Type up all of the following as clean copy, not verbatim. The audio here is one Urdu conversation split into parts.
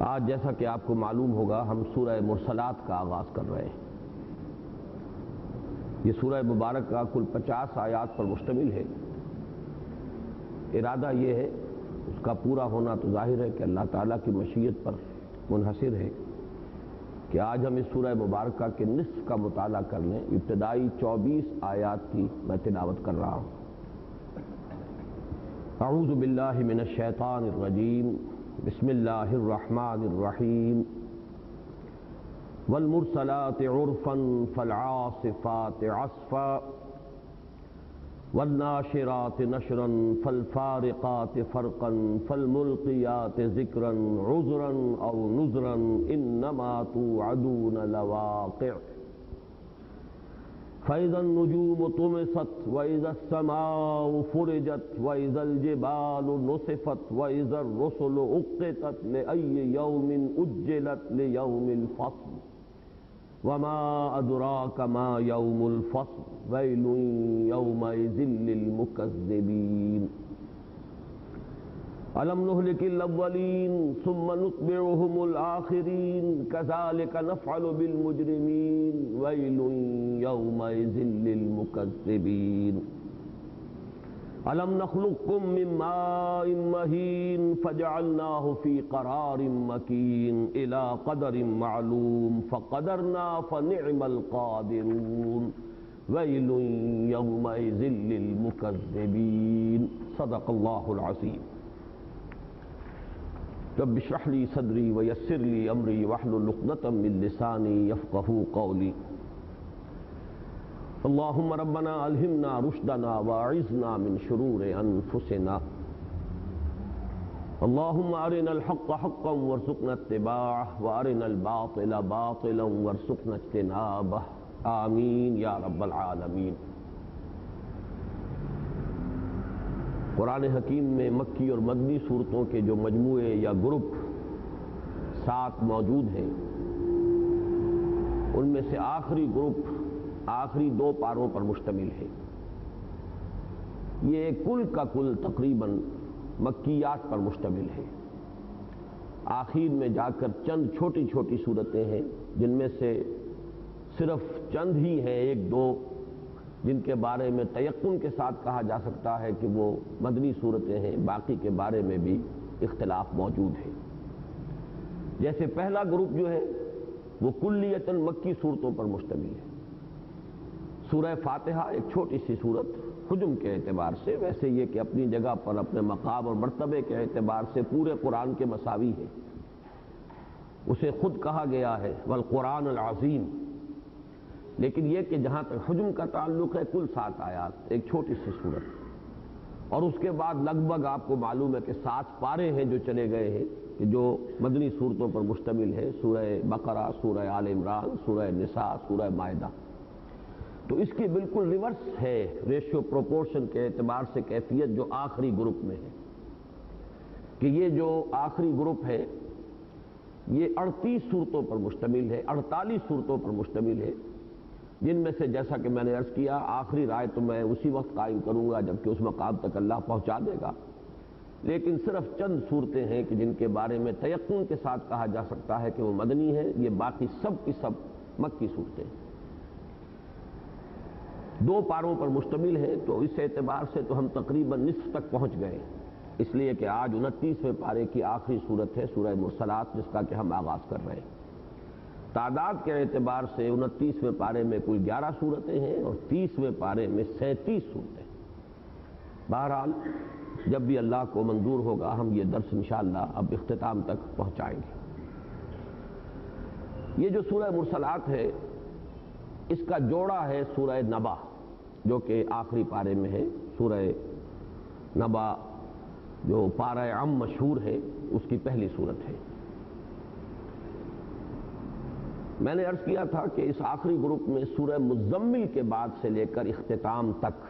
آج جیسا کہ آپ کو معلوم ہوگا ہم سورہ مرسلات کا آغاز کر رہے ہیں۔ یہ سورہ مبارکہ کل 50 آیات پر مشتمل ہے۔ ارادہ یہ ہے، اس کا پورا ہونا تو ظاہر ہے کہ اللہ تعالیٰ کی مشیت پر منحصر ہے کہ آج ہم اس سورہ مبارکہ کے نصف کا مطالعہ کر لیں۔ ابتدائی 24 آیات کی میں تلاوت کر رہا ہوں۔ اعوذ باللہ من الشیطان الرجیم، بسم اللہ الرحمن الرحیم۔ والمرسلات عرفا فالعاصفات عصفا والناشرات نشرا فالفارقات فرقا فالملقيات ذکرا عذرا او نذرا انما توعدون لواقع فإذا النجوم طمست وإذا السماء فرجت وإذا الجبال نصفت وإذا الرسل أقتت لأي يوم أجلت ليوم الفصل وما أدراك ما يوم الفصل ويل يومئذ للمكذبين ألم نهلك الأولين ثم نتبعهم الآخرين كذلك نفعل بالمجرمين ويل يومئذ للمكذبين ألم نخلقكم من ماء مهين فجعلناه في قرار مكين إلى قدر معلوم فقدرنا فنعم القادرون ويل يومئذ للمكذبين صدق الله العظيم۔ رب اشرح لي صدري ويسر لي امري واحلل عقدة من لساني يفقهوا قولي۔ اللهم ربنا الهمنا رشدنا واعذنا من شرور انفسنا۔ اللهم ارنا الحق حقا وارزقنا اتباعه وارنا الباطل باطلا وارزقنا اجتنابه آمین یا رب العالمین۔ قرآن حکیم میں مکی اور مدنی صورتوں کے جو مجموعے یا گروپ 7 موجود ہیں، ان میں سے آخری گروپ آخری 2 پاروں پر مشتمل ہے۔ یہ کل کا کل تقریباً مکیات پر مشتمل ہے۔ آخر میں جا کر چند چھوٹی چھوٹی صورتیں ہیں جن میں سے صرف چند ہی ہیں، 1-2 جن کے بارے میں تیقن کے ساتھ کہا جا سکتا ہے کہ وہ مدنی صورتیں ہیں، باقی کے بارے میں بھی اختلاف موجود ہے۔ جیسے پہلا گروپ جو ہے وہ کلیتاً مکی صورتوں پر مشتمل ہے۔ سورہ فاتحہ ایک چھوٹی سی صورت حجم کے اعتبار سے، ویسے یہ کہ اپنی جگہ پر اپنے مقام اور مرتبے کے اعتبار سے پورے قرآن کے مساوی ہے۔ اسے خود کہا گیا ہے والقرآن العظیم، لیکن یہ کہ جہاں تک حجم کا تعلق ہے کل 7 آیات، ایک چھوٹی سی صورت، اور اس کے بعد لگ بھگ آپ کو معلوم ہے کہ 7 پارے ہیں جو چلے گئے ہیں کہ جو مدنی صورتوں پر مشتمل ہے، سورہ بقرہ، سورہ آل عمران، سورہ نساء، سورہ مائدہ۔ تو اس کی بالکل ریورس ہے ریشیو پروپورشن کے اعتبار سے کیفیت جو آخری گروپ میں ہے، کہ یہ جو آخری گروپ ہے یہ 38 صورتوں پر مشتمل ہے، 48 صورتوں پر مشتمل ہے، جن میں سے جیسا کہ میں نے عرض کیا آخری رائے تو میں اسی وقت قائم کروں گا جبکہ اس مقام تک اللہ پہنچا دے گا، لیکن صرف چند صورتیں ہیں کہ جن کے بارے میں تیقن کے ساتھ کہا جا سکتا ہے کہ وہ مدنی ہے۔ یہ باقی سب کی سب مکی صورتیں ہیں، 2 پاروں پر مشتمل ہے، تو اس اعتبار سے تو ہم تقریباً نصف تک پہنچ گئے، اس لیے کہ آج 29ویں پارے کی آخری صورت ہے سورہ مرسلات، جس کا کہ ہم آغاز کر رہے ہیں۔ تعداد کے اعتبار سے 29ویں پارے میں کل 11 صورتیں ہیں اور 30ویں پارے میں 37 صورتیں۔ بہرحال جب بھی اللہ کو منظور ہوگا ہم یہ درس انشاءاللہ اب اختتام تک پہنچائیں گے۔ یہ جو سورہ مرسلات ہے اس کا جوڑا ہے سورہ نبا، جو کہ آخری پارے میں ہے۔ سورہ نبا جو پارہ عام مشہور ہے اس کی پہلی صورت ہے۔ میں نے عرض کیا تھا کہ اس آخری گروپ میں سورہ مزمل کے بعد سے لے کر اختتام تک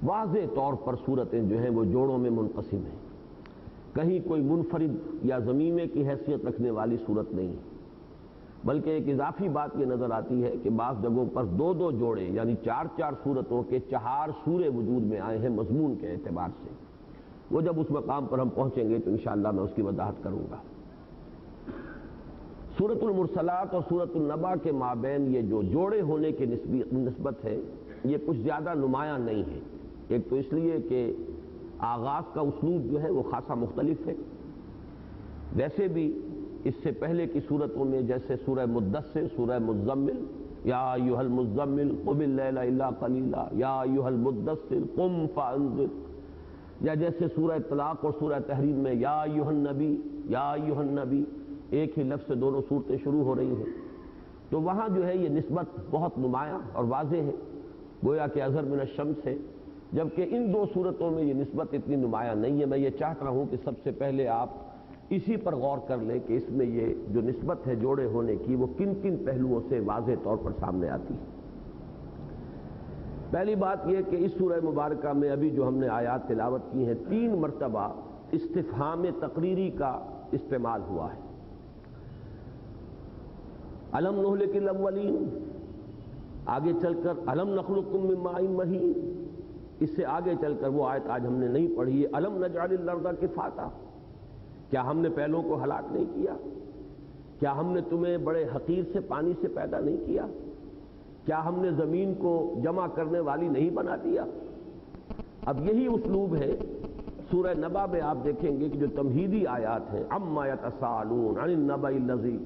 واضح طور پر صورتیں جو ہیں وہ جوڑوں میں منقسم ہیں، کہیں کوئی منفرد یا ضمیمے کی حیثیت رکھنے والی صورت نہیں، بلکہ ایک اضافی بات یہ نظر آتی ہے کہ بعض جگہوں پر 2 جوڑے یعنی 4 صورتوں کے 4 سورے وجود میں آئے ہیں مضمون کے اعتبار سے۔ وہ جب اس مقام پر ہم پہنچیں گے تو انشاءاللہ میں اس کی وضاحت کروں گا۔ سورۃ المرسلات اور سورۃ النبا کے مابین یہ جو جوڑے ہونے کی نسبت ہے یہ کچھ زیادہ نمایاں نہیں ہے۔ ایک تو اس لیے کہ آغاز کا اسلوب جو ہے وہ خاصا مختلف ہے۔ ویسے بھی اس سے پہلے کی صورتوں میں جیسے سورہ مدثر، سورہ مزمل، یا ایھا المزمل قم اللیل الا قلیلا، یا ایھا المدثر قم فانذر، یا جیسے سورہ طلاق اور سورہ تحریم میں یا ایھا النبی، یا ایھا النبی، ایک ہی لفظ سے دونوں صورتیں شروع ہو رہی ہیں، تو وہاں جو ہے یہ نسبت بہت نمایاں اور واضح ہے، گویا کہ اظہر من الشمس ہے، جبکہ ان دو صورتوں میں یہ نسبت اتنی نمایاں نہیں ہے۔ میں یہ چاہتا ہوں کہ سب سے پہلے آپ اسی پر غور کر لیں کہ اس میں یہ جو نسبت ہے جوڑے ہونے کی وہ کن کن پہلوؤں سے واضح طور پر سامنے آتی ہے۔ پہلی بات یہ کہ اس سورہ مبارکہ میں ابھی جو ہم نے آیات تلاوت کی ہیں 3 مرتبہ استفہام تقریری کا استعمال ہوا ہے۔ الم نہلک الاولین، آگے چل کر الم نخلقکم من ماء مہین، اس سے آگے چل کر وہ آیت آج ہم نے نہیں پڑھی ہے، الم نجعل الارض کفاتا، کیا ہم نے پہلوں کو ہلاک نہیں کیا؟ کیا ہم نے تمہیں بڑے حقیر سے پانی سے پیدا نہیں کیا؟ کیا ہم نے زمین کو جمع کرنے والی نہیں بنا دیا؟ اب یہی اسلوب ہے سورہ نبا میں، آپ دیکھیں گے کہ جو تمہیدی آیات ہیں، عما یتساءلون عن النبأ الذی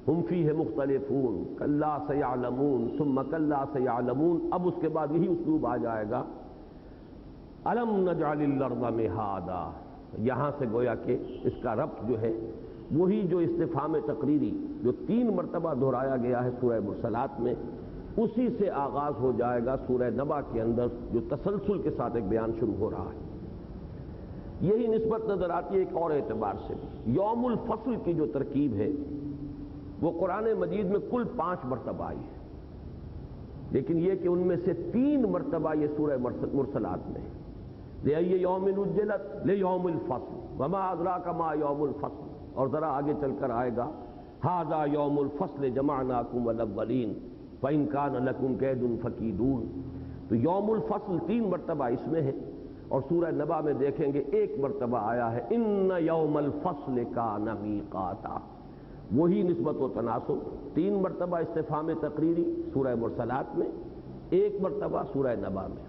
ہم فیہ مختلفون کلا سیعلمون ثم کلا سیعلمون، اب اس کے بعد یہی اسلوب آ جائے گا الم نجعل الارض مہادا، یہاں سے گویا کہ اس کا ربط جو ہے وہی جو استفہام تقریری جو 3 مرتبہ دہرایا گیا ہے سورہ مرسلات میں، اسی سے آغاز ہو جائے گا سورہ نبا کے اندر جو تسلسل کے ساتھ ایک بیان شروع ہو رہا ہے۔ یہی نسبت نظر آتی ہے ایک اور اعتبار سے بھی۔ یوم الفصل کی جو ترکیب ہے وہ قرآن مجید میں کل 5 مرتبہ آئی ہے، لیکن یہ کہ ان میں سے 3 مرتبہ یہ سورہ مرسلات میں ہے۔ لِأَيِّ يَوْمٍ أُجِّلَتْ لِيَوْمِ الْفَصْلِ وَمَا أَدْرَاكَ مَا يَوْمُ الْفَصْلِ، اور ذرا آگے چل کر آئے گا هَذَا يَوْمُ الْفَصْلِ جَمَعْنَاكُمْ وَالْأَوَّلِينَ فَإِنْ كَانَ لَكُمْ كَيْدٌ فَكِيدُونِ، تو یوم الفصل 3 مرتبہ اس میں ہے، اور سورہ نبا میں دیکھیں گے 1 مرتبہ آیا ہے إِنَّ يَوْمَ الْفَصْلِ كَانَ مِيقَاتًا، وہی نسبت و تناسب، 3 مرتبہ استفہام تقریری سورہ مرسلات میں، 1 مرتبہ سورہ نبا میں،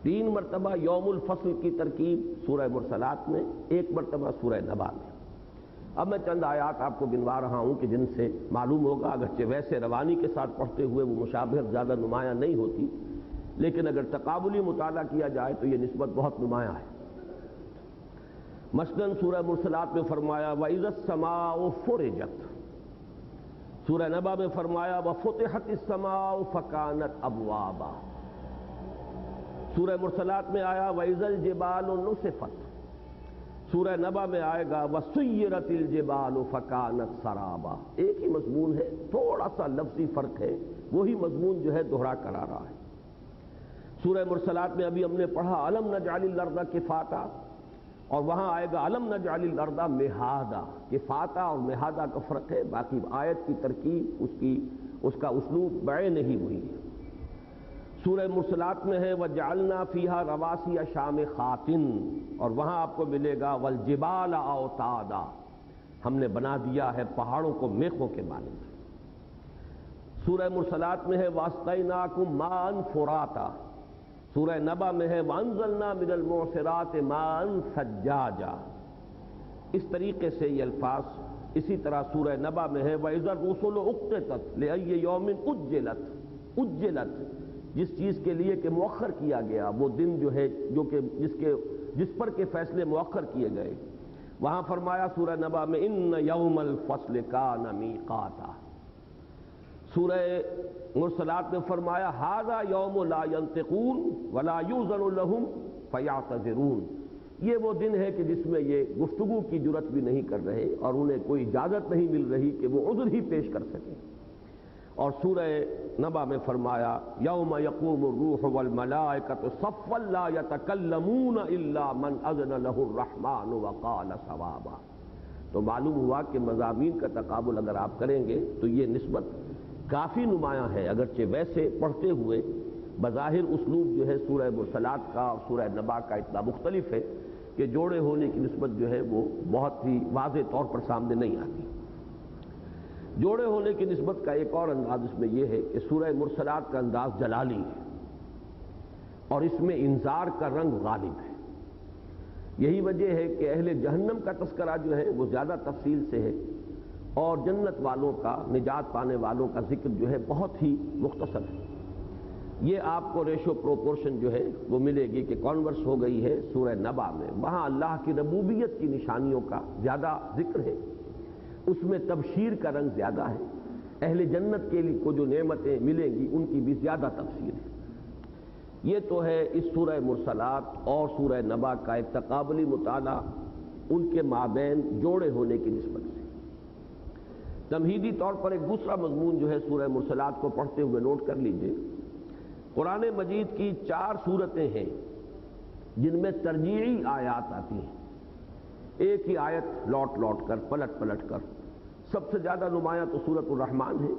3 مرتبہ یوم الفصل کی ترکیب سورہ مرسلات میں، 1 مرتبہ سورہ نبا میں۔ اب میں چند آیات آپ کو گنوا رہا ہوں کہ جن سے معلوم ہوگا، اگرچہ ویسے روانی کے ساتھ پڑھتے ہوئے وہ مشابہت زیادہ نمایاں نہیں ہوتی، لیکن اگر تقابلی مطالعہ کیا جائے تو یہ نسبت بہت نمایاں ہے۔ مثلاً سورہ مرسلات میں فرمایا وَإِذَا السَّمَاءُ فُرِجَتْ، سورہ نبا میں فرمایا وَفُتِحَتِ السَّمَاءُ فَكَانَتْ أَبْوَابًا، سورہ مرسلات میں آیا وَإِذَا الْجِبَالُ نُسِفَتْ، سورہ نبا میں آئے گا وَسُيِّرَتِ الْجِبَالُ فَكَانَتْ سَرَابًا، ایک ہی مضمون ہے، تھوڑا سا لفظی فرق ہے، وہی مضمون جو ہے دوہرا کر آ رہا ہے۔ سورہ مرسلات میں ابھی ہم نے پڑھا الم نجعل الارض کفاتا، اور وہاں آئے گا الم نجعل الارض مہادا، کفاتا اور مہادا کا فرق ہے، باقی آیت کی ترکیب اس کا اسلوب بعین نہیں ہوئی ہے۔ سورہ مرسلات میں ہے وَجَعَلْنَا فِيهَا رَوَاسِيَ شَامِخَاتٍ، اور وہاں آپ کو ملے گا وَالْجِبَالَ أَوْتَادًا، ہم نے بنا دیا ہے پہاڑوں کو میخوں کے مانند۔ سورہ مرسلات میں ہے وَأَسْقَيْنَاكُم مَاءً فُرَاتًا، سورہ نبا میں ہے وَأَنزَلْنَا مِنَ الْمُعْصِرَاتِ مَاءً ثَجَّاجًا، اس طریقے سے یہ الفاظ۔ اسی طرح سورہ نبا میں ہے وَإِذَا الرُّسُلُ أُقِّتَتْ لِأَيِّ يَوْمٍ أُجِّلَتْ، جس چیز کے لیے کہ مؤخر کیا گیا، وہ دن جو ہے جو کہ جس پر کے فیصلے مؤخر کیے گئے، وہاں فرمایا سورہ نبا میں إِنَّ يَوْمَ الْفَصْلِ كَانَ مِيقَاتًا، سورہ مرسلات میں فرمایا هَذَا يَوْمُ لَا يَنطِقُونَ وَلَا يُؤْذَنُ لَهُمْ فَيَعْتَذِرُونَ، یہ وہ دن ہے کہ جس میں یہ گفتگو کی جرأت بھی نہیں کر رہے اور انہیں کوئی اجازت نہیں مل رہی کہ وہ عذر ہی پیش کر سکیں۔ اور سورہ نبا میں فرمایا یوم یقوم الروح والملائکۃ صفا لا یتکلمون الا من اذن له الرحمن وقال صوابا، تو معلوم ہوا کہ مضامین کا تقابل اگر آپ کریں گے تو یہ نسبت کافی نمایاں ہے، اگرچہ ویسے پڑھتے ہوئے بظاہر اسلوب جو ہے سورہ مرسلات کا اور سورہ نبا کا اتنا مختلف ہے کہ جوڑے ہونے کی نسبت جو ہے وہ بہت ہی واضح طور پر سامنے نہیں آتی۔ جوڑے ہونے کی نسبت کا ایک اور انداز اس میں یہ ہے کہ سورہ مرسلات کا انداز جلالی ہے اور اس میں انذار کا رنگ غالب ہے۔ یہی وجہ ہے کہ اہل جہنم کا تذکرہ جو ہے وہ زیادہ تفصیل سے ہے اور جنت والوں کا، نجات پانے والوں کا ذکر جو ہے بہت ہی مختصر ہے۔ یہ آپ کو ریشو پروپورشن جو ہے وہ ملے گی کہ کانورس ہو گئی ہے سورہ نبا میں، وہاں اللہ کی ربوبیت کی نشانیوں کا زیادہ ذکر ہے، اس میں تبشیر کا رنگ زیادہ ہے، اہل جنت کے لیے کو جو نعمتیں ملیں گی ان کی بھی زیادہ تفصیل ہے۔ یہ تو ہے اس سورہ مرسلات اور سورہ نبا کا ایک تقابلی مطالعہ ان کے مابین جوڑے ہونے کی نسبت سے۔ تمہیدی طور پر ایک دوسرا مضمون جو ہے سورہ مرسلات کو پڑھتے ہوئے نوٹ کر لیجئے، قرآن مجید کی 4 سورتیں ہیں جن میں ترجیعی آیات آتی ہیں، ایک ہی آیت لوٹ لوٹ کر، پلٹ پلٹ کر۔ سب سے زیادہ نمایاں تو سورۃ الرحمن ہے،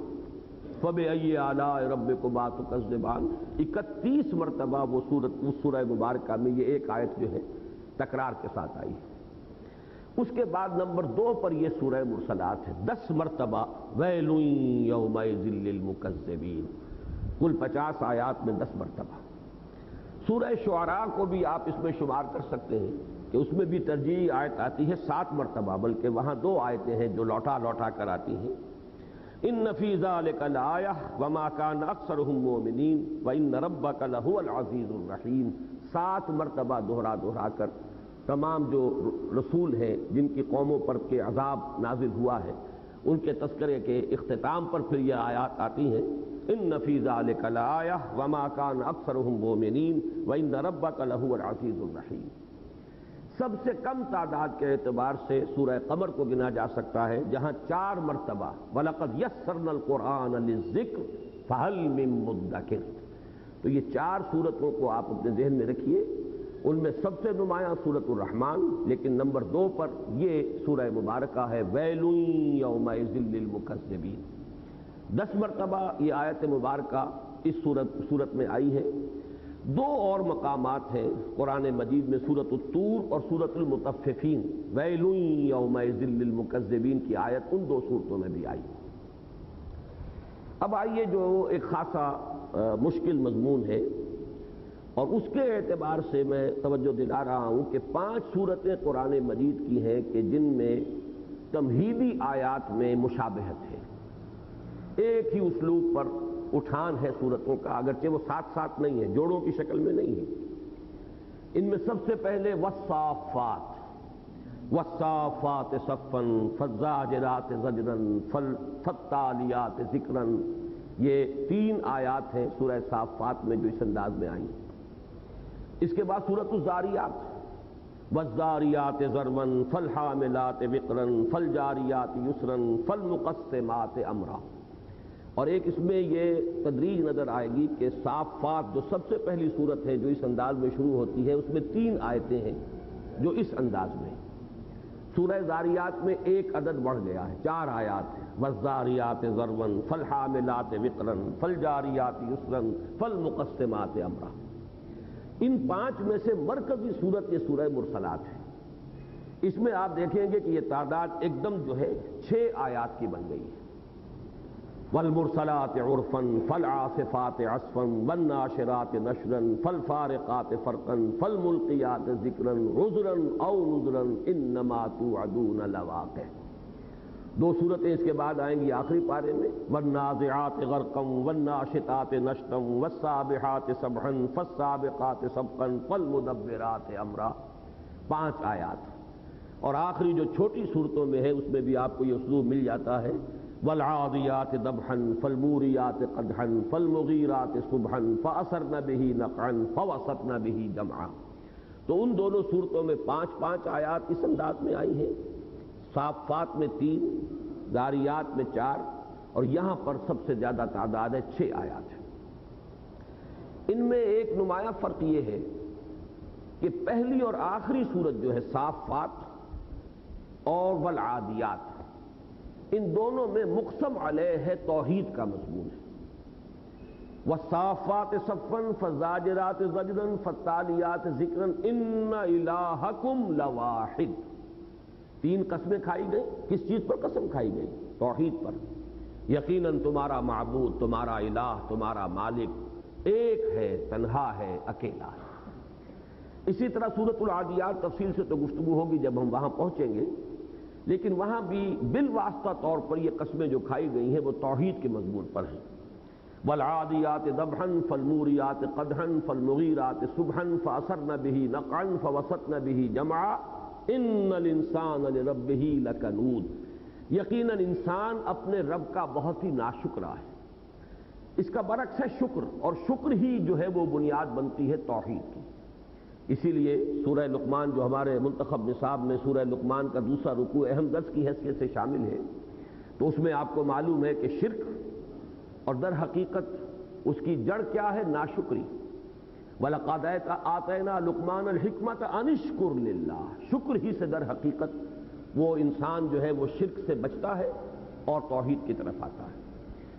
فَبِأَيِّ آلَاءِ رَبِّكُمَا تُكَذِّبَانِ، 31 مرتبہ وہ سورہ مبارکہ میں یہ ایک آیت جو ہے تکرار کے ساتھ آئی ہے۔ اس کے بعد نمبر 2 پر یہ سورہ مرسلات ہے، 10 مرتبہ وَيْلٌ يَوْمَئِذٍ لِّلْمُكَذِّبِينَ، کل 50 آیات میں 10 مرتبہ۔ سورہ شعراء کو بھی آپ اس میں شمار کر سکتے ہیں کہ اس میں بھی ترجیحی آیت آتی ہے 7 مرتبہ، بلکہ وہاں 2 آیتیں ہیں جو لوٹا لوٹا کر آتی ہیں۔ ان فی ذلک لآیہ وما کان اکثرهم مؤمنین وان ربک لہو العزیز الرحیم، 7 مرتبہ دہرا دہرا کر تمام جو رسول ہیں جن کی قوموں پر کے عذاب نازل ہوا ہے ان کے تذکرے کے اختتام پر پھر یہ آیات آتی ہیں، ان فی ذلک لآیہ وما کان اکثرهم مؤمنین وان ربک لہو العزیز الرحیم۔ سب سے کم تعداد کے اعتبار سے سورہ قمر کو گنا جا سکتا ہے، جہاں 4 مرتبہ وَلَقَدْ يَسَّرْنَا الْقُرْآنَ لِلذِّكْرِ فَهَلْ مِن مُدَّكِرٍ۔ تو یہ 4 سورتوں کو آپ اپنے ذہن میں رکھیے، ان میں سب سے نمایاں سورۃ الرحمن، لیکن نمبر 2 پر یہ سورہ مبارکہ ہے وَيْلٌ يَوْمَئِذٍ لِّلْمُكَذِّبِينَ۔ 10 مرتبہ یہ آیت مبارکہ اس سورت میں آئی ہے۔ 2 اور مقامات ہیں قرآن مجید میں، سورۃ الطور اور سورۃ المطففین، ویل یومئذ للمکذبین کی آیت ان 2 سورتوں میں بھی آئی۔ اب آئیے جو ایک خاصا مشکل مضمون ہے اور اس کے اعتبار سے میں توجہ دلا رہا ہوں کہ 5 سورتیں قرآن مجید کی ہیں کہ جن میں تمہیدی آیات میں مشابہت ہے، ایک ہی اسلوب پر اٹھان ہے سورتوں کا، اگرچہ وہ ساتھ ساتھ نہیں ہے، جوڑوں کی شکل میں نہیں ہے۔ ان میں سب سے پہلے والصافات، والصافات صفا فالزاجرات زجرا فالتالیات ذکرا، یہ 3 آیات ہیں سورہ صافات میں جو اس انداز میں آئیں۔ اس کے بعد سورۃ الزاریات، والزاریات ذروا فالحاملات وقرا فالجاریات یسرا فالمقسمات امرا، اور ایک اس میں یہ تدریج نظر آئے گی کہ صافات جو سب سے پہلی صورت ہے جو اس انداز میں شروع ہوتی ہے، اس میں 3 آیتیں ہیں جو اس انداز میں۔ سورہ زاریات میں 1 عدد بڑھ گیا ہے، 4 آیات ہیں، والزاریات ذروا فالحاملات وقرا فالجاریات یسرا فالمقسمات امرا۔ ان 5 میں سے مرکزی صورت یہ سورہ مرسلات ہے۔ اس میں آپ دیکھیں گے کہ یہ تعداد ایک دم جو ہے 6 آیات کی بن گئی ہے۔ والمرسلات عرفا فالعاصفات عصفا والناشرات نشرا فالفارقات فرقا فالملقيات ذکرا عذرا او نذرا انما توعدون لواقع۔ 2 صورتیں اس کے بعد آئیں گی آخری پارے میں، والنازعات غرقا والناشطات نشطا والسابحات سبحا فالسابقات سبقا فالمدبرات امرا، 5 آیات۔ اور آخری جو چھوٹی صورتوں میں ہے اس میں بھی آپ کو یہ اسلوب مل جاتا ہے، والعادیات ضبحا فالموریات قدحا فالمغیرات صبحا فاثرن به نقعا فوسطن به جمعا۔ تو ان دونوں صورتوں میں 5 آیات اس انداز میں آئی ہیں، صافات میں 3، ذاریات میں 4، اور یہاں پر سب سے زیادہ تعداد ہے 6 آیات ہے۔ ان میں ایک نمایاں فرق یہ ہے کہ پہلی اور آخری صورت جو ہے صافات اور والعادیات، ان دونوں میں مقسم علیہ ہے توحید کا مضمون ہے۔ والصافات صفا فالزاجرات زجرا فالتالیات ذکرا ان الہکم لواحد۔ 3 قسمیں کھائی گئی، کس چیز پر قسم کھائی گئی؟ توحید پر۔ یقیناً تمہارا معبود، تمہارا الہ، تمہارا مالک ایک ہے، تنہا ہے، اکیلا ہے۔ اسی طرح سورۃ العادیات تفصیل سے تو گفتگو ہوگی جب ہم وہاں پہنچیں گے، لیکن وہاں بھی بالواسطہ طور پر یہ قسمیں جو کھائی گئی ہیں وہ توحید کے مضمون پر ہیں۔ والعادیات ضبحا فالموریات قدحا فالمغیرات صبحا فاثرن به نقعا فوسطن به جمعا ان الانسان لربه لکنود۔ یقیناً انسان اپنے رب کا بہت ہی ناشکرا ہے۔ اس کا برعکس ہے شکر، اور شکر ہی جو ہے وہ بنیاد بنتی ہے توحید کی۔ اسی لیے سورہ لقمان جو ہمارے منتخب نصاب میں سورہ لقمان کا دوسرا رکوع اہم درس کی حیثیت سے شامل ہے، تو اس میں آپ کو معلوم ہے کہ شرک اور در حقیقت اس کی جڑ کیا ہے؟ ناشکری۔ وَلَقَدْ آتَيْنَا لُقْمَانَ الْحِكْمَةَ أَنِ اشْكُرْ لِلَّهِ، شکر ہی سے در حقیقت وہ انسان جو ہے وہ شرک سے بچتا ہے اور توحید کی طرف آتا ہے۔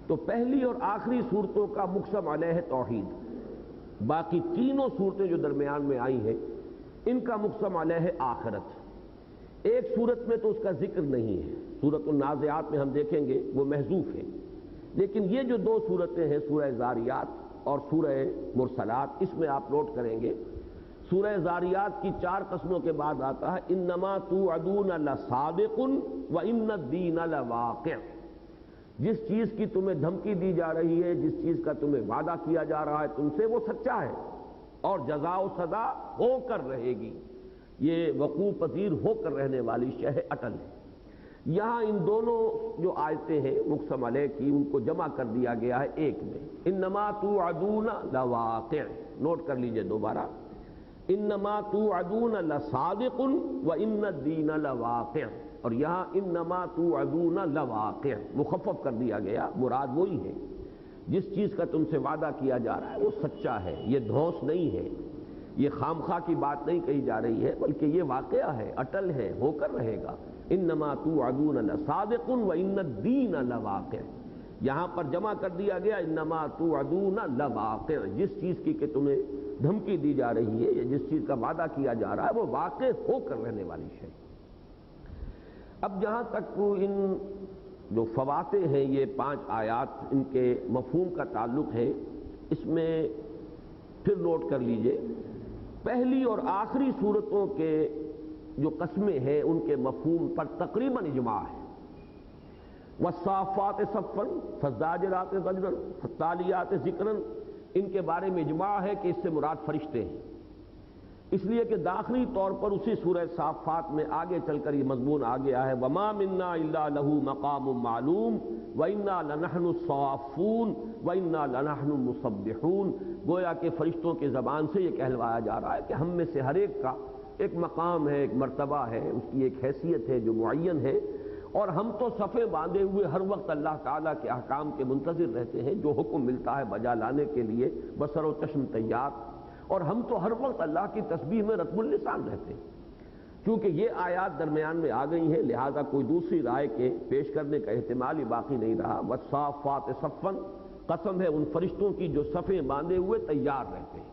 تو پہلی اور آخری صورتوں کا مقسم علیہ توحید، باقی تینوں صورتیں جو درمیان میں آئی ہیں ان کا مقسم علیہ آخرت۔ ایک صورت میں تو اس کا ذکر نہیں ہے، سورۃ النازعات میں ہم دیکھیں گے وہ محذوف ہے، لیکن یہ جو دو صورتیں ہیں سورہ زاریات اور سورہ مرسلات، اس میں آپ نوٹ کریں گے سورہ زاریات کی 4 قسموں کے بعد آتا ہے انما توعدون لصادق وان الدین لواقع۔ جس چیز کی تمہیں دھمکی دی جا رہی ہے، جس چیز کا تمہیں وعدہ کیا جا رہا ہے تم سے، وہ سچا ہے اور جزا و سزا ہو کر رہے گی، یہ وقوع پذیر ہو کر رہنے والی شے ہے، اٹل ہے۔ یہاں ان دونوں جو آیتیں ہیں مقسم علیہ کی، ان کو جمع کر دیا گیا ہے ایک میں، انما توعدون لواقع۔ نوٹ کر لیجئے دوبارہ، انما توعدون لصادق وان الدین لواقع، اور یہاں انما توعدون لواقع مخفف کر دیا گیا، مراد وہی ہے جس چیز کا تم سے وعدہ کیا جا رہا ہے وہ سچا ہے، یہ دھوس نہیں ہے، یہ خامخواہ کی بات نہیں کہی جا رہی ہے، بلکہ یہ واقعہ ہے، اٹل ہے، ہو کر رہے گا۔ انما توعدون لصادق وان الدین لواقع، یہاں پر جمع کر دیا گیا انما توعدون لواقع، جس چیز کی کہ تمہیں دھمکی دی جا رہی ہے یا جس چیز کا وعدہ کیا جا رہا ہے وہ واقع ہو کر رہنے والی شے۔ اب جہاں تک ان جو فواتح ہیں یہ 5 آیات، ان کے مفہوم کا تعلق ہے، اس میں پھر نوٹ کر لیجئے پہلی اور آخری صورتوں کے جو قسمیں ہیں ان کے مفہوم پر تقریباً اجماع ہے۔ والصافات صفا فالزاجرات زجرا فالتالیات ذکرا، ان کے بارے میں اجماع ہے کہ اس سے مراد فرشتے ہیں، اس لیے کہ داخلی طور پر اسی سورہ صافات میں آگے چل کر یہ مضمون آ گیا ہے وَمَا مِنَّا إِلَّا لَهُ مَقَامٌ مَعْلُومٌ وَإِنَّا لَنَحْنُ الصَّافُّونَ وَإِنَّا لَنَحْنُ الْمُسَبِّحُونَ۔ گویا کہ فرشتوں کی زبان سے یہ کہلوایا جا رہا ہے کہ ہم میں سے ہر ایک کا ایک مقام ہے، ایک مرتبہ ہے، اس کی ایک حیثیت ہے جو معین ہے، اور ہم تو صفیں باندھے ہوئے ہر وقت اللہ تعالیٰ کے احکام کے منتظر رہتے ہیں، جو حکم ملتا ہے بجا لانے کے لیے بسر و چشم تیار، اور ہم تو ہر وقت اللہ کی تسبیح میں رطب اللسان رہتے ہیں۔ کیونکہ یہ آیات درمیان میں آ گئی ہیں، لہذا کوئی دوسری رائے کے پیش کرنے کا احتمال ہی باقی نہیں رہا۔ والصافات صفا، قسم ہے ان فرشتوں کی جو صفیں باندھے ہوئے تیار رہتے ہیں۔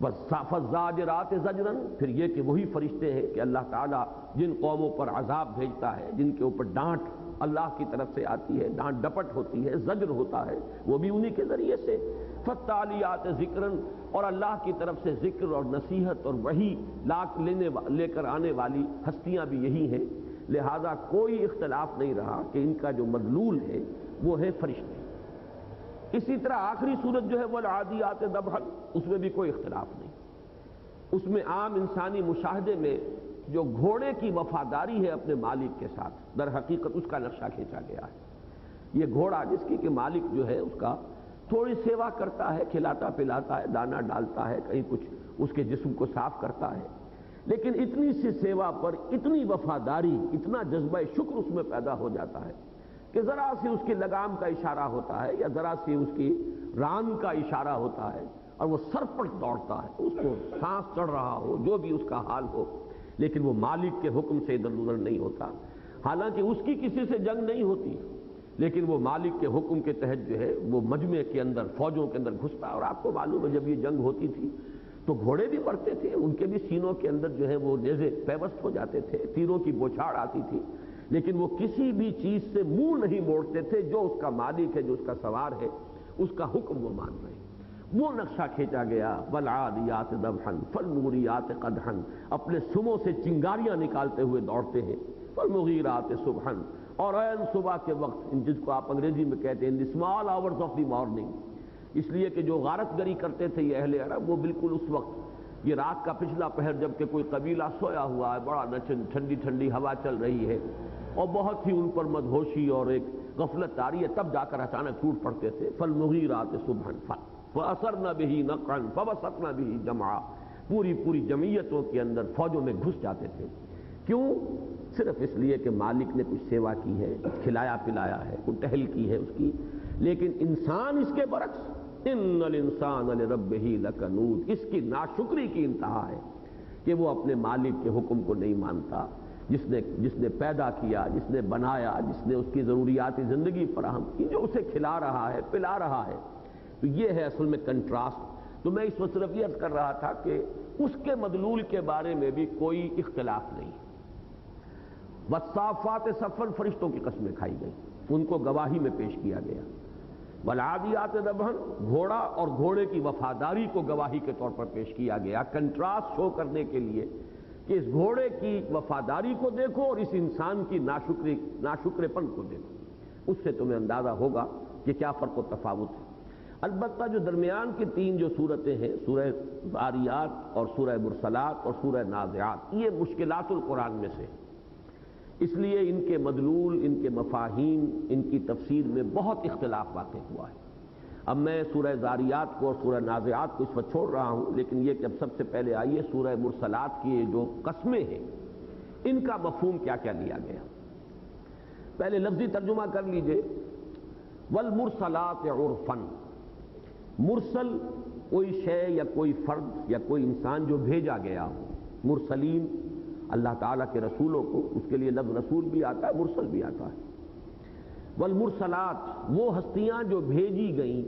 والزاجرات زجرا، پھر یہ کہ وہی فرشتے ہیں کہ اللہ تعالیٰ جن قوموں پر عذاب بھیجتا ہے، جن کے اوپر ڈانٹ اللہ کی طرف سے آتی ہے، ڈانٹ ڈپٹ ہوتی ہے، زجر ہوتا ہے، وہ بھی انہی کے ذریعے سے۔ فالتالیات ذکرا، اور اللہ کی طرف سے ذکر اور نصیحت اور وحی لے کر آنے والی ہستیاں بھی یہی ہیں، لہذا کوئی اختلاف نہیں رہا کہ ان کا جو مدلول ہے وہ ہے فرشتے۔ اسی طرح آخری صورت جو ہے والعادیات ضبحا، اس میں بھی کوئی اختلاف نہیں، اس میں عام انسانی مشاہدے میں جو گھوڑے کی وفاداری ہے اپنے مالک کے ساتھ، در حقیقت اس کا نقشہ کھینچا گیا ہے۔ یہ گھوڑا جس کی کہ مالک جو ہے اس کا تھوڑی سیوا کرتا ہے، کھلاتا پلاتا ہے، دانہ ڈالتا ہے، کہیں کچھ اس کے جسم کو صاف کرتا ہے، لیکن اتنی سی سیوا پر اتنی وفاداری، اتنا جذبہ شکر اس میں پیدا ہو جاتا ہے کہ ذرا سی اس کی لگام کا اشارہ ہوتا ہے یا ذرا سی اس کی ران کا اشارہ ہوتا ہے اور وہ سرپٹ دوڑتا ہے، اس کو سانس چڑھ رہا ہو، جو بھی اس کا حال ہو، لیکن وہ مالک کے حکم سے ادھر ادھر نہیں ہوتا۔ حالانکہ اس کی کسی سے جنگ نہیں ہوتی، لیکن وہ مالک کے حکم کے تحت جو ہے وہ مجمع کے اندر، فوجوں کے اندر گھستا ہے۔ اور آپ کو معلوم ہے جب یہ جنگ ہوتی تھی تو گھوڑے بھی پڑتے تھے، ان کے بھی سینوں کے اندر جو ہے وہ نیزے پیوست ہو جاتے تھے، تیروں کی بوچھاڑ آتی تھی، لیکن وہ کسی بھی چیز سے منہ نہیں موڑتے تھے، جو اس کا مالک ہے، جو اس کا سوار ہے، اس کا حکم وہ مان رہے ہیں۔ وہ نقشہ کھینچا گیا، والعادیات ضبحا فالموریات قدحا، اپنے سموں سے چنگاریاں نکالتے ہوئے دوڑتے ہیں، فالمغیرات صبحا، اور عین صبح کے وقت، جس کو آپ انگریزی میں کہتے ہیں the small hours of the morning, اس لیے کہ جو غارت گری کرتے تھے یہ اہل عرب، وہ بالکل اس وقت، یہ رات کا پچھلا پہر جب کہ کوئی قبیلہ سویا ہوا ہے، بڑا ٹھنڈی ٹھنڈی ہوا چل رہی ہے اور بہت ہی ان پر مدہوشی اور ایک غفلت آ رہی ہے، تب جا کر اچانک ٹوٹ پڑتے تھے، فالمغیرات صبحا فَأَثَرْنَ بِهِ نَقْعًا فَوَسَطْنَ بِهِ جَمْعًا، پوری جمعیتوں کے اندر فوجوں میں گھس جاتے تھے۔ کیوں؟ صرف اس لیے کہ مالک نے کچھ سیوا کی ہے، کھلایا پلایا ہے، کوئی ٹہل کی ہے اس کی۔ لیکن انسان اس کے برعکس، إِنَّ الْإِنسَانَ لِرَبِّهِ لَكَنُودٌ، اس کی ناشکری کی انتہا ہے کہ وہ اپنے مالک کے حکم کو نہیں مانتا، جس نے پیدا کیا، جس نے بنایا، جس نے اس کی ضروریات زندگی فراہم کی، جو اسے کھلا رہا ہے، پلا رہا ہے۔ تو یہ ہے اصل میں کنٹراسٹ۔ تو میں اس وقت صرف یہ عرض کر رہا تھا کہ اس کے مدلول کے بارے میں بھی کوئی اختلاف نہیں۔ والصافات صفا، فرشتوں کی قسمیں کھائی گئیں، ان کو گواہی میں پیش کیا گیا۔ والعادیات ضبحا، گھوڑا اور گھوڑے کی وفاداری کو گواہی کے طور پر پیش کیا گیا، کنٹراسٹ شو کرنے کے لیے کہ اس گھوڑے کی وفاداری کو دیکھو اور اس انسان کی ناشکرے پن کو دیکھو، اس سے تمہیں اندازہ ہوگا کہ کیا فرق و تفاوت ہے۔ البتہ جو درمیان کی تین جو صورتیں ہیں، سورہ ذاریات اور سورہ مرسلات اور سورہ نازعات، یہ مشکلات القرآن میں سے، اس لیے ان کے مدلول، ان کے مفاہیم، ان کی تفسیر میں بہت اختلاف واقع ہوا ہے۔ اب میں سورہ ذاریات کو اور سورہ نازعات کو اس وقت چھوڑ رہا ہوں، لیکن یہ کہ اب سب سے پہلے آئیے سورہ مرسلات کی جو قسمیں ہیں، ان کا مفہوم کیا کیا لیا گیا۔ پہلے لفظی ترجمہ کر لیجئے، والمرسلات عرفا، مرسل کوئی شے یا کوئی فرد یا کوئی انسان جو بھیجا گیا ہو، مرسلین اللہ تعالیٰ کے رسولوں کو، اس کے لیے لفظ رسول بھی آتا ہے، مرسل بھی آتا ہے۔ والمرسلات، وہ ہستیاں جو بھیجی گئیں،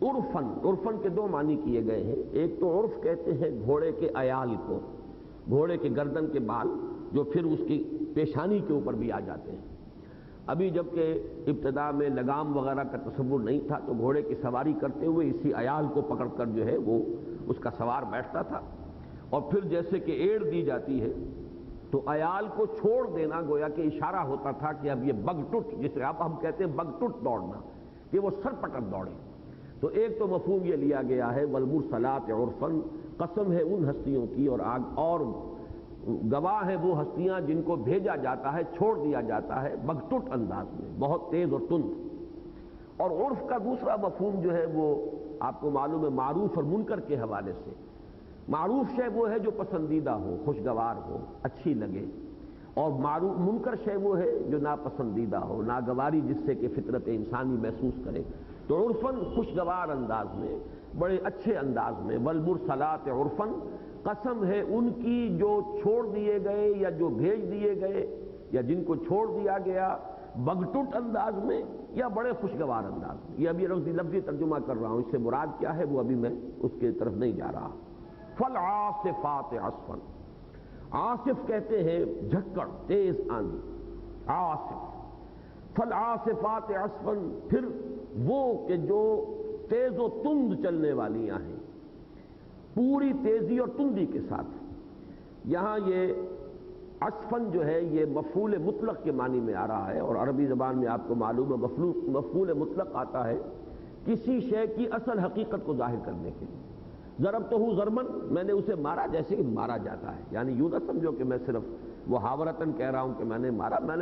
عرفن، عرفن کے دو معنی کیے گئے ہیں، ایک تو عرف کہتے ہیں گھوڑے کے عیال کو، گھوڑے کے گردن کے بال جو پھر اس کی پیشانی کے اوپر بھی آ جاتے ہیں۔ ابھی جب کہ ابتدا میں لگام وغیرہ کا تصور نہیں تھا تو گھوڑے کی سواری کرتے ہوئے اسی عیال کو پکڑ کر جو ہے وہ اس کا سوار بیٹھتا تھا، اور پھر جیسے کہ ایڑ دی جاتی ہے تو عیال کو چھوڑ دینا گویا کہ اشارہ ہوتا تھا کہ اب یہ بگ ٹٹ، جسے اب ہم کہتے ہیں بگ ٹٹ دوڑنا، کہ وہ سر پٹک دوڑے۔ تو ایک تو مفہوم یہ لیا گیا ہے والمرسلات عرفن، قسم ہے ان ہستیوں کی اور گواہ ہیں وہ ہستیاں جن کو بھیجا جاتا ہے، چھوڑ دیا جاتا ہے بگٹٹ انداز میں، بہت تیز اور تند۔ اور عرف کا دوسرا مفہوم جو ہے وہ آپ کو معلوم ہے معروف اور منکر کے حوالے سے، معروف شے وہ ہے جو پسندیدہ ہو، خوشگوار ہو، اچھی لگے، اور معروف منکر شے وہ ہے جو ناپسندیدہ ہو، ناگواری جس سے کہ فطرت انسانی محسوس کرے۔ تو عرفن خوشگوار انداز میں، بڑے اچھے انداز میں، والمرسلات عرفن، قسم ہے ان کی جو چھوڑ دیے گئے یا جو بھیج دیے گئے یا جن کو چھوڑ دیا گیا بگٹٹ انداز میں یا بڑے خوشگوار انداز میں۔ یہ ابھی لفظی ترجمہ کر رہا ہوں، اس سے مراد کیا ہے وہ ابھی میں اس کے طرف نہیں جا رہا۔ فالعاصفات عصفا، عاصف کہتے ہیں جھکڑ، تیز آندھی، عاصف۔ فالعاصفات عصفا، پھر وہ کہ جو تیز و تند چلنے والیاں ہیں، پوری تیزی اور تندی کے ساتھ۔ یہاں یہ عصفن جو ہے یہ مفعول مطلق کے معنی میں آ رہا ہے، اور عربی زبان میں آپ کو معلوم ہے مفعول مطلق آتا ہے کسی شے کی اصل حقیقت کو ظاہر کرنے کے لیے۔ ضربتہ ضربن، میں نے اسے مارا جیسے کہ مارا جاتا ہے، یعنی یوں نہ سمجھو کہ میں صرف محاورتاً کہہ رہا ہوں کہ میں نے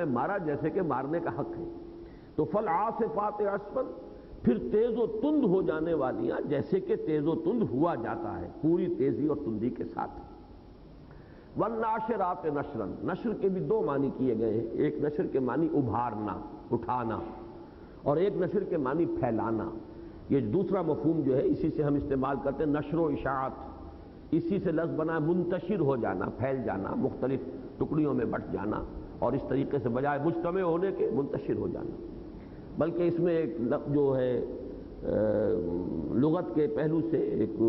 مارا جیسے کہ مارنے کا حق ہے۔ تو فالعاصفات عصفا، پھر تیز و تند ہو جانے والیاں جیسے کہ تیز و تند ہوا جاتا ہے، پوری تیزی اور تندی کے ساتھ۔ والناشرات نشرا، نشر کے بھی دو معنی کیے گئے ہیں، ایک نشر کے معنی ابھارنا، اٹھانا، اور ایک نشر کے معنی پھیلانا۔ یہ دوسرا مفہوم جو ہے اسی سے ہم استعمال کرتے ہیں، نشر و اشاعت، اسی سے لفظ بنا منتشر ہو جانا، پھیل جانا، مختلف ٹکڑیوں میں بٹ جانا، اور اس طریقے سے بجائے مجتمع ہونے کے منتشر ہو جانا۔ بلکہ اس میں ایک لفظ جو ہے لغت کے پہلو سے ایک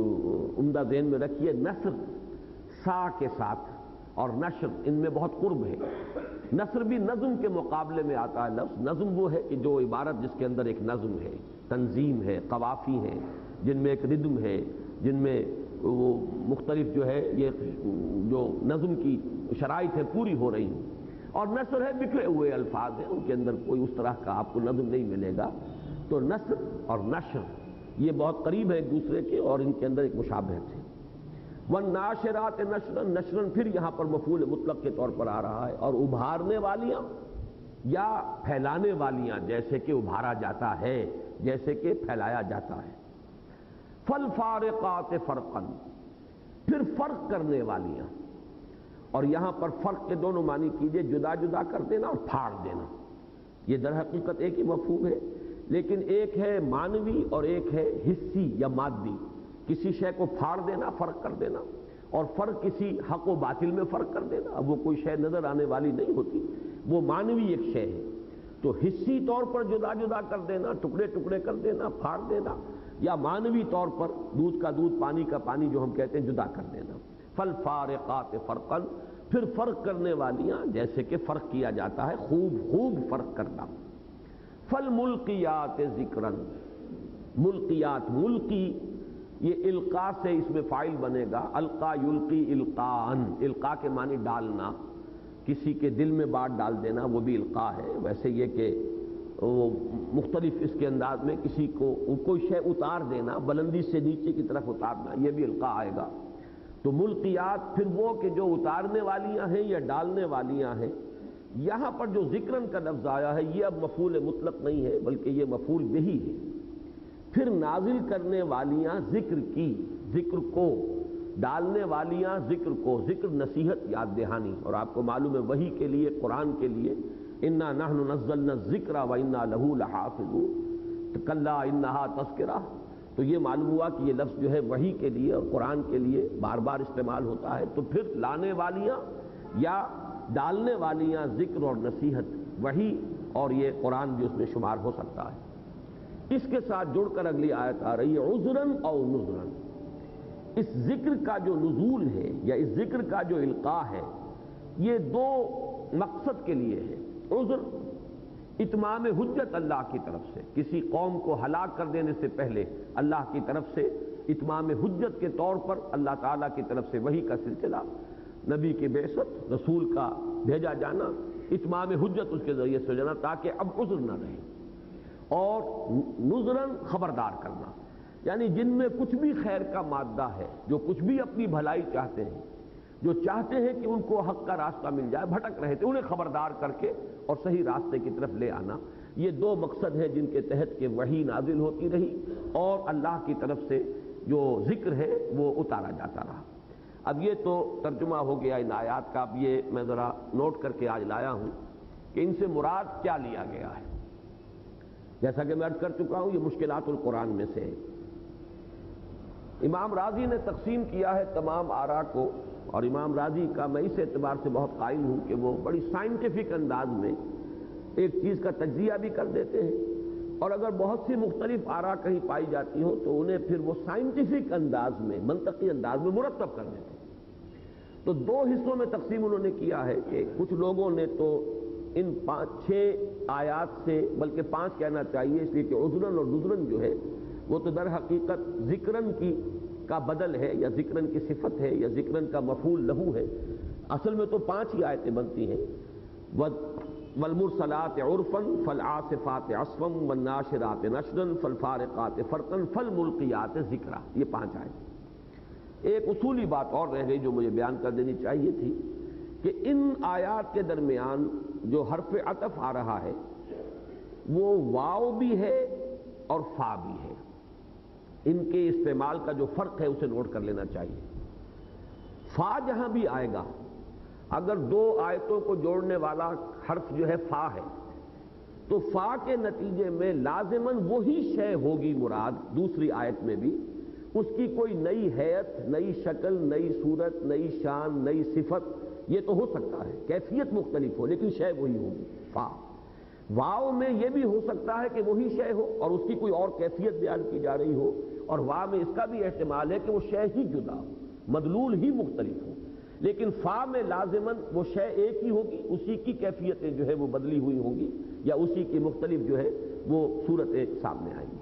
عمدہ ذہن میں رکھیے، نثر سا کے ساتھ اور نشر ان میں بہت قرب ہے۔ نثر بھی نظم کے مقابلے میں آتا ہے لفظ. نظم وہ ہے کہ جو عبارت جس کے اندر ایک نظم ہے، تنظیم ہے، قوافی ہیں جن میں ایک ردم ہے، جن میں وہ مختلف جو ہے یہ جو نظم کی شرائط ہے پوری ہو رہی ہیں. اور نثر ہے بکھرے ہوئے الفاظ ہیں، ان کے اندر کوئی اس طرح کا آپ کو نظم نہیں ملے گا. تو نثر اور نشر یہ بہت قریب ہے ایک دوسرے کے اور ان کے اندر ایک مشابہت ہے. والناشرات نشرا، نشرا پھر یہاں پر مفعول مطلق کے طور پر آ رہا ہے، اور ابھارنے والیاں یا پھیلانے والیاں، جیسے کہ ابھارا جاتا ہے، جیسے کہ پھیلایا جاتا ہے. فالفارقات فرقا، پھر فرق کرنے والیاں. اور یہاں پر فرق کے دونوں معنی کیجئے، جدا جدا کر دینا اور پھاڑ دینا. یہ در حقیقت ایک ہی مفہوم ہے، لیکن ایک ہے معنوی اور ایک ہے حسی یا مادی. کسی شے کو پھاڑ دینا، فرق کر دینا، اور فرق کسی حق و باطل میں فرق کر دینا. اب وہ کوئی شے نظر آنے والی نہیں ہوتی، وہ معنوی ایک شے ہے. تو حسی طور پر جدا جدا کر دینا، ٹکڑے ٹکڑے کر دینا، پھاڑ دینا، یا معنوی طور پر دودھ کا دودھ، پانی کا پانی جو ہم کہتے ہیں جدا کر دینا. فالفارقات فرقا، پھر فرق کرنے والیاں، جیسے کہ فرق کیا جاتا ہے، خوب خوب فرق کرنا. فالملقیات ذکرا، ملقیات، ملقی یہ القاء سے اس میں فاعل بنے گا. القا یلقی القاءن، القاء کے معنی ڈالنا، کسی کے دل میں بات ڈال دینا، وہ بھی القاء ہے. ویسے یہ کہ وہ مختلف اس کے انداز میں کسی کو کوئی شے اتار دینا، بلندی سے نیچے کی طرف اتارنا، یہ بھی القاء آئے گا. تو ملقیات پھر وہ کہ جو اتارنے والیاں ہیں یا ڈالنے والیاں ہیں. یہاں پر جو ذکرن کا لفظ آیا ہے یہ اب مفعول مطلق نہیں ہے بلکہ یہ مفعول بہی ہے. پھر نازل کرنے والیاں ذکر کی، ذکر کو، ڈالنے والیاں ذکر کو. ذکر نصیحت، یاد دہانی. اور آپ کو معلوم ہے وحی کے لیے، قرآن کے لیے انا نحن نزلنا الذکر وانا لہ لحافظون، کلا انہا تذکرہ. تو یہ معلوم ہوا کہ یہ لفظ جو ہے وحی کے لیے اور قرآن کے لیے بار بار استعمال ہوتا ہے. تو پھر لانے والیاں یا ڈالنے والیاں ذکر اور نصیحت، وحی اور یہ قرآن بھی اس میں شمار ہو سکتا ہے. اس کے ساتھ جڑ کر اگلی آیت آ رہی ہے عذراً او نذراً. اس ذکر کا جو نزول ہے یا اس ذکر کا جو القاء ہے یہ دو مقصد کے لیے ہے. عذر اتمام حجت اللہ کی طرف سے، کسی قوم کو ہلاک کر دینے سے پہلے اللہ کی طرف سے اتمام حجت کے طور پر اللہ تعالیٰ کی طرف سے وحی کا سلسلہ، نبی کی بعثت، رسول کا بھیجا جانا، اتمام حجت اس کے ذریعے سے ہو جانا تاکہ اب عذر نہ رہے. اور نذراً خبردار کرنا، یعنی جن میں کچھ بھی خیر کا مادہ ہے، جو کچھ بھی اپنی بھلائی چاہتے ہیں، جو چاہتے ہیں کہ ان کو حق کا راستہ مل جائے، بھٹک رہے تھے، انہیں خبردار کر کے اور صحیح راستے کی طرف لے آنا. یہ دو مقصد ہیں جن کے تحت کہ وحی نازل ہوتی رہی اور اللہ کی طرف سے جو ذکر ہے وہ اتارا جاتا رہا. اب یہ تو ترجمہ ہو گیا ان آیات کا. اب یہ میں ذرا نوٹ کر کے آج لایا ہوں کہ ان سے مراد کیا لیا گیا ہے. جیسا کہ میں عرض کر چکا ہوں یہ مشکلات القرآن میں سے ہے. امام راضی نے تقسیم کیا ہے تمام آراء کو، اور امام راضی کا میں اس اعتبار سے بہت قائل ہوں کہ وہ بڑی سائنٹیفک انداز میں ایک چیز کا تجزیہ بھی کر دیتے ہیں، اور اگر بہت سی مختلف آراء کہیں پائی جاتی ہوں تو انہیں پھر وہ سائنٹیفک انداز میں، منطقی انداز میں مرتب کر دیتے ہیں. تو دو حصوں میں تقسیم انہوں نے کیا ہے کہ کچھ لوگوں نے تو ان 5-6 آیات سے، بلکہ 5 کہنا چاہیے اس لیے کہ عذراً اور نذراً جو ہے وہ تو در حقیقت ذکراً کا بدل ہے یا ذکراً کی صفت ہے یا ذکراً کا مفعول لہو ہے. اصل میں تو 5 ہی آیتیں بنتی ہیں. والمرسلات عرفا فالعاصفات عصفا والناشرات نشرا فالفارقات فرقا فالملقیات ذکرا. یہ 5 آیتیں. ایک اصولی بات اور رہ گئی جو مجھے بیان کر دینی چاہیے تھی کہ ان آیات کے درمیان جو حرف عطف آ رہا ہے وہ واو بھی ہے اور فا بھی ہے. ان کے استعمال کا جو فرق ہے اسے نوٹ کر لینا چاہیے. فا جہاں بھی آئے گا، اگر 2 آیتوں کو جوڑنے والا حرف جو ہے فا ہے تو فا کے نتیجے میں لازماً وہی شے ہوگی مراد دوسری آیت میں بھی. اس کی کوئی نئی حیت، نئی شکل، نئی صورت، نئی شان، نئی صفت یہ تو ہو سکتا ہے، کیفیت مختلف ہو لیکن شے وہی ہوگی فا. واو میں یہ بھی ہو سکتا ہے کہ وہی شے ہو اور اس کی کوئی اور کیفیت بیان کی جا رہی ہو، اور وا میں اس کا بھی احتمال ہے کہ وہ شے ہی جدا ہو، مدلول ہی مختلف ہو. لیکن فا میں لازماً وہ شے ایک ہی ہوگی، اسی کی کیفیتیں جو ہے وہ بدلی ہوئی ہوں گی یا اسی کی مختلف جو ہے وہ صورتیں سامنے آئیں گی۔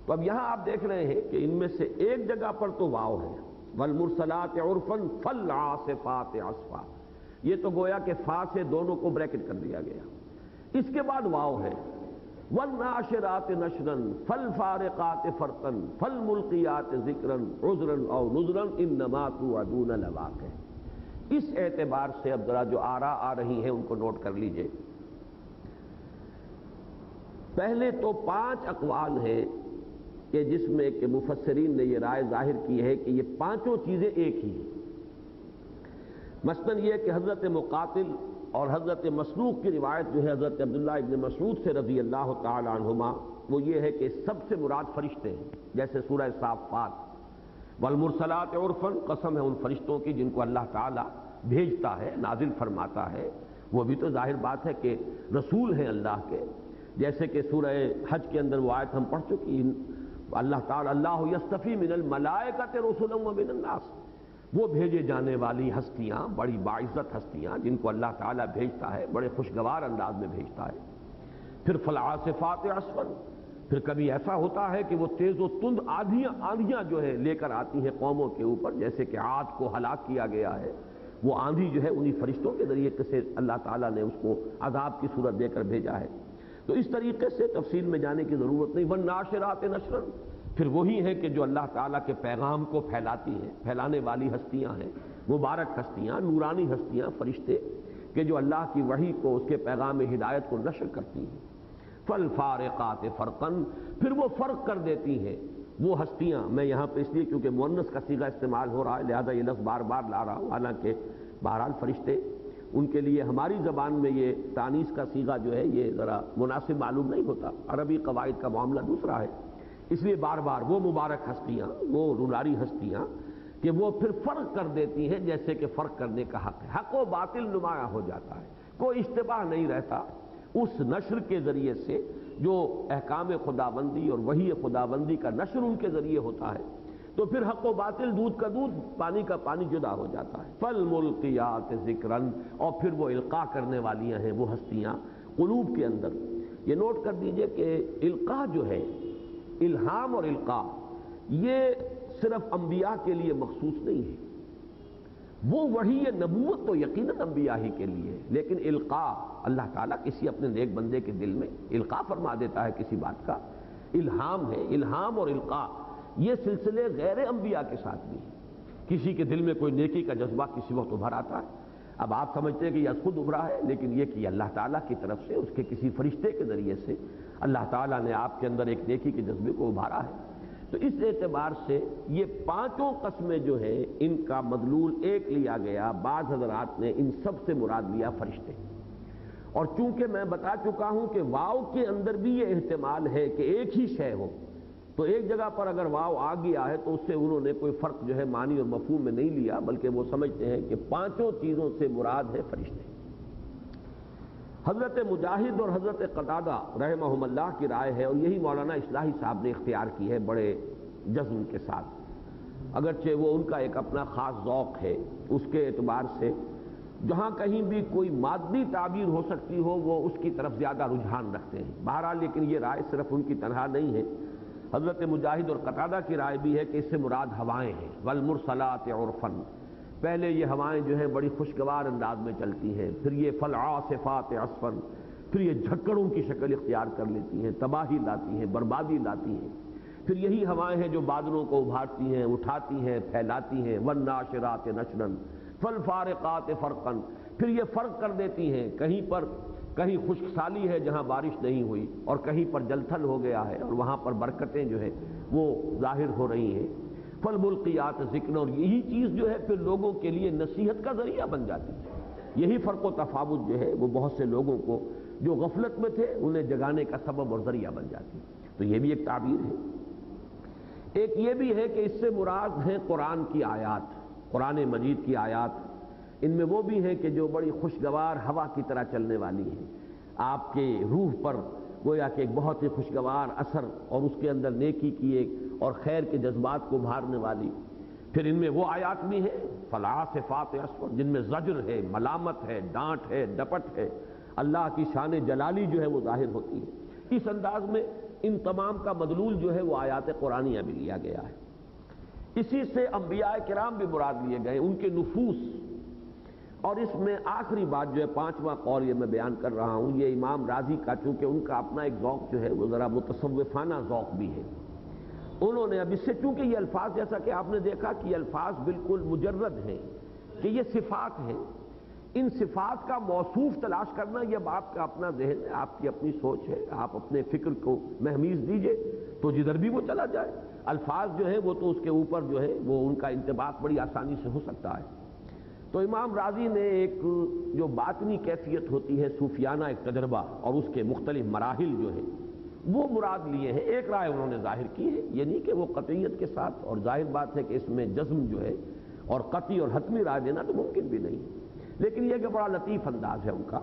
تو اب یہاں آپ دیکھ رہے ہیں کہ ان میں سے ایک جگہ پر تو واو ہے، والمرسلات عرفا فالعاصفات عصفا، یہ تو گویا کہ فا سے دونوں کو بریکٹ کر دیا گیا۔ اس کے بعد واو ہے، والناشرات نشرا فالفارقات فرقا فالملقیات ذکرا عذرا او نذرا انما توعدون لواقع۔ اس اعتبار سے اب ذرا جو آراء آ رہی ہیں ان کو نوٹ کر لیجئے۔ پہلے تو 5 اقوال ہیں کہ جس میں کہ مفسرین نے یہ رائے ظاہر کی ہے کہ یہ پانچوں چیزیں ایک ہی ہیں۔ مثلاً یہ کہ حضرت مقاتل اور حضرت مسروق کی روایت جو ہے حضرت عبداللہ ابن مسعود سے رضی اللہ تعالی عنہما، وہ یہ ہے کہ سب سے مراد فرشتے ہیں، جیسے سورہ صافات، والمرسلات عرفا، قسم ہے ان فرشتوں کی جن کو اللہ تعالی بھیجتا ہے، نازل فرماتا ہے، وہ بھی تو ظاہر بات ہے کہ رسول ہیں اللہ کے، جیسے کہ سورہ حج کے اندر وہ آیت ہم پڑھ چکی، اللہ تعالی اللہ یصطفی من الملائکۃ رسلا ومن الناس، وہ بھیجے جانے والی ہستیاں، بڑی باعزت ہستیاں جن کو اللہ تعالیٰ بھیجتا ہے، بڑے خوشگوار انداز میں بھیجتا ہے۔ پھر فالعاصفات عصفا، پھر کبھی ایسا ہوتا ہے کہ وہ تیز و تند آندھیاں جو ہے لے کر آتی ہیں قوموں کے اوپر، جیسے کہ عاد کو ہلاک کیا گیا ہے، وہ آندھی جو ہے انہی فرشتوں کے ذریعے سے اللہ تعالیٰ نے اس کو عذاب کی صورت دے کر بھیجا ہے۔ تو اس طریقے سے تفصیل میں جانے کی ضرورت نہیں۔ والناشرات نشرا، پھر وہی ہے کہ جو اللہ تعالیٰ کے پیغام کو پھیلاتی ہیں، پھیلانے والی ہستیاں ہیں، مبارک ہستیاں، نورانی ہستیاں، فرشتے کہ جو اللہ کی وحی کو، اس کے پیغام ہدایت کو نشر کرتی ہیں۔ فالفارقات فرقا، پھر وہ فرق کر دیتی ہیں وہ ہستیاں، میں یہاں پہ اس لیے کیونکہ مؤنث کا صیغہ استعمال ہو رہا ہے لہذا یہ لفظ بار بار لا رہا ہوں، حالانکہ بہرحال فرشتے ان کے لیے ہماری زبان میں یہ تانیث کا صیغہ جو ہے یہ ذرا مناسب معلوم نہیں ہوتا، عربی قواعد کا معاملہ دوسرا ہے، اس لیے بار بار وہ مبارک ہستیاں، وہ نورانی ہستیاں کہ وہ پھر فرق کر دیتی ہیں، جیسے کہ فرق کرنے کا حق ہے، حق و باطل نمایاں ہو جاتا ہے، کوئی اشتباہ نہیں رہتا اس نشر کے ذریعے سے جو احکام خداوندی اور وحی خداوندی کا نشر ان کے ذریعے ہوتا ہے، تو پھر حق و باطل، دودھ کا دودھ، پانی کا پانی جدا ہو جاتا ہے۔ فالملقیات ذکرا، اور پھر وہ القاء کرنے والیاں ہیں وہ ہستیاں قلوب کے اندر۔ یہ نوٹ کر دیجئے کہ القاء جو ہے، الہام اور القاء، یہ صرف انبیاء کے لیے مخصوص نہیں ہے، وہ وحی نبوت تو یقیناً انبیاء ہی کے لیے ہے، لیکن القاء اللہ تعالیٰ کسی اپنے نیک بندے کے دل میں القاء فرما دیتا ہے کسی بات کا، الہام ہے۔ الہام اور القاء یہ سلسلے غیر انبیاء کے ساتھ بھی ہیں، کسی کے دل میں کوئی نیکی کا جذبہ کسی وقت ابھر آتا ہے، اب آپ سمجھتے ہیں کہ یہ خود ابھرا ہے، لیکن یہ کہ اللہ تعالیٰ کی طرف سے اس کے کسی فرشتے کے ذریعے سے اللہ تعالیٰ نے آپ کے اندر ایک نیکی کے جذبے کو ابھارا ہے۔ تو اس اعتبار سے یہ پانچوں قسمیں جو ہیں ان کا مدلول ایک لیا گیا، بعض حضرات نے ان سب سے مراد لیا فرشتے، اور چونکہ میں بتا چکا ہوں کہ واو کے اندر بھی یہ احتمال ہے کہ ایک ہی شے ہو، تو ایک جگہ پر اگر واو آ گیا ہے تو اس سے انہوں نے کوئی فرق جو ہے معنی اور مفہوم میں نہیں لیا، بلکہ وہ سمجھتے ہیں کہ پانچوں چیزوں سے مراد ہے فرشتے۔ حضرت مجاہد اور حضرت قتادہ رحمہم اللہ کی رائے ہے، اور یہی مولانا اصلاحی صاحب نے اختیار کی ہے بڑے جزم کے ساتھ، اگرچہ وہ ان کا ایک اپنا خاص ذوق ہے، اس کے اعتبار سے جہاں کہیں بھی کوئی مادی تعبیر ہو سکتی ہو وہ اس کی طرف زیادہ رجحان رکھتے ہیں۔ بہرحال لیکن یہ رائے صرف ان کی تنہا نہیں ہے، حضرت مجاہد اور قتادہ کی رائے بھی ہے کہ اس سے مراد ہوائیں ہیں، والمرسلات عرفا، پہلے یہ ہوائیں جو ہیں بڑی خوشگوار انداز میں چلتی ہیں، پھر یہ فالعاصفات عصفا، پھر یہ جھکڑوں کی شکل اختیار کر لیتی ہیں، تباہی لاتی ہیں، بربادی لاتی ہیں، پھر یہی ہوائیں ہیں جو بادلوں کو ابھارتی ہیں، اٹھاتی ہیں، پھیلاتی ہیں، والناشرات نشرا فالفارقات فرقا، پھر یہ فرق کر دیتی ہیں، کہیں خشک سالی ہے جہاں بارش نہیں ہوئی، اور کہیں پر جل تھل ہو گیا ہے اور وہاں پر برکتیں جو ہے وہ ظاہر ہو رہی ہیں۔ فالملقیات ذکر، اور یہی چیز جو ہے پھر لوگوں کے لیے نصیحت کا ذریعہ بن جاتی ہے، یہی فرق و تفاوت جو ہے وہ بہت سے لوگوں کو جو غفلت میں تھے انہیں جگانے کا سبب اور ذریعہ بن جاتی ہے۔ تو یہ بھی ایک تعبیر ہے۔ ایک یہ بھی ہے کہ اس سے مراد ہیں قرآن کی آیات، قرآن مجید کی آیات، ان میں وہ بھی ہیں کہ جو بڑی خوشگوار ہوا کی طرح چلنے والی ہیں، آپ کے روح پر گویا کہ ایک بہت ہی خوشگوار اثر اور اس کے اندر نیکی کی ایک اور خیر کے جذبات کو ابھارنے والی۔ پھر ان میں وہ آیات بھی ہیں فالعاصفات عصفا جن میں زجر ہے، ملامت ہے، ڈانٹ ہے، ڈپٹ ہے، اللہ کی شان جلالی جو ہے وہ ظاہر ہوتی ہے۔ اس انداز میں ان تمام کا مدلول جو ہے وہ آیات قرآنیہ بھی لیا گیا ہے۔ اسی سے انبیاء کرام بھی مراد لیے گئے، ان کے نفوس۔ اور اس میں آخری بات جو ہے، پانچواں قول یہ میں بیان کر رہا ہوں، یہ امام رازی کا، چونکہ ان کا اپنا ایک ذوق جو ہے وہ ذرا متصوفانہ ذوق بھی ہے، انہوں نے اب اس سے، چونکہ یہ الفاظ جیسا کہ آپ نے دیکھا کہ یہ الفاظ بالکل مجرد ہیں کہ یہ صفات ہیں، ان صفات کا موصوف تلاش کرنا یہ اب آپ کا اپنا ذہن ہے، آپ کی اپنی سوچ ہے، آپ اپنے فکر کو مہمیز دیجئے تو جدھر بھی وہ چلا جائے۔ الفاظ جو ہیں وہ تو اس کے اوپر جو ہے وہ ان کا انطباق بڑی آسانی سے ہو سکتا ہے۔ تو امام راضی نے ایک جو باطنی کیفیت ہوتی ہے، صوفیانہ ایک تجربہ اور اس کے مختلف مراحل جو ہے وہ مراد لیے ہیں۔ ایک رائے انہوں نے ظاہر کی ہے، یہ نہیں کہ وہ قطعیت کے ساتھ، اور ظاہر بات ہے کہ اس میں جزم جو ہے اور قطعی اور حتمی رائے دینا تو ممکن بھی نہیں، لیکن یہ کہ بڑا لطیف انداز ہے ان کا،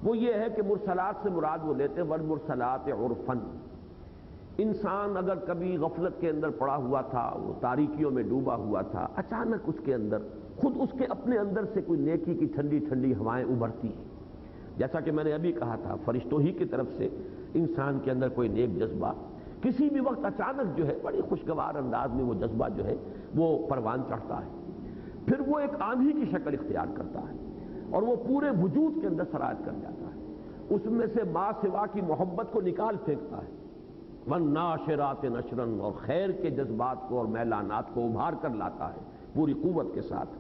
وہ یہ ہے کہ مرسلات سے مراد وہ لیتے والمرسلات عرفاً۔ انسان اگر کبھی غفلت کے اندر پڑا ہوا تھا، وہ تاریکیوں میں ڈوبا ہوا تھا، اچانک اس کے اندر خود اس کے اپنے اندر سے کوئی نیکی کی ٹھنڈی ٹھنڈی ہوائیں ابھرتی ہیں، جیسا کہ میں نے ابھی کہا تھا، فرشتوں ہی کی طرف سے انسان کے اندر کوئی نیک جذبہ کسی بھی وقت اچانک جو ہے بڑی خوشگوار انداز میں وہ جذبہ جو ہے وہ پروان چڑھتا ہے، پھر وہ ایک آندھی کی شکل اختیار کرتا ہے اور وہ پورے وجود کے اندر سرایت کر جاتا ہے، اس میں سے ما سوا کی محبت کو نکال پھینکتا ہے، والناشرات نشرا، اور خیر کے جذبات کو اور میلانات کو ابھار کر لاتا ہے پوری قوت کے ساتھ،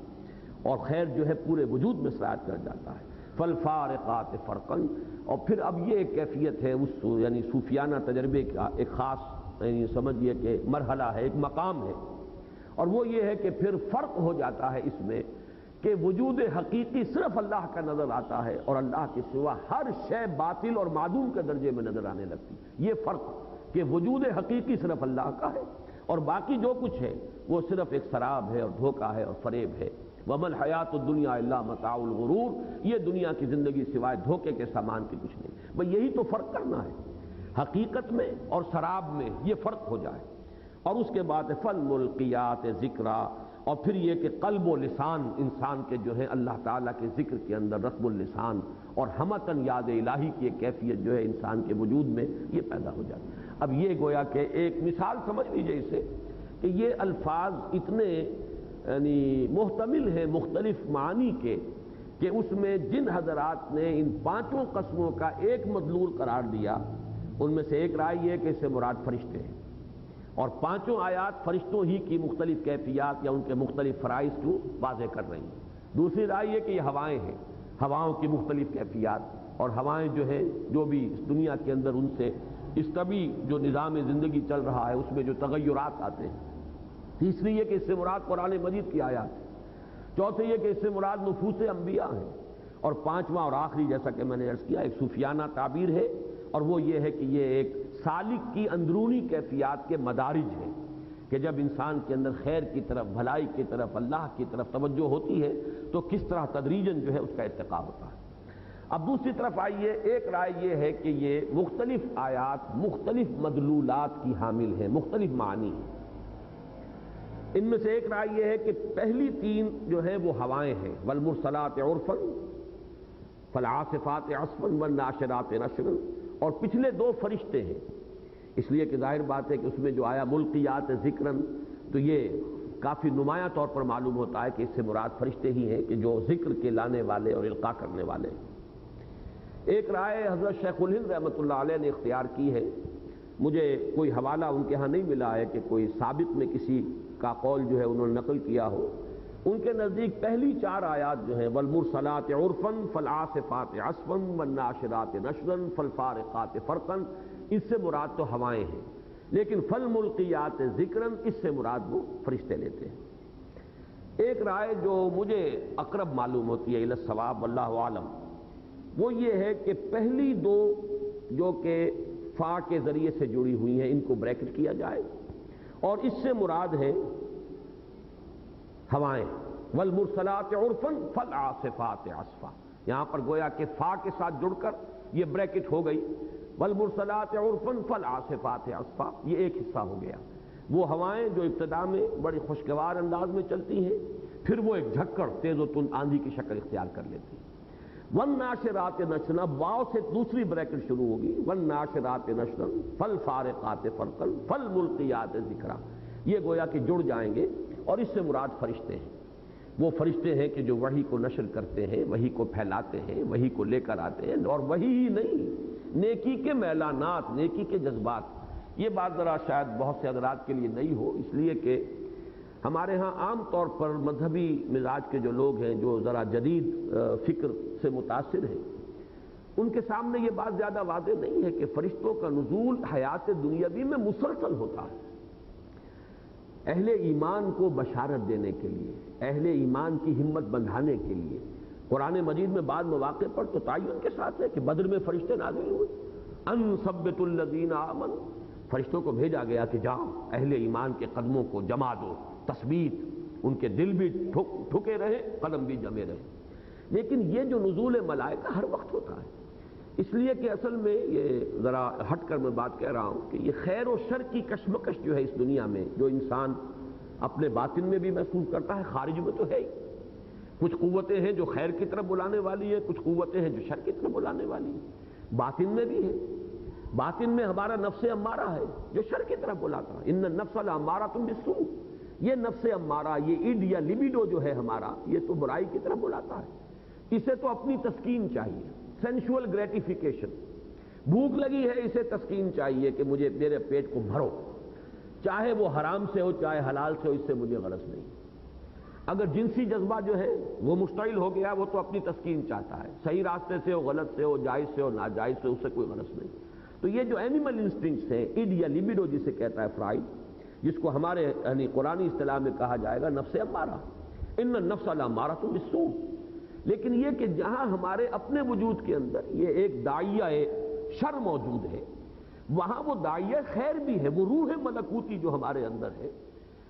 اور خیر جو ہے پورے وجود میں سرایت کر جاتا ہے۔ فالفارقات فرقا، اور پھر اب یہ ایک کیفیت ہے اس یعنی صوفیانہ تجربے کا ایک خاص یعنی سمجھیے کہ مرحلہ ہے، ایک مقام ہے، اور وہ یہ ہے کہ پھر فرق ہو جاتا ہے اس میں کہ وجود حقیقی صرف اللہ کا نظر آتا ہے اور اللہ کے سوا ہر شے باطل اور معدوم کے درجے میں نظر آنے لگتی ہے۔ یہ فرق کہ وجود حقیقی صرف اللہ کا ہے اور باقی جو کچھ ہے وہ صرف ایک سراب ہے اور دھوکہ ہے اور فریب ہے۔ وَمَا الْحَيَاةُ الدُّنْيَا إِلَّا مَتَاعُ الْغُرُورِ، یہ دنیا کی زندگی سوائے دھوکے کے سامان کی کچھ نہیں۔ بھئی یہی تو فرق کرنا ہے، حقیقت میں اور سراب میں یہ فرق ہو جائے۔ اور اس کے بعد فَالْمُلْقِيَاتِ ذِكْرًا، اور پھر یہ کہ قلب و لسان انسان کے جو ہے اللہ تعالیٰ کے ذکر کے اندر رسم اللسان اور ہمتاً یاد الہی کی ایک کیفیت جو ہے انسان کے وجود میں یہ پیدا ہو جاتی ہے۔ اب یہ گویا کہ ایک مثال سمجھ لیجئے اسے کہ یہ الفاظ اتنے یعنی محتمل ہیں مختلف معانی کے کہ اس میں جن حضرات نے ان پانچوں قسموں کا ایک مدلول قرار دیا، ان میں سے ایک رائے یہ کہ اس سے مراد فرشتے ہیں، اور پانچوں آیات فرشتوں ہی کی مختلف کیفیات یا ان کے مختلف فرائض کو واضح کر رہی ہیں۔ دوسری رائے یہ کہ یہ ہوائیں ہیں، ہواؤں کی مختلف کیفیات، اور ہوائیں جو ہیں جو بھی اس دنیا کے اندر ان سے اس طبی جو نظام زندگی چل رہا ہے اس میں جو تغیرات آتے ہیں۔ تیسری یہ کہ اس سے مراد قرآن مجید کی آیات ہے۔ چوتھے یہ کہ اس سے مراد نفوس انبیاء ہیں، اور پانچواں اور آخری جیسا کہ میں نے عرض کیا ایک صوفیانہ تعبیر ہے، اور وہ یہ ہے کہ یہ ایک سالک کی اندرونی کیفیات کے مدارج ہیں کہ جب انسان کے اندر خیر کی طرف، بھلائی کی طرف، اللہ کی طرف توجہ ہوتی ہے تو کس طرح تدریجاً جو ہے اس کا ارتقا ہوتا ہے۔ اب دوسری طرف آئیے، ایک رائے یہ ہے کہ یہ مختلف آیات مختلف مدلولات کی حامل ہیں، مختلف معنی ہیں۔ ان میں سے ایک رائے یہ ہے کہ پہلی تین جو ہے وہ ہوائیں ہیں، والمرسلات عرفاً فالعاصفات عصفاً والناشرات نشراً، اور پچھلے دو فرشتے ہیں، اس لیے کہ ظاہر بات ہے کہ اس میں جو آیا ملقیات ذکراً، تو یہ کافی نمایاں طور پر معلوم ہوتا ہے کہ اس سے مراد فرشتے ہی ہیں کہ جو ذکر کے لانے والے اور القاء کرنے والے ہیں۔ ایک رائے حضرت شیخ الہند رحمۃ اللہ علیہ نے اختیار کی ہے، مجھے کوئی حوالہ ان کے ہاں نہیں ملا ہے کہ کوئی سابق میں کسی کا قول جو ہے انہوں نے نقل کیا ہو۔ ان کے نزدیک پہلی چار آیات جو ہیں والمرسلات عرفاً فالعاصفات عصفاً والناشرات نشراً فالفارقات فرقاً، اس سے مراد تو ہوائیں ہیں، لیکن فالملقیات ذکراً اس سے مراد وہ فرشتے لیتے ہیں۔ ایک رائے جو مجھے اقرب معلوم ہوتی ہے الی الصواب واللہ اعلم، وہ یہ ہے کہ پہلی دو جو کہ فا کے ذریعے سے جڑی ہوئی ہیں ان کو بریکٹ کیا جائے، اور اس سے مراد ہے ہوائیں، والمرسلات عرفاً فالعاصفات عصفا، یہاں پر گویا کہ فا کے ساتھ جڑ کر یہ بریکٹ ہو گئی، والمرسلات عرفاً فالعاصفات عصفا، یہ ایک حصہ ہو گیا۔ وہ ہوائیں جو ابتدا میں بڑی خوشگوار انداز میں چلتی ہیں، پھر وہ ایک جھکڑ تیز و تند آندھی کی شکل اختیار کر لیتی ہیں۔ والناشرات نشرا، واو سے دوسری بریکٹ شروع ہوگی، والناشرات نشرا فالفارقات فرقا فالملقیات ذکرا، یہ گویا کہ جڑ جائیں گے، اور اس سے مراد فرشتے ہیں۔ وہ فرشتے ہیں کہ جو وحی کو نشر کرتے ہیں، وحی کو پھیلاتے ہیں، وحی کو لے کر آتے ہیں، اور وحی ہی نہیں، نیکی کے میلانات، نیکی کے جذبات۔ یہ بات ذرا شاید بہت سے حضرات کے لیے نئی ہو، اس لیے کہ ہمارے ہاں عام طور پر مذہبی مزاج کے جو لوگ ہیں، جو ذرا جدید فکر سے متاثر ہیں، ان کے سامنے یہ بات زیادہ واضح نہیں ہے کہ فرشتوں کا نزول حیات دنیاوی میں مسلسل ہوتا ہے، اہل ایمان کو بشارت دینے کے لیے، اہل ایمان کی ہمت بندھانے کے لیے۔ قرآن مجید میں بعض مواقع پر تو تعین کے ساتھ ہے کہ بدر میں فرشتے نازل ہوئے، ان ثبتوا الذین آمنوا، فرشتوں کو بھیجا گیا کہ جاؤ اہل ایمان کے قدموں کو جما دو، تثبیت، ان کے دل بھی ٹھکے رہے، قدم بھی جمے رہے۔ لیکن یہ جو نزول ملائکہ ہر وقت ہوتا ہے، اس لیے کہ اصل میں یہ ذرا ہٹ کر میں بات کہہ رہا ہوں کہ یہ خیر و شر کی کشمکش جو ہے اس دنیا میں، جو انسان اپنے باطن میں بھی محسوس کرتا ہے، خارج میں تو ہے ہی۔ کچھ قوتیں ہیں جو خیر کی طرف بلانے والی ہیں، کچھ قوتیں ہیں جو شر کی طرف بلانے والی ہیں، باطن میں بھی ہے۔ باطن میں ہمارا نفس امارہ ہے جو شر کی طرف بلاتا ہے، ان النفس لامارۃ بالسوء، یہ نفس امارہ، یہ ایڈ یا لیبیڈو جو ہے ہمارا، یہ تو برائی کی طرف بلاتا ہے۔ اسے تو اپنی تسکین چاہیے، سینشول گریٹیفیکیشن، بھوک لگی ہے، اسے تسکین چاہیے کہ مجھے میرے پیٹ کو بھرو، چاہے وہ حرام سے ہو چاہے حلال سے ہو، اس سے مجھے غرض نہیں۔ اگر جنسی جذبہ جو ہے وہ مشتعل ہو گیا، وہ تو اپنی تسکین چاہتا ہے، صحیح راستے سے ہو غلط سے ہو، جائز سے ہو ناجائز سے، اسے کوئی غرض نہیں۔ تو یہ جو اینیمل انسٹنکٹس ہیں، ایڈ یا لیبیڈو جسے کہتا ہے فرائڈ، جس کو ہمارے یعنی قرآنی اصطلاح میں کہا جائے گا نفس امارہ، ان النفس لامارۃ بالسوء۔ لیکن یہ کہ جہاں ہمارے اپنے وجود کے اندر یہ ایک داعیہ شر موجود ہے، وہاں وہ داعیہ خیر بھی ہے، وہ روح ملکوتی جو ہمارے اندر ہے،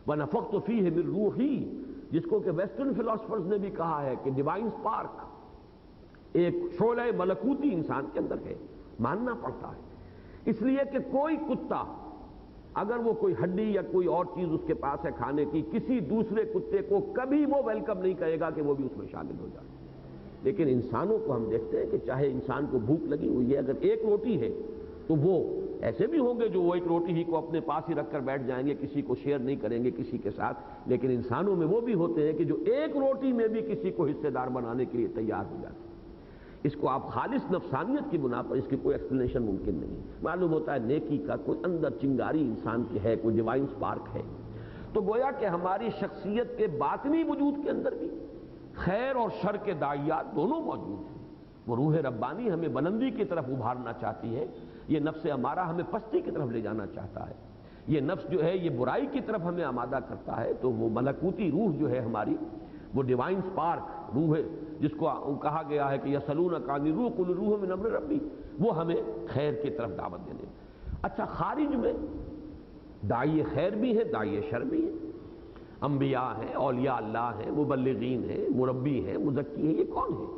وَنَفَخْتُ فِيهِ مِن رُوحِي، جس کو کہ ویسٹرن فلاسفرز نے بھی کہا ہے کہ ڈیوائن سپارک، ایک شعلہ ملکوتی انسان کے اندر ہے، ماننا پڑتا ہے۔ اس لیے کہ کوئی کتا اگر وہ کوئی ہڈی یا کوئی اور چیز اس کے پاس ہے کھانے کی، کسی دوسرے کتے کو کبھی وہ ویلکم نہیں کہے گا کہ وہ بھی اس میں شامل ہو جائے۔ لیکن انسانوں کو ہم دیکھتے ہیں کہ چاہے انسان کو بھوک لگی ہوئی ہے، اگر ایک روٹی ہے تو وہ ایسے بھی ہوں گے جو وہ ایک روٹی ہی کو اپنے پاس ہی رکھ کر بیٹھ جائیں گے، کسی کو شیئر نہیں کریں گے کسی کے ساتھ۔ لیکن انسانوں میں وہ بھی ہوتے ہیں کہ جو ایک روٹی میں بھی کسی کو حصے دار بنانے کے لیے تیار ہو جاتے ہیں۔ اس کو آپ خالص نفسانیت کی بنا پر اس کی کوئی ایکسپلینیشن ممکن نہیں۔ معلوم ہوتا ہے نیکی کا کوئی اندر چنگاری انسان کی ہے، کوئی ڈیوائن سپارک ہے۔ تو گویا کہ ہماری شخصیت کے باطنی وجود کے اندر بھی خیر اور شر کے داعیات دونوں موجود ہیں۔ وہ روح ربانی ہمیں بلندی کی طرف ابھارنا چاہتی ہے، یہ نفس امارہ ہمیں پستی کی طرف لے جانا چاہتا ہے، یہ نفس جو ہے یہ برائی کی طرف ہمیں آمادہ کرتا ہے۔ تو وہ ملکوتی روح جو ہے ہماری، وہ ڈیوائن سپارک روح ہے، جس کو کہا گیا ہے کہ یسألونک عن الروح قل الروح من امر ربی، وہ ہمیں خیر کی طرف دعوت دینے۔ اچھا، خارج میں داعی خیر بھی ہے، داعی شر بھی ہے، انبیاء ہیں، اولیاء اللہ ہیں، مبلغین ہیں، مربی ہیں، مزکی ہیں، یہ کون ہیں؟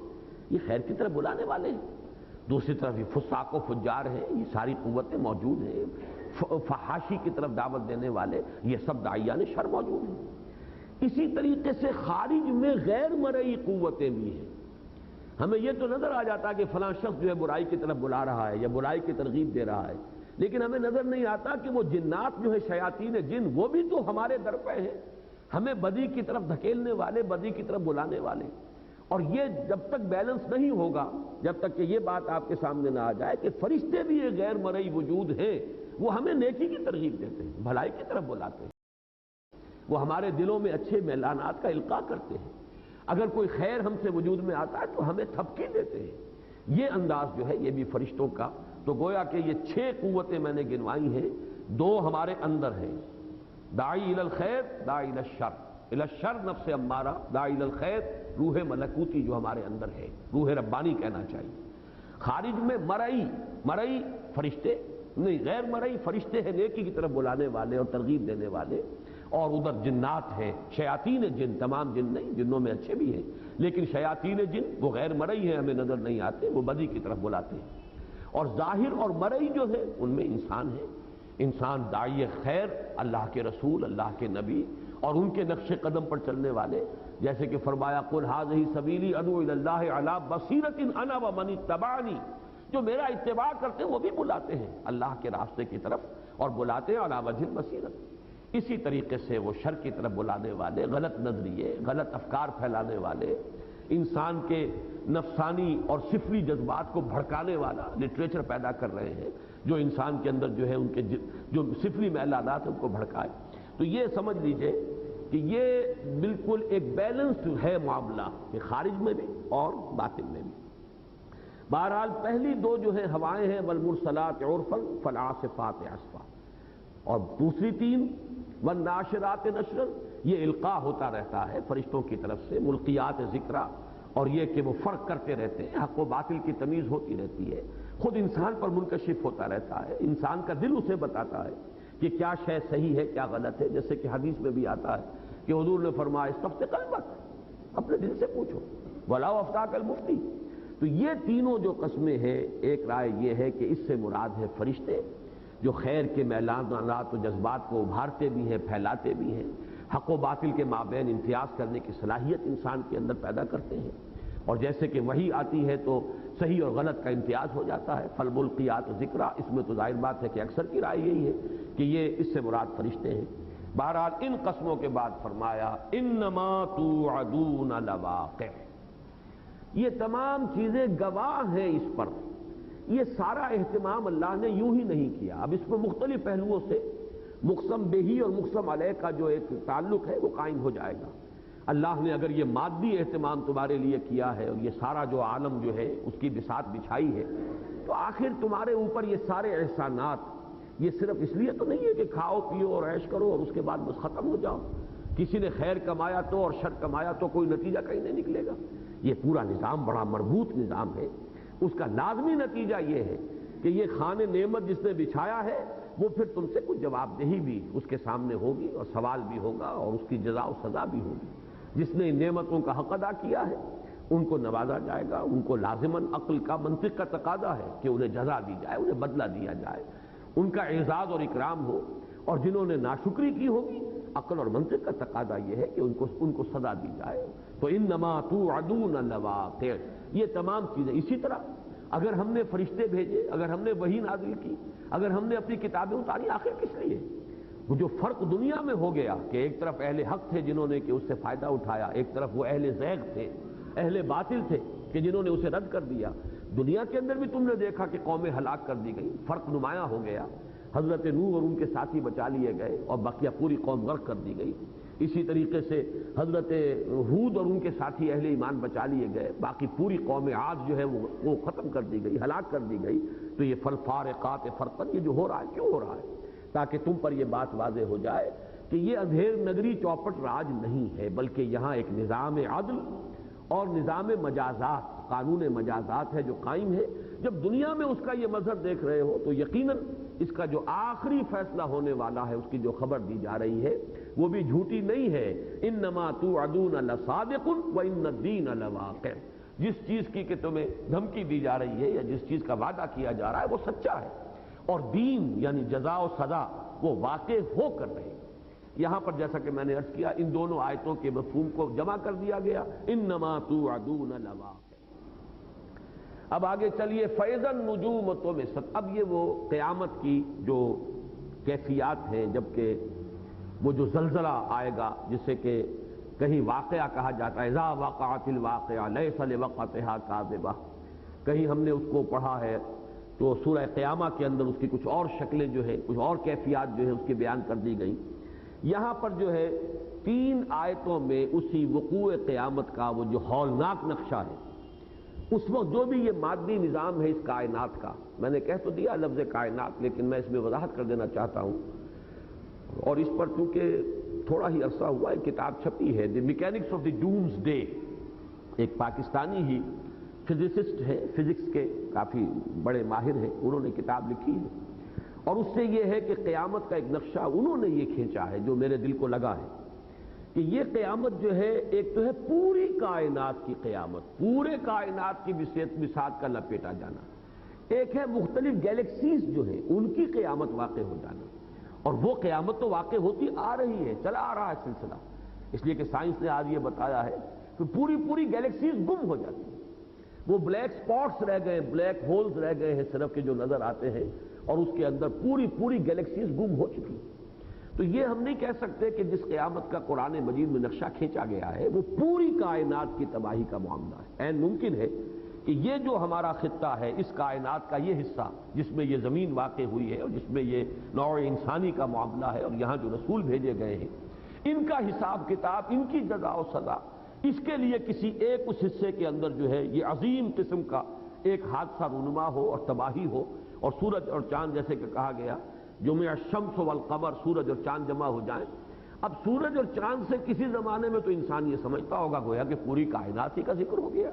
یہ خیر کی طرف بلانے والے ہیں۔ دوسری طرف یہ فساق و فجار ہیں، یہ ساری قوتیں موجود ہیں، فحاشی کی طرف دعوت دینے والے، یہ سب داعیان شر موجود ہیں۔ اسی طریقے سے خارج میں غیر مرئی قوتیں بھی ہیں۔ ہمیں یہ تو نظر آ جاتا ہے کہ فلاں شخص جو ہے برائی کی طرف بلا رہا ہے یا برائی کی ترغیب دے رہا ہے، لیکن ہمیں نظر نہیں آتا کہ وہ جنات جو ہے، شیاطین جن، وہ بھی تو ہمارے در پہ ہیں، ہمیں بدی کی طرف دھکیلنے والے، بدی کی طرف بلانے والے۔ اور یہ جب تک بیلنس نہیں ہوگا، جب تک کہ یہ بات آپ کے سامنے نہ آ جائے کہ فرشتے بھی ایک غیر مرئی وجود ہیں، وہ ہمیں نیکی کی ترغیب دیتے ہیں، بھلائی کی طرف بلاتے ہیں، وہ ہمارے دلوں میں اچھے میلانات کا القاء کرتے ہیں۔ اگر کوئی خیر ہم سے وجود میں آتا ہے تو ہمیں تھپکی دیتے ہیں۔ یہ انداز جو ہے یہ بھی فرشتوں کا۔ تو گویا کہ یہ 6 قوتیں میں نے گنوائی ہیں، 2 ہمارے اندر ہیں، داعی الی الخیر، داعی الی الشر۔ الی الشر نفس امارہ، داعی الی الخیر روح ملکوتی جو ہمارے اندر ہے، روح ربانی کہنا چاہیے۔ خارج میں مرئی فرشتے نہیں، غیر مرئی فرشتے ہیں نیکی کی طرف بلانے والے اور ترغیب دینے والے، اور ادھر جنات ہیں، شیاطین جن، تمام جن نہیں، جنوں میں اچھے بھی ہیں، لیکن شیاطین جن وہ غیر مرئی ہیں، ہمیں نظر نہیں آتے، وہ بدی کی طرف بلاتے ہیں۔ اور ظاہر اور مرئی جو ہے ان میں انسان ہے۔ انسان داعی خیر، اللہ کے رسول، اللہ کے نبی اور ان کے نقش قدم پر چلنے والے، جیسے کہ فرمایا قل ھذہ سبیلی ادعو الی اللہ علی بصیرۃ انا ومن اتبعنی، جو میرا اتباع کرتے ہیں وہ بھی بلاتے ہیں اللہ کے راستے کی طرف اور بلاتے ہیں علی وجہ البصیرۃ۔ اسی طریقے سے وہ شر کی طرف بلانے والے، غلط نظریے، غلط افکار پھیلانے والے، انسان کے نفسانی اور سفلی جذبات کو بھڑکانے والا لٹریچر پیدا کر رہے ہیں، جو انسان کے اندر جو ہے ان کے جو سفلی میلانات ہیں ان کو بھڑکائے۔ تو یہ سمجھ لیجئے کہ یہ بالکل ایک بیلنسڈ ہے معاملہ، کہ خارج میں بھی اور باطن میں بھی۔ بہرحال پہلی دو جو ہے ہوائیں ہیں والمرسلات عرفا فالعاصفات عصفا، اور دوسری تین والناشرات نشرا، یہ القاء ہوتا رہتا ہے فرشتوں کی طرف سے، ملقیات ذکرہ، اور یہ کہ وہ فرق کرتے رہتے ہیں، حق و باطل کی تمیز ہوتی رہتی ہے، خود انسان پر منکشف ہوتا رہتا ہے، انسان کا دل اسے بتاتا ہے کہ کیا شے صحیح ہے کیا غلط ہے، جیسے کہ حدیث میں بھی آتا ہے کہ حضور نے فرمایا استفت قلبک، اپنے دل سے پوچھو، ولاؤ افتاک المفتی۔ تو یہ تینوں جو قسمیں ہیں، ایک رائے یہ ہے کہ اس سے مراد ہے فرشتے، جو خیر کے میلانات و جذبات کو ابھارتے بھی ہیں، پھیلاتے بھی ہیں، حق و باطل کے مابین امتیاز کرنے کی صلاحیت انسان کے اندر پیدا کرتے ہیں، اور جیسے کہ وحی آتی ہے تو صحیح اور غلط کا امتیاز ہو جاتا ہے، فالملقیات ذکرہ، اس میں تو ظاہر بات ہے کہ اکثر کی رائے یہی ہے کہ یہ اس سے مراد فرشتے ہیں۔ بہرحال ان قسموں کے بعد فرمایا انما توعدون لواقع، یہ تمام چیزیں گواہ ہیں اس پر۔ یہ سارا اہتمام اللہ نے یوں ہی نہیں کیا، اب اس میں مختلف پہلوؤں سے مقسم بہی اور مقسم علیہ کا جو ایک تعلق ہے وہ قائم ہو جائے گا۔ اللہ نے اگر یہ مادی اہتمام تمہارے لیے کیا ہے اور یہ سارا جو عالم جو ہے اس کی بساط بچھائی ہے، تو آخر تمہارے اوپر یہ سارے احسانات یہ صرف اس لیے تو نہیں ہے کہ کھاؤ پیو اور عیش کرو اور اس کے بعد بس ختم ہو جاؤ۔ کسی نے خیر کمایا تو اور شر کمایا تو کوئی نتیجہ کہیں نہیں نکلے گا۔ یہ پورا نظام بڑا مربوط نظام ہے، اس کا لازمی نتیجہ یہ ہے کہ یہ خانے نعمت جس نے بچھایا ہے وہ پھر تم سے کچھ جواب دہی بھی اس کے سامنے ہوگی اور سوال بھی ہوگا اور اس کی جزا و سزا بھی ہوگی۔ جس نے ان نعمتوں کا حق ادا کیا ہے ان کو نوازا جائے گا، ان کو لازماً عقل کا منطق کا تقاضا ہے کہ انہیں جزا دی جائے، انہیں بدلہ دیا جائے، ان کا اعزاز اور اکرام ہو، اور جنہوں نے ناشکری کی ہوگی عقل اور منطق کا تقاضا یہ ہے کہ ان کو سزا دی جائے۔ تو انما توعدون لواقع، یہ تمام چیزیں۔ اسی طرح اگر ہم نے فرشتے بھیجے، اگر ہم نے وحی نازل کی، اگر ہم نے اپنی کتابیں اتاری، آخر کس لیے؟ وہ جو فرق دنیا میں ہو گیا کہ ایک طرف اہل حق تھے جنہوں نے کہ اس سے فائدہ اٹھایا، ایک طرف وہ اہل زیغ تھے، اہل باطل تھے کہ جنہوں نے اسے رد کر دیا۔ دنیا کے اندر بھی تم نے دیکھا کہ قومیں ہلاک کر دی گئی، فرق نمایاں ہو گیا، حضرت نوح اور ان کے ساتھی بچا لیے گئے اور بقیہ پوری قوم غرق کر دی گئی۔ اسی طریقے سے حضرت ہود اور ان کے ساتھی اہل ایمان بچا لیے گئے، باقی پوری قوم عاد جو ہے وہ ختم کر دی گئی، ہلاک کر دی گئی۔ تو یہ فالفارقات فرقا، یہ جو ہو رہا ہے کیوں ہو رہا ہے؟ تاکہ تم پر یہ بات واضح ہو جائے کہ یہ اندھیر نگری چوپٹ راج نہیں ہے، بلکہ یہاں ایک نظام عدل اور نظام مجازات، قانون مجازات ہے جو قائم ہے۔ جب دنیا میں اس کا یہ مظہر دیکھ رہے ہو تو یقیناً اس کا جو آخری فیصلہ ہونے والا ہے، اس کی جو خبر دی جا رہی ہے وہ بھی جھوٹی نہیں ہے۔ انما توعدون لصادق وان الدین لواقع، جس چیز کی کہ تمہیں دھمکی دی جا رہی ہے یا جس چیز کا وعدہ کیا جا رہا ہے وہ سچا ہے، اور دین یعنی جزا و سزا وہ واقع ہو کر رہے۔ یہاں پر جیسا کہ میں نے عرض کیا، ان دونوں آیتوں کے مفہوم کو جمع کر دیا گیا، انما توعدون لواقع۔ اب آگے چلیے، فَإِذَا النُّجُومُ طُمِسَتْ، اب یہ وہ قیامت کی جو کیفیات ہیں، جبکہ وہ جو زلزلہ آئے گا جسے کہ کہیں واقعہ کہا جاتا ہے، اذا وقعت الواقعہ لیس لوقعتها کاذبہ، کہیں ہم نے اس کو پڑھا ہے تو سورہ قیامہ کے اندر اس کی کچھ اور شکلیں جو ہے، کچھ اور کیفیات جو ہے اس کی بیان کر دی گئی۔ یہاں پر جو ہے 3 آیتوں میں اسی وقوع قیامت کا وہ جو ہولناک نقشہ ہے، اس وقت جو بھی یہ مادی نظام ہے اس کائنات کا، میں نے کہہ تو دیا لفظ کائنات، لیکن میں اس میں وضاحت کر دینا چاہتا ہوں، اور اس پر چونکہ تھوڑا ہی عرصہ ہوا ایک کتاب چھپی ہے، the mechanics of the doomsday, ایک پاکستانی ہی فزسسٹ ہے، فزکس کے کافی بڑے ماہر ہیں، انہوں نے کتاب لکھی ہے، اور اس سے یہ ہے کہ قیامت کا ایک نقشہ انہوں نے یہ کھینچا ہے جو میرے دل کو لگا ہے کہ یہ قیامت جو ہے ایک تو ہے پوری کائنات کی قیامت، پورے کائنات کی بساط کا لپیٹا جانا، ایک ہے مختلف گیلیکسیز جو ہیں ان کی قیامت واقع ہو جانا، اور وہ قیامت تو واقع ہوتی آ رہی ہے، چلا آ رہا ہے سلسلہ، اس لیے کہ سائنس نے آج یہ بتایا ہے کہ پوری گیلیکسیز گم ہو جاتی ہیں، وہ بلیک سپاٹس رہ گئے، بلیک ہولز رہ گئے ہیں صرف کے جو نظر آتے ہیں، اور اس کے اندر پوری گیلیکسیز گم ہو چکی ہیں۔ تو یہ ہم نہیں کہہ سکتے کہ جس قیامت کا قرآن مجید میں نقشہ کھینچا گیا ہے وہ پوری کائنات کی تباہی کا معاملہ ہے۔ عین ممکن ہے کہ یہ جو ہمارا خطہ ہے، اس کائنات کا یہ حصہ جس میں یہ زمین واقع ہوئی ہے اور جس میں یہ نوع انسانی کا معاملہ ہے اور یہاں جو رسول بھیجے گئے ہیں، ان کا حساب کتاب، ان کی جزا و سزا، اس کے لیے کسی ایک اس حصے کے اندر جو ہے یہ عظیم قسم کا ایک حادثہ رونما ہو اور تباہی ہو، اور سورج اور چاند جیسے کہ کہا گیا جمع الشمس والقمر، سورج اور چاند جمع ہو جائیں۔ اب سورج اور چاند سے کسی زمانے میں تو انسان یہ سمجھتا ہوگا گویا کہ پوری کائنات ہی کا ذکر ہو گیا۔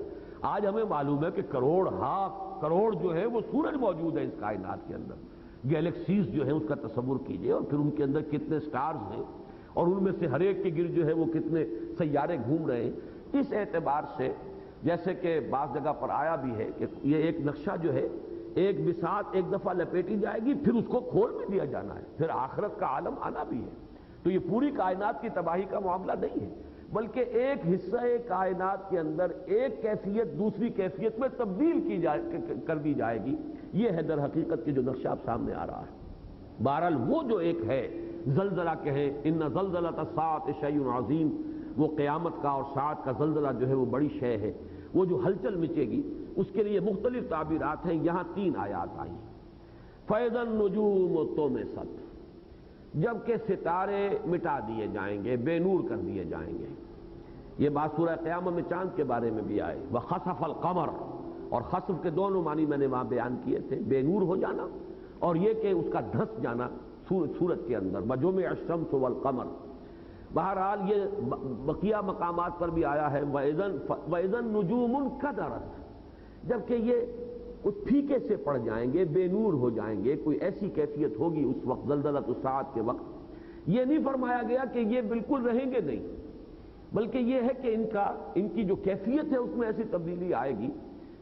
آج ہمیں معلوم ہے کہ کروڑ جو ہے وہ سورج موجود ہے اس کائنات کے اندر، گیلیکسیز جو ہیں اس کا تصور کیجئے، اور پھر ان کے اندر کتنے سٹارز ہیں، اور ان میں سے ہر ایک کے گرد جو ہے وہ کتنے سیارے گھوم رہے ہیں۔ اس اعتبار سے جیسے کہ بعض جگہ پر آیا بھی ہے کہ یہ ایک نقشہ جو ہے ایک بساط ایک دفعہ لپیٹی جائے گی، پھر اس کو کھول بھی دیا جانا ہے، پھر آخرت کا عالم آنا بھی ہے۔ تو یہ پوری کائنات کی تباہی کا معاملہ نہیں ہے، بلکہ ایک حصہ کائنات کے اندر ایک کیفیت دوسری کیفیت میں تبدیل کر دی جائے گی۔ یہ ہے در حقیقت کی جو نقشہ اب سامنے آ رہا ہے۔ بہرحال وہ جو ایک ہے زلزلہ کہیں ان زلزلۃ الساعۃ شیء عظیم، وہ قیامت کا اور ساعت کا زلزلہ جو ہے وہ بڑی شے ہے، وہ جو ہلچل مچے گی، اس کے لیے مختلف تعبیرات ہیں۔ یہاں 3 آیات آئی۔ فَإِذَا النُّجُومُ طُمِسَتْ، جبکہ ستارے مٹا دیے جائیں گے، بے نور کر دیے جائیں گے۔ یہ بات سورہ قیامت میں چاند کے بارے میں بھی آئے، وَخَسَفَ الْقَمَرُ، اور خسف کے دونوں معنی میں نے وہاں بیان کیے تھے، بے نور ہو جانا اور یہ کہ اس کا دھس جانا سورج کے اندر، وَجُمِعَ الشَّمْسُ وَالْقَمَرُ۔ بہرحال یہ بقیہ مقامات پر بھی آیا ہے وَإِذَا النُّجُومُ انْكَدَرَتْ، جبکہ یہ کچھ پھیکے سے پڑ جائیں گے، بے نور ہو جائیں گے، کوئی ایسی کیفیت ہوگی اس وقت زلزلۃ الساعۃ کے وقت۔ یہ نہیں فرمایا گیا کہ یہ بالکل رہیں گے نہیں، بلکہ یہ ہے کہ ان کی جو کیفیت ہے اس میں ایسی تبدیلی آئے گی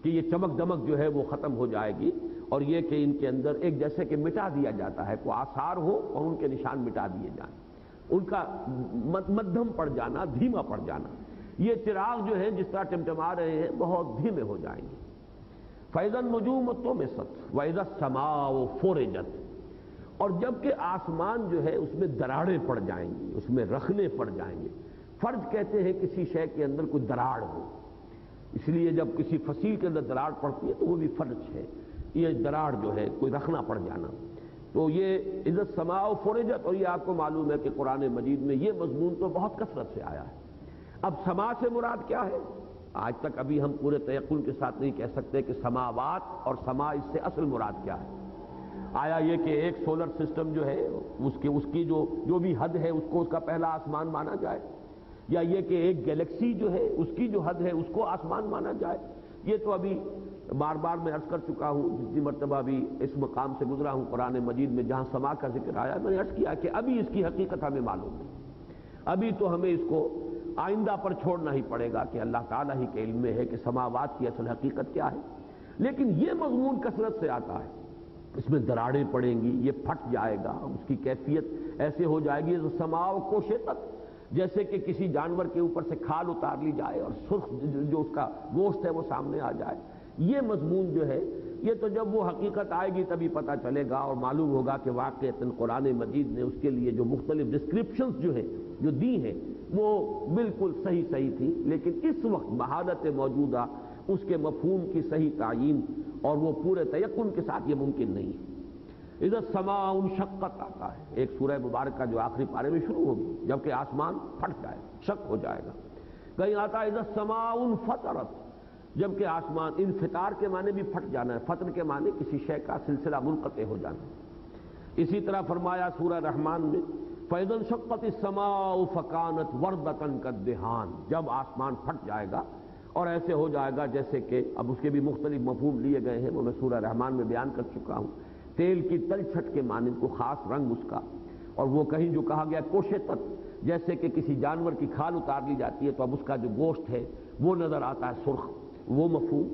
کہ یہ چمک دمک جو ہے وہ ختم ہو جائے گی، اور یہ کہ ان کے اندر ایک جیسے کہ مٹا دیا جاتا ہے، کوئی آثار ہو اور ان کے نشان مٹا دیے جائیں، ان کا مدھم پڑ جانا، دھیما پڑ جانا، یہ چراغ جو ہیں جس طرح ٹمٹما رہے ہیں بہت دھیمے ہو جائیں گے۔ فَإِذَا النُّجُومُ طُمِسَتْ وَإِذَا السَّمَاءُ فُرِجَتْ، اور جبکہ آسمان جو ہے اس میں دراڑیں پڑ جائیں گی، اس میں رخنے پڑ جائیں گے۔ فرج کہتے ہیں کسی شے کے اندر کوئی دراڑ ہو، اس لیے جب کسی فصیل کے اندر دراڑ پڑتی ہے تو وہ بھی فرج ہے، یہ دراڑ جو ہے کوئی رخنا پڑ جانا۔ تو یہ اذا السماء فرجت، اور یہ آپ کو معلوم ہے کہ قرآن مجید میں یہ مضمون تو بہت کثرت سے آیا ہے۔ اب سما سے مراد کیا ہے؟ آج تک ابھی ہم پورے تیقن کے ساتھ نہیں کہہ سکتے کہ سماوات اور سما اس سے اصل مراد کیا ہے۔ آیا یہ کہ ایک سولر سسٹم جو ہے اس کی جو بھی حد ہے اس کو اس کا پہلا آسمان مانا جائے، یا یہ کہ ایک گیلیکسی جو ہے اس کی جو حد ہے اس کو آسمان مانا جائے؟ یہ تو ابھی بار بار میں عرض کر چکا ہوں، جتنی مرتبہ بھی اس مقام سے گزرا ہوں قرآن مجید میں جہاں سما کا ذکر آیا، میں نے عرض کیا کہ ابھی اس کی حقیقت ہمیں معلوم نہیں، ابھی تو ہمیں اس کو آئندہ پر چھوڑنا ہی پڑے گا کہ اللہ تعالیٰ ہی کے علم میں ہے کہ سماوات کی اصل حقیقت کیا ہے۔ لیکن یہ مضمون کثرت سے آتا ہے، اس میں دراڑیں پڑیں گی، یہ پھٹ جائے گا، اس کی کیفیت ایسے ہو جائے گی سماو کوشتت، جیسے کہ کسی جانور کے اوپر سے کھال اتار لی جائے اور سرخ جو اس کا گوشت ہے وہ سامنے آ جائے۔ یہ مضمون جو ہے یہ تو جب وہ حقیقت آئے گی تبھی پتہ چلے گا اور معلوم ہوگا کہ واقعتاً قرآن مجید نے اس کے لیے جو مختلف ڈسکرپشنز جو ہیں جو دی ہیں وہ بالکل صحیح تھی، لیکن اس وقت بحالت موجودہ اس کے مفہوم کی صحیح تعیین اور وہ پورے تیقن کے ساتھ یہ ممکن نہیں ہے۔ اذا السماء انشقت آتا ہے ایک سورہ مبارکہ جو آخری پارے میں شروع ہوگی، جبکہ آسمان پھٹ جائے، شق ہو جائے گا۔ کہیں آتا ہے اذا السماء انفطرت، جبکہ آسمان، انفطار کے معنی بھی پھٹ جانا ہے، فطر کے معنی کسی شے کا سلسلہ منقطع ہو جانا۔ اسی طرح فرمایا سورہ رحمان میں فَإِذَا انشَقَّتِ السَّمَاءُ فَكَانَتْ وَرْدَةً كَالدِّهَانِ، جب آسمان پھٹ جائے گا اور ایسے ہو جائے گا جیسے کہ اب اس کے بھی مختلف مفہوم لیے گئے ہیں، وہ میں سورہ رحمان میں بیان کر چکا ہوں، تیل کی تل چھٹ کے معنی کو خاص رنگ اس کا، اور وہ کہیں جو کہا گیا کوشتت، جیسے کہ کسی جانور کی کھال اتار لی جاتی ہے تو اب اس کا جو گوشت ہے وہ نظر آتا ہے سرخ، وہ مفہوم۔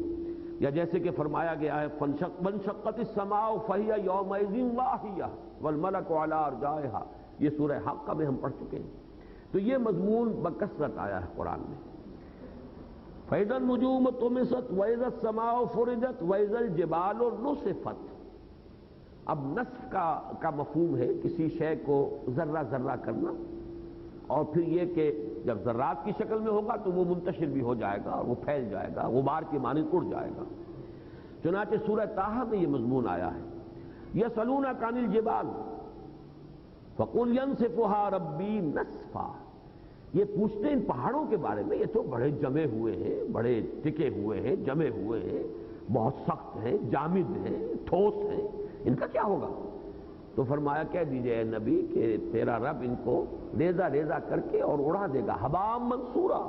یا جیسے کہ فرمایا گیا ہے وانشقت السماء فہی یومئذ واہیہ والملک علی ارجائہا، یہ سورہ حق میں ہم پڑھ چکے ہیں۔ تو یہ مضمون بکثرت آیا ہے قرآن میں۔ فَإِذَا النُّجُومُ طُمِسَتْ وَإِذَا السَّمَاءُ فُرِجَتْ وَإِذَا الْجِبَالُ نُصِفَتْ۔ اب نصف کا مفہوم ہے کسی شے کو ذرہ ذرہ کرنا، اور پھر یہ کہ جب ذرات کی شکل میں ہوگا تو وہ منتشر بھی ہو جائے گا اور وہ پھیل جائے گا، غبار کی مانند اڑ جائے گا۔ چنانچہ سورہ طٰہٰ میں یہ مضمون آیا ہے، یسألونک عن الجبال فقل ینسفھا ربی نسفا۔ یہ پوچھتے ہیں ان پہاڑوں کے بارے میں، یہ تو بڑے جمے ہوئے ہیں، بڑے ٹکے ہوئے ہیں، جمے ہوئے ہیں، بہت سخت ہیں، جامد ہیں، ٹھوس ہیں، ان کا کیا ہوگا؟ تو فرمایا کہہ دیجئے اے نبی کہ تیرا رب ان کو ریزہ ریزہ کر کے اور اڑا دے گا، حباء منصورا،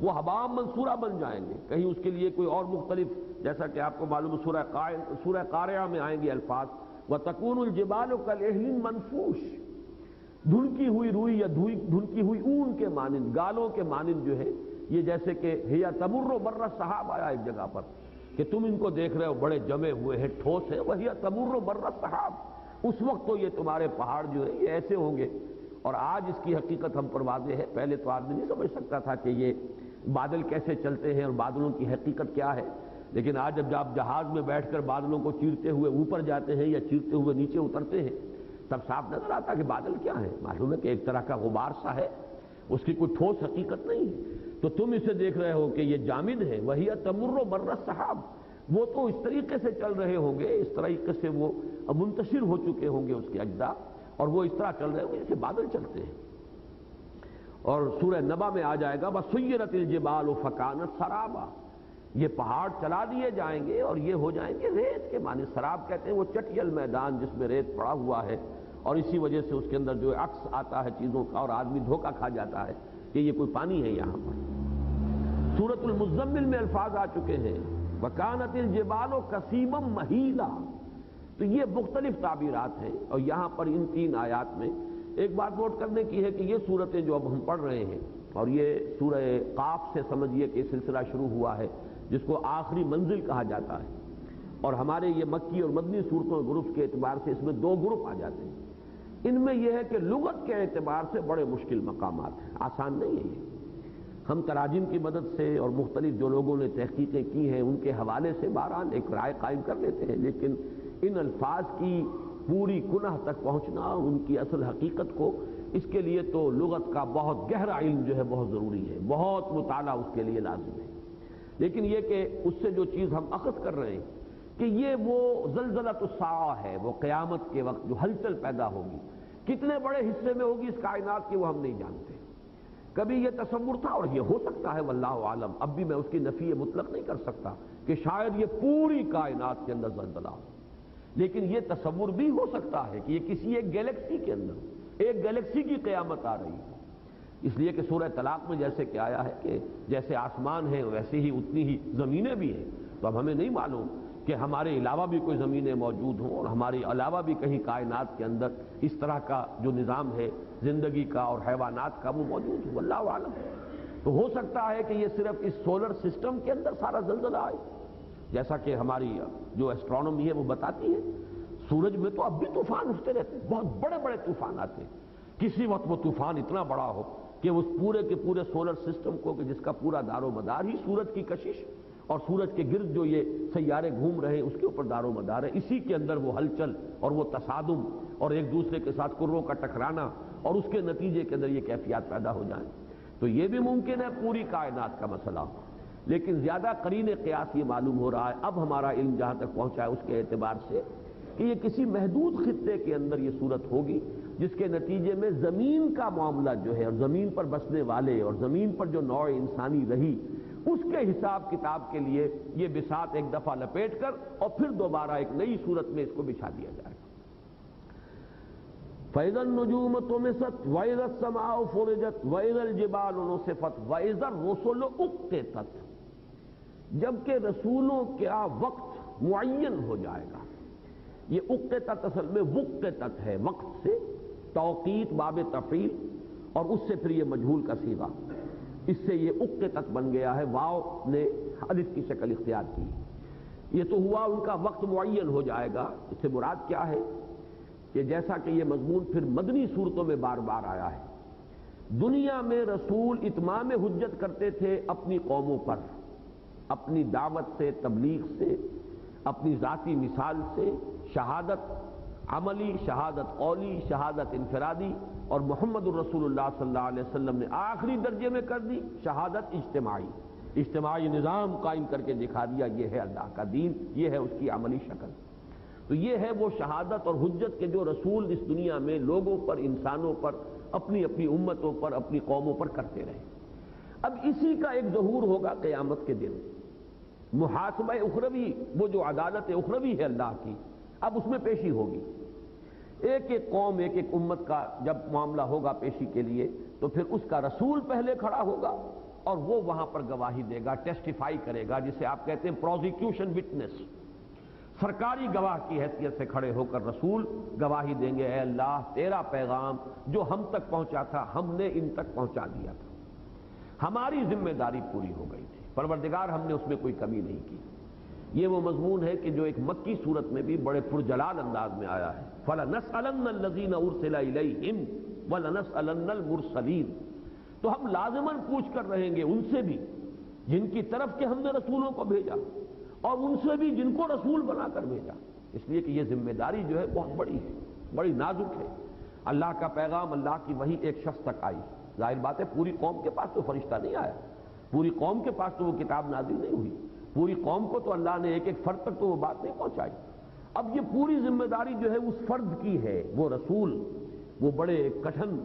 وہ حباء منصورا بن جائیں گے۔ کہیں اس کے لیے کوئی اور مختلف، جیسا کہ آپ کو معلوم ہے سورہ قاریہ میں آئیں گے الفاظ وَتَكُونُ الْجِبَالُ كَالْعِهْنِ الْمَنفُوشِ، دھنکی ہوئی روئی یا دھنکی ہوئی اون کے مانند، گالوں کے مانند جو ہے، یہ جیسے کہ ہی تمر مر السحاب آیا ایک جگہ پر کہ تم ان کو دیکھ رہے ہو بڑے جمے ہوئے ہیں، ٹھوس ہیں، وہی تمر مر السحاب، اس وقت تو یہ تمہارے پہاڑ جو ہے یہ ایسے ہوں گے۔ اور آج اس کی حقیقت ہم پر واضح ہے، پہلے تو آدمی نہیں سمجھ سکتا تھا کہ یہ بادل کیسے چلتے ہیں اور بادلوں کی حقیقت کیا ہے، لیکن آج جب آپ جہاز میں بیٹھ کر بادلوں کو چیرتے ہوئے اوپر جاتے ہیں یا چیرتے ہوئے نیچے اترتے ہیں تب صاف نظر آتا کہ بادل کیا ہے، معلوم ہے کہ ایک طرح کا غبار سا ہے، اس کی کوئی ٹھوس حقیقت نہیں ہے۔ تو تم اسے دیکھ رہے ہو کہ یہ جامد ہے، وہی تمر مر السحاب، وہ تو اس طریقے سے چل رہے ہوں گے، اس طریقے سے وہ منتشر ہو چکے ہوں گے اس کے اجزاء، اور وہ اس طرح چل رہے ہوں گے جیسے بادل چلتے ہیں۔ اور سورہ نبا میں آ جائے گا وَسُيِّرَتِ الْجِبَالُ فَكَانَتْ سَرَابًا، یہ پہاڑ چلا دیے جائیں گے اور یہ ہو جائیں گے ریت کے معنی۔ سراب کہتے ہیں وہ چٹیل میدان جس میں ریت پڑا ہوا ہے، اور اسی وجہ سے اس کے اندر جو عکس آتا ہے چیزوں کا اور آدمی دھوکہ کھا جاتا ہے کہ یہ کوئی پانی ہے یہاں پر۔ سورۃ المزمل میں الفاظ آ چکے ہیں وَكَانَتِ الْجِبَالُ كَثِيبًا مَهِيلًا، تو یہ مختلف تعبیرات ہیں، اور یہاں پر ان تین آیات میں ایک بات نوٹ کرنے کی ہے کہ یہ صورتیں جو اب ہم پڑھ رہے ہیں، اور یہ سورہ قاف سے سمجھیے کہ سلسلہ شروع ہوا ہے جس کو آخری منزل کہا جاتا ہے، اور ہمارے یہ مکی اور مدنی صورتوں گروپ کے اعتبار سے اس میں دو گروپ آ جاتے ہیں۔ ان میں یہ ہے کہ لغت کے اعتبار سے بڑے مشکل مقامات ہیں، آسان نہیں ہے یہ۔ ہم تراجم کی مدد سے اور مختلف جو لوگوں نے تحقیقیں کی ہیں ان کے حوالے سے بہرحال ایک رائے قائم کر لیتے ہیں، لیکن ان الفاظ کی پوری کنہ تک پہنچنا اور ان کی اصل حقیقت کو، اس کے لیے تو لغت کا بہت گہرا علم جو ہے بہت ضروری ہے، بہت مطالعہ اس کے لیے لازم ہے۔ لیکن یہ کہ اس سے جو چیز ہم اخذ کر رہے ہیں کہ یہ وہ زلزلۃ الساعہ ہے، وہ قیامت کے وقت جو ہلچل پیدا ہوگی، کتنے بڑے حصے میں ہوگی اس کائنات کی وہ ہم نہیں جانتے۔ کبھی یہ تصور تھا اور یہ ہو سکتا ہے واللہ عالم، اب بھی میں اس کی نفی مطلق نہیں کر سکتا کہ شاید یہ پوری کائنات کے اندر زلزلہ ہو، لیکن یہ تصور بھی ہو سکتا ہے کہ یہ کسی ایک گیلیکسی کے اندر، ایک گیلیکسی کی قیامت آ رہی ہے۔ اس لیے کہ سورہ طلاق میں جیسے کہ آیا ہے کہ جیسے آسمان ہے ویسے ہی اتنی ہی زمینیں بھی ہیں، تو اب ہمیں نہیں معلوم کہ ہمارے علاوہ بھی کوئی زمینیں موجود ہوں اور ہمارے علاوہ بھی کہیں کائنات کے اندر اس طرح کا جو نظام ہے زندگی کا اور حیوانات کا وہ موجود ہو، واللہ عالم۔ تو ہو سکتا ہے کہ یہ صرف اس سولر سسٹم کے اندر سارا زلزلہ آئے، جیسا کہ ہماری جو ایسٹرونومی ہے وہ بتاتی ہے۔ سورج میں تو اب بھی طوفان اٹھتے رہتے ہیں، بہت بڑے بڑے طوفان آتے ہیں، کسی وقت وہ طوفان اتنا بڑا ہو کہ اس پورے کے پورے سولر سسٹم کو، کہ جس کا پورا دار و مدار ہی سورج کی کشش اور سورج کے گرد جو یہ سیارے گھوم رہے ہیں اس کے اوپر دار و مدار ہے، اسی کے اندر وہ ہلچل اور وہ تصادم اور ایک دوسرے کے ساتھ کروں کا ٹکرانا اور اس کے نتیجے کے اندر یہ کیفیات پیدا ہو جائیں، تو یہ بھی ممکن ہے پوری کائنات کا مسئلہ ہو۔ لیکن زیادہ قرین قیاس یہ معلوم ہو رہا ہے اب ہمارا علم جہاں تک پہنچا ہے اس کے اعتبار سے کہ یہ کسی محدود خطے کے اندر یہ صورت ہوگی جس کے نتیجے میں زمین کا معاملہ جو ہے اور زمین پر بسنے والے اور زمین پر جو نوع انسانی رہی اس کے حساب کتاب کے لیے یہ بساط ایک دفعہ لپیٹ کر اور پھر دوبارہ ایک نئی صورت میں اس کو بچھا دیا جائے گا۔ فَإِذَا النُّجُومُ طُمِسَتْ وَإِذَا السَّمَاءُ فُرِجَتْ وَإِذَا الْجِبَالُ نُصِفَتْ وَإِذَا الرُّسُلُ أُقِّتَتْ، جبکہ رسولوں کا وقت معین ہو جائے گا۔ یہ اقتت اصل میں وقتت ہے، وقت سے توقیت باب تفعیل اور اس سے پھر یہ مجہول کا صیغہ، اس سے یہ اقتت بن گیا ہے، واو نے الف کی شکل اختیار کی۔ یہ تو ہوا ان کا وقت معین ہو جائے گا۔ اس سے مراد کیا ہے کہ جیسا کہ یہ مضمون پھر مدنی صورتوں میں بار بار آیا ہے، دنیا میں رسول اتمام حجت کرتے تھے اپنی قوموں پر، اپنی دعوت سے، تبلیغ سے، اپنی ذاتی مثال سے، شہادت عملی، شہادت قولی، شہادت انفرادی، اور محمد الرسول اللہ صلی اللہ علیہ وسلم نے آخری درجے میں کر دی شہادت اجتماعی نظام قائم کر کے دکھا دیا، یہ ہے اللہ کا دین، یہ ہے اس کی عملی شکل۔ تو یہ ہے وہ شہادت اور حجت کے جو رسول اس دنیا میں لوگوں پر، انسانوں پر، اپنی اپنی امتوں پر، اپنی قوموں پر کرتے رہے۔ اب اسی کا ایک ظہور ہوگا قیامت کے دن، محاسبہ اخروی، وہ جو عدالت اخروی ہے اللہ کی، اب اس میں پیشی ہوگی۔ ایک ایک قوم، ایک ایک امت کا جب معاملہ ہوگا پیشی کے لیے، تو پھر اس کا رسول پہلے کھڑا ہوگا اور وہ وہاں پر گواہی دے گا، ٹیسٹیفائی کرے گا، جسے آپ کہتے ہیں پروزیکیوشن وٹنس، سرکاری گواہ کی حیثیت سے کھڑے ہو کر رسول گواہی دیں گے، اے اللہ تیرا پیغام جو ہم تک پہنچا تھا ہم نے ان تک پہنچا دیا تھا، ہماری ذمہ داری پوری ہو گئی تھی، پروردگار ہم نے اس میں کوئی کمی نہیں کی۔ یہ وہ مضمون ہے کہ جو ایک مکی صورت میں بھی بڑے پرجلال انداز میں آیا ہے، فَلَنَسْأَلَنَّ الَّذِينَ أُرْسِلَ إِلَيْهِمْ وَلَنَسْأَلَنَّ الْمُرْسَلِينَ، تو ہم لازماً پوچھ کر رہیں گے ان سے بھی جن کی طرف کے ہم نے رسولوں کو بھیجا، اور ان سے بھی جن کو رسول بنا کر بھیجا، اس لیے کہ یہ ذمہ داری جو ہے بہت بڑی ہے، بڑی نازک ہے۔ اللہ کا پیغام، اللہ کی وحی ایک شخص تک آئی، ظاہر بات ہے پوری قوم کے پاس تو فرشتہ نہیں آیا، پوری قوم کے پاس تو وہ کتاب نازل نہیں ہوئی، پوری قوم کو تو اللہ نے ایک ایک فرد تک تو وہ بات نہیں پہنچائی۔ اب یہ پوری ذمہ داری جو ہے اس فرد کی ہے، وہ رسول وہ بڑے کٹھن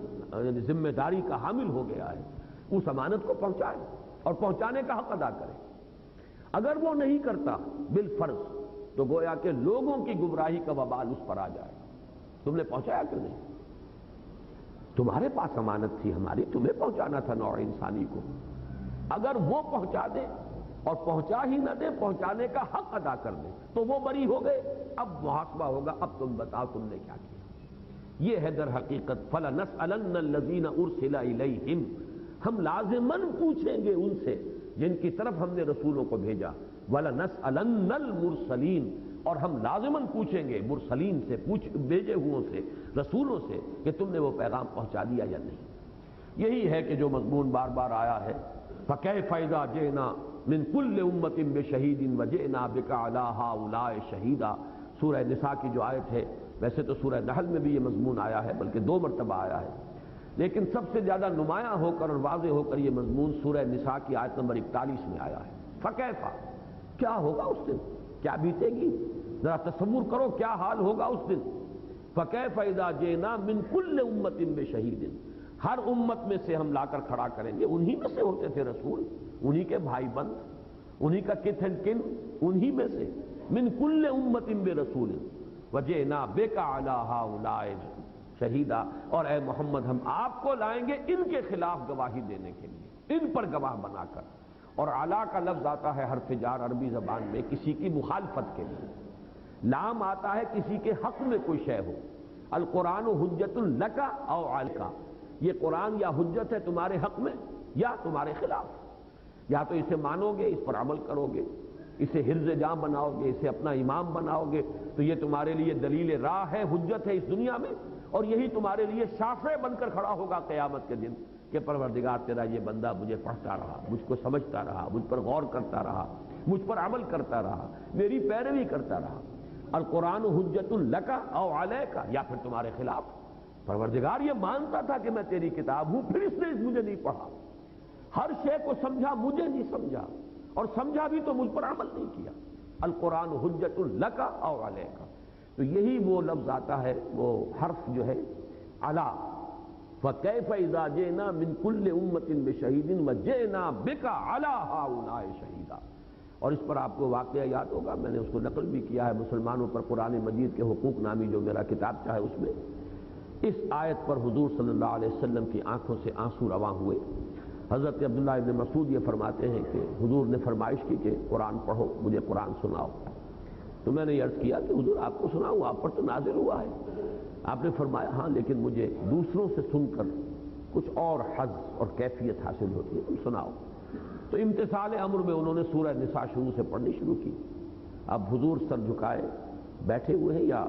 ذمہ داری کا حامل ہو گیا ہے، اس امانت کو پہنچائے اور پہنچانے کا حق ادا کرے۔ اگر وہ نہیں کرتا بالفرض تو گویا کہ لوگوں کی گمراہی کا وبال اس پر آ جائے۔ تم نے پہنچایا کیوں نہیں؟ تمہارے پاس امانت تھی ہماری، تمہیں پہنچانا تھا نوع انسانی کو۔ اگر وہ پہنچا دے اور پہنچا ہی نہ دے، پہنچانے کا حق ادا کر دے، تو وہ بری ہو گئے، اب محاسبہ ہوگا، اب تم بتاؤ تم نے کیا کیا۔ یہ ہے در حقیقت فَلَنَسْأَلَنَّ الَّذِينَ أُرْسِلَ إِلَيْهِمْ، ہم لازماً پوچھیں گے ان سے جن کی طرف ہم نے رسولوں کو بھیجا، وَلَنَسْأَلَنَّ الْمُرْسَلِينَ، اور ہم لازماً پوچھیں گے مرسلین سے، بھیجے ہوئوں سے، رسولوں سے، کہ تم نے وہ پیغام پہنچا دیا یا نہیں۔ یہی ہے کہ جو مضمون بار بار آیا ہے، فَكَيْفَ إِذَا جِئْنَا مِن كُلِّ أُمَّةٍ بِشَهِيدٍ وَجِئْنَا بِكَ عَلَىٰ هَٰؤُلَاءِ شَهِيدًا، سورہ نساء کی جو آیت ہے، ویسے تو سورہ نحل میں بھی یہ مضمون آیا ہے، بلکہ 2 مرتبہ آیا ہے، لیکن سب سے زیادہ نمایاں ہو کر اور واضح ہو کر یہ مضمون سورہ نساء کی آیت نمبر 41 میں آیا ہے۔ فَكَيْفَ، کیا ہوگا اس دن، کیا بیتے گی، ذرا تصور کرو کیا حال ہوگا اس دن۔ فَكَيْفَ إِذَا جِئْنَا مِن كُلِّ أُمَّةٍ بِشَهِيدٍ، ہر امت میں سے ہم لا کر کھڑا کریں گے، انہی میں سے ہوتے تھے رسول، انہی کے بھائی بند، انہی کا کت اینڈ کن، انہی میں سے، من كُلِّ أُمَّةٍ بِرَسُولٍ وَجِئْنَا بِكَ عَلَىٰ هَٰؤُلَاءِ شہیدہ، اور اے محمد ہم آپ کو لائیں گے ان کے خلاف گواہی دینے کے لیے، ان پر گواہ بنا کر۔ اور علا کا لفظ آتا ہے حرف جار عربی زبان میں کسی کی مخالفت کے لیے، لام آتا ہے کسی کے حق میں کوئی شے ہو، القرآن حجت لک او علیک، یہ قرآن یا حجت ہے تمہارے حق میں یا تمہارے خلاف، یا تو اسے مانو گے، اس پر عمل کرو گے، اسے حرز جاں بناؤ گے، اسے اپنا امام بناؤ گے، تو یہ تمہارے لیے دلیل راہ ہے، حجت ہے اس دنیا میں، اور یہی تمہارے لیے شافع بن کر کھڑا ہوگا قیامت کے دن کہ پروردگار تیرا یہ بندہ مجھے پڑھتا رہا، مجھ کو سمجھتا رہا، مجھ پر غور کرتا رہا، مجھ پر عمل کرتا رہا، میری پیروی کرتا رہا۔ القرآن حجت لک او علیک، یا پھر تمہارے خلاف، پروردگار یہ مانتا تھا کہ میں تیری کتاب ہوں، پھر اس نے مجھے نہیں پڑھا، ہر شے کو سمجھا، مجھے نہیں سمجھا، اور سمجھا بھی تو مجھ پر عمل نہیں کیا۔ القرآن حجت لک او علیک، تو یہی وہ لفظ آتا ہے، وہ حرف جو ہے علا، فَكَيْفَ إِذَا جِئْنَا مِن كُلِّ أُمَّةٍ بِشَهِيدٍ وَجِئْنَا بِكَ عَلَىٰ هَٰؤُلَاءِ شَهِيدًا۔ اور اس پر آپ کو واقعہ یاد ہوگا، میں نے اس کو نقل بھی کیا ہے مسلمانوں پر قرآن مجید کے حقوق نامی جو میرا کتاب چاہے اس میں، اس آیت پر حضور صلی اللہ علیہ وسلم کی آنکھوں سے آنسو رواں ہوئے۔ حضرت عبداللہ ابن مسعود یہ فرماتے ہیں کہ حضور نے فرمائش کی کہ قرآن پڑھو، مجھے قرآن سناؤ، تو میں نے عرض کیا کہ حضور آپ کو سناؤں، آپ پر تو نازل ہوا ہے۔ آپ نے فرمایا ہاں، لیکن مجھے دوسروں سے سن کر کچھ اور حظ اور کیفیت حاصل ہوتی ہے، تم سناؤ۔ تو امتثال امر میں انہوں نے سورہ نساء شروع سے پڑھنی شروع کی، اب حضور سر جھکائے بیٹھے ہوئے ہیں یا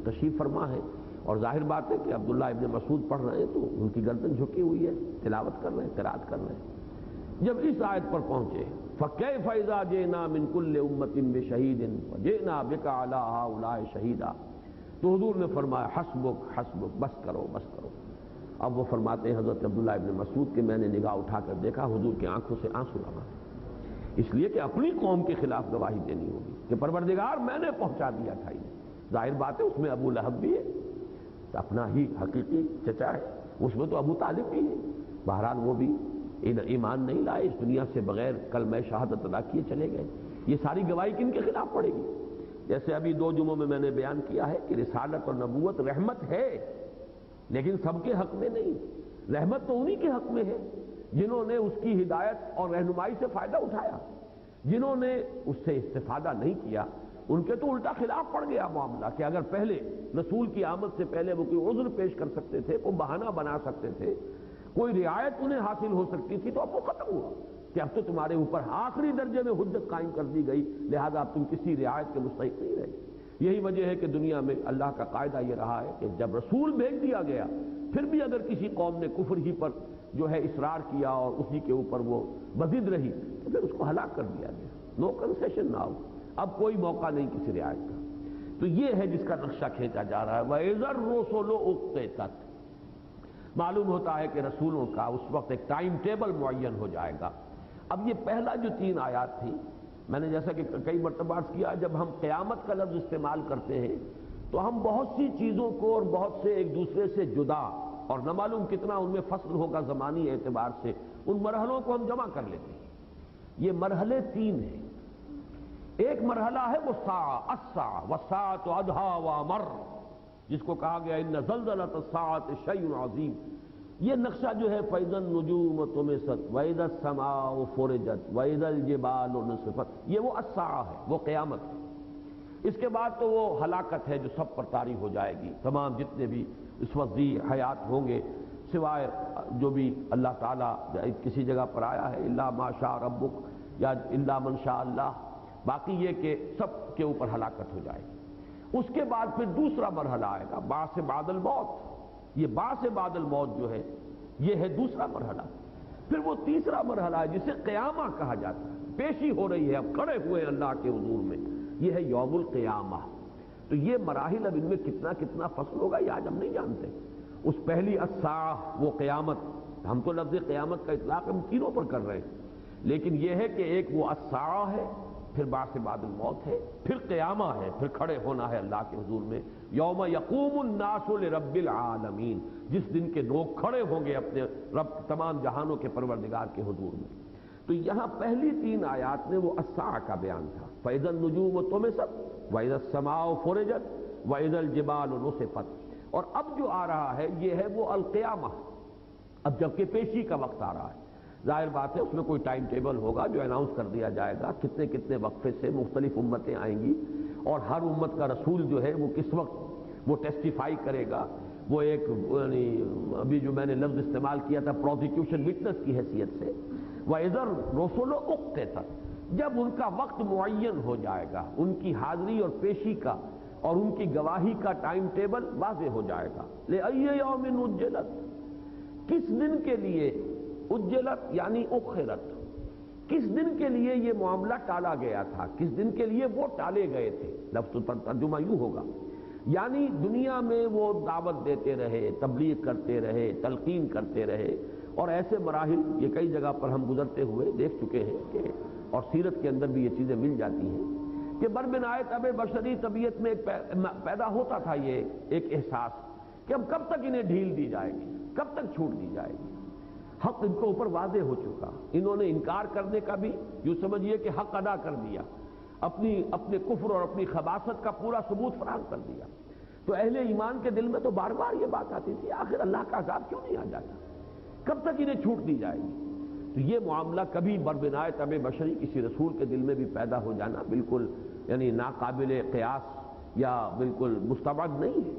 تشریف فرما ہے، اور ظاہر بات ہے کہ عبداللہ ابن مسعود پڑھ رہے ہیں تو ان کی گردن جھکی ہوئی ہے، تلاوت کر رہے ہیں، قرات کر رہے ہیں۔ جب اس آیت پر پہنچے فَكَيْفَ إِذَا جِئْنَا مِن كُلِّ أُمَّةٍ بِشَهِيدٍ وَجِئْنَا بِكَ عَلَىٰ هَٰؤُلَاءِ شَهِيدًا، تو حضور نے فرمایا حسبک حسبک، بس کرو بس کرو۔ اب وہ فرماتے ہیں حضرت عبداللہ ابن مسعود کہ میں نے نگاہ اٹھا کر دیکھا حضور کی آنکھوں سے آنسو لگا، اس لیے کہ اپنی قوم کے خلاف گواہی دینی ہوگی کہ پروردگار میں نے پہنچا دیا تھا انہیں۔ ظاہر بات ہے اس میں ابو لہب بھی ہے، اپنا ہی حقیقی چچا ہے، اس میں تو ابو طالب بھی ہے، بہرحال وہ بھی ایمان نہیں لائے، اس دنیا سے بغیر کلمہ شہادت ادا کیے چلے گئے۔ یہ ساری گواہی کن کے خلاف پڑے گی؟ جیسے ابھی 2 جمعوں میں میں نے بیان کیا ہے کہ رسالت اور نبوت رحمت ہے، لیکن سب کے حق میں نہیں۔ رحمت تو انہی کے حق میں ہے جنہوں نے اس کی ہدایت اور رہنمائی سے فائدہ اٹھایا، جنہوں نے اس سے استفادہ نہیں کیا ان کے تو الٹا خلاف پڑ گیا معاملہ کہ اگر پہلے رسول کی آمد سے پہلے وہ کوئی عذر پیش کر سکتے تھے، کوئی بہانہ بنا سکتے تھے، کوئی رعایت انہیں حاصل ہو سکتی تھی، تو اب وہ ختم ہوا کہ اب تو تمہارے اوپر آخری درجے میں حجت قائم کر دی گئی، لہذا اب تم کسی رعایت کے مستحق نہیں رہے۔ یہی وجہ ہے کہ دنیا میں اللہ کا قاعدہ یہ رہا ہے کہ جب رسول بھیج دیا گیا پھر بھی اگر کسی قوم نے کفر ہی پر جو ہے اصرار کیا اور اسی کے اوپر وہ بضد رہی تو پھر اس کو ہلاک کر دیا گیا۔ نو کنسیشن ناؤ، اب کوئی موقع نہیں کسی رعایت کا۔ تو یہ ہے جس کا نقشہ کھینچا جا رہا ہے وَإِذَا الرُّسُلُ أُقِّتَتْ، معلوم ہوتا ہے کہ رسولوں کا اس وقت ایک ٹائم ٹیبل معین ہو جائے گا۔ اب یہ پہلا جو 3 آیات تھی، میں نے جیسا کہ کئی مرتبہ عرض کیا، جب ہم قیامت کا لفظ استعمال کرتے ہیں تو ہم بہت سی چیزوں کو اور بہت سے ایک دوسرے سے جدا اور نہ معلوم کتنا ان میں فصل ہوگا زمانی اعتبار سے، ان مرحلوں کو ہم جمع کر لیتے ہیں۔ یہ مرحلے 3 ہیں۔ ایک مرحلہ ہے وہ ساعہ، الساعہ والساعۃ ادھیٰ وامر، جس کو کہا گیا ان زلزلۃ الساعۃ شیء عظیم۔ یہ نقشہ جو ہے فَإِذَا النُّجُومُ طُمِسَتْ وَإِذَا السَّمَاءُ فُرِجَتْ وَإِذَا الْجِبَالُ نُسِفَتْ، یہ وہ الساعہ ہے، وہ قیامت ہے۔ اس کے بعد تو وہ ہلاکت ہے جو سب پر طاری ہو جائے گی، تمام جتنے بھی اس وقت ذی حیات ہوں گے، سوائے جو بھی اللہ تعالیٰ کسی جگہ پر آیا ہے الا ما شاء ربک یا الا من شاء اللہ، باقی یہ کہ سب کے اوپر ہلاکت ہو جائے گی۔ اس کے بعد پھر دوسرا مرحلہ آئے گا بعث بعد الموت۔ یہ بعث بعد الموت جو ہے یہ ہے دوسرا مرحلہ۔ پھر وہ تیسرا مرحلہ ہے جسے قیامہ کہا جاتا ہے، پیشی ہو رہی ہے، اب کھڑے ہوئے اللہ کے حضور میں، یہ ہے یوم القیامہ۔ تو یہ مراحل اب ان میں کتنا کتنا فصل ہوگا یہ آج ہم نہیں جانتے۔ اس پہلی الساعہ وہ قیامت، ہم تو لفظ قیامت کا اطلاق ہم تینوں پر کر رہے ہیں، لیکن یہ ہے کہ ایک وہ الساعہ ہے، پھر بعث بعد الموت ہے، پھر قیامہ ہے، پھر کھڑے ہونا ہے اللہ کے حضور میں، یوم یقوم الناس لرب العالمین، جس دن کے لوگ کھڑے ہوں گے اپنے رب تمام جہانوں کے پروردگار کے حضور میں۔ تو یہاں پہلی 3 آیات میں وہ الساعہ کا بیان تھا، فَإِذَا النُّجُومُ طُمِسَتْ وَإِذَا السَّمَاءُ فُرِجَتْ وَإِذَا الْجِبَالُ نُسِفَتْ، اور اب جو آ رہا ہے یہ ہے وہ القیامہ، اب جبکہ پیشی کا وقت آ رہا ہے۔ ظاہر بات ہے اس میں کوئی ٹائم ٹیبل ہوگا جو اناؤنس کر دیا جائے گا، کتنے کتنے وقفے سے مختلف امتیں آئیں گی، اور ہر امت کا رسول جو ہے وہ کس وقت وہ ٹیسٹیفائی کرے گا، وہ ایک یعنی ابھی جو میں نے لفظ استعمال کیا تھا پروزیکیوشن وٹنس کی حیثیت سے، وَإِذَا الرُّسُلُ أُقِّتَتْ، جب ان کا وقت معین ہو جائے گا، ان کی حاضری اور پیشی کا اور ان کی گواہی کا ٹائم ٹیبل واضح ہو جائے گا۔ لِأَيِّ يَوْمٍ أُجِّلَتْ، کس دن کے لیے، اجلت یعنی اخرت، کس دن کے لیے یہ معاملہ ٹالا گیا تھا، کس دن کے لیے وہ ٹالے گئے تھے، لفظ پر ترجمہ یوں ہوگا، یعنی دنیا میں وہ دعوت دیتے رہے، تبلیغ کرتے رہے، تلقین کرتے رہے، اور ایسے مراحل یہ کئی جگہ پر ہم گزرتے ہوئے دیکھ چکے ہیں کہ اور سیرت کے اندر بھی یہ چیزیں مل جاتی ہیں کہ بربنائے طب بشری طبیعت میں ایک پیدا ہوتا تھا یہ ایک احساس کہ اب کب تک انہیں ڈھیل دی جائے گی، کب تک چھوٹ دی جائے گی۔ حق ان کے اوپر واضح ہو چکا، انہوں نے انکار کرنے کا بھی یوں سمجھیے کہ حق ادا کر دیا، اپنے کفر اور اپنی خباثت کا پورا ثبوت فراہم کر دیا۔ تو اہل ایمان کے دل میں تو بار بار یہ بات آتی تھی آخر اللہ کا عذاب کیوں نہیں آ جاتا، کب تک انہیں چھوٹ دی جائے گی۔ تو یہ معاملہ کبھی بربنائے طب بشری کسی رسول کے دل میں بھی پیدا ہو جانا بالکل یعنی ناقابل قیاس یا بالکل مستبعد نہیں ہے،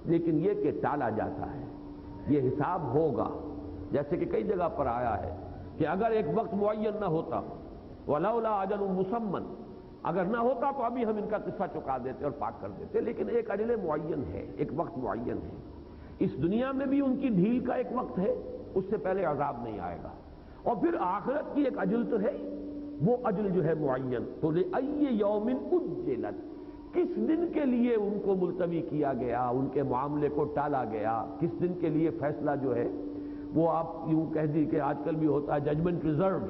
لیکن یہ کہ ٹالا جاتا ہے، یہ حساب ہوگا، جیسے کہ کئی جگہ پر آیا ہے کہ اگر ایک وقت معین نہ ہوتا وَلَوْلَا أَجَلٌ مُّسَمًّى، اگر نہ ہوتا تو ابھی ہم ان کا قصہ چکا دیتے اور پاک کر دیتے، لیکن ایک اجل معین ہے، ایک وقت معین ہے۔ اس دنیا میں بھی ان کی ڈھیل کا ایک وقت ہے، اس سے پہلے عذاب نہیں آئے گا، اور پھر آخرت کی ایک اجل تو ہے، وہ اجل جو ہے معین۔ تو لأی یوم اجلت، کس دن کے لیے ان کو ملتوی کیا گیا، ان کے معاملے کو ٹالا گیا، کس دن کے لیے فیصلہ جو ہے وہ آپ یوں کہہ دی کہ آج کل بھی ہوتا ہے ججمنٹ ریزروڈ،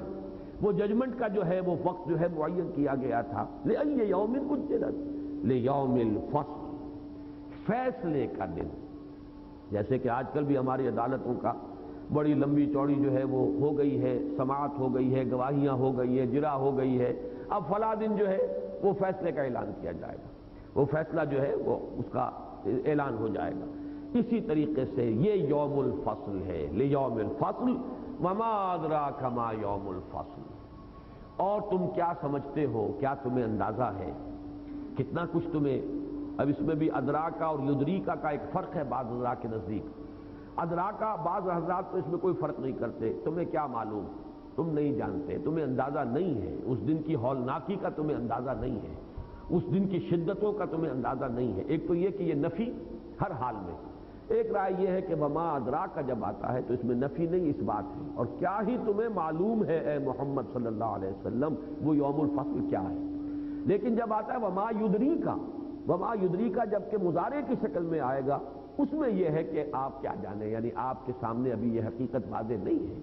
وہ ججمنٹ کا جو ہے وہ وقت جو ہے معین کیا گیا تھا۔ لأی یوم اجلت لیوم الفصل، فیصلے کا دن۔ جیسے کہ آج کل بھی ہماری عدالتوں کا بڑی لمبی چوڑی جو ہے وہ ہو گئی ہے، سماعت ہو گئی ہے، گواہیاں ہو گئی ہے، جرا ہو گئی ہے، اب فلاں دن جو ہے وہ فیصلے کا اعلان کیا جائے گا، وہ فیصلہ جو ہے وہ اس کا اعلان ہو جائے گا۔ اسی طریقے سے یہ یوم الفصل ہے، لیوم الفصل وما ادراک ما یوم الفصل۔ اور تم کیا سمجھتے ہو، کیا تمہیں اندازہ ہے، کتنا کچھ تمہیں، اب اس میں بھی ادراکا اور یدریکا کا ایک فرق ہے بعض حضرات کے نزدیک۔ ادراکا بعض حضرات تو اس میں کوئی فرق نہیں کرتے، تمہیں کیا معلوم، تم نہیں جانتے، تمہیں اندازہ نہیں ہے، اس دن کی ہولناکی کا تمہیں اندازہ نہیں ہے، اس دن کی شدتوں کا تمہیں اندازہ نہیں ہے۔ ایک تو یہ کہ یہ نفی ہر حال میں، ایک رائے یہ ہے کہ وما ادراک جب آتا ہے تو اس میں نفی نہیں، اس بات ہے، اور کیا ہی تمہیں معلوم ہے اے محمد صلی اللہ علیہ وسلم وہ یوم الفصل کیا ہے۔ لیکن جب آتا ہے وما یدریکا، وما یدریکا جب کہ مضارع کی شکل میں آئے گا، اس میں یہ ہے کہ آپ کیا جانیں، یعنی آپ کے سامنے ابھی یہ حقیقت واضح نہیں ہے،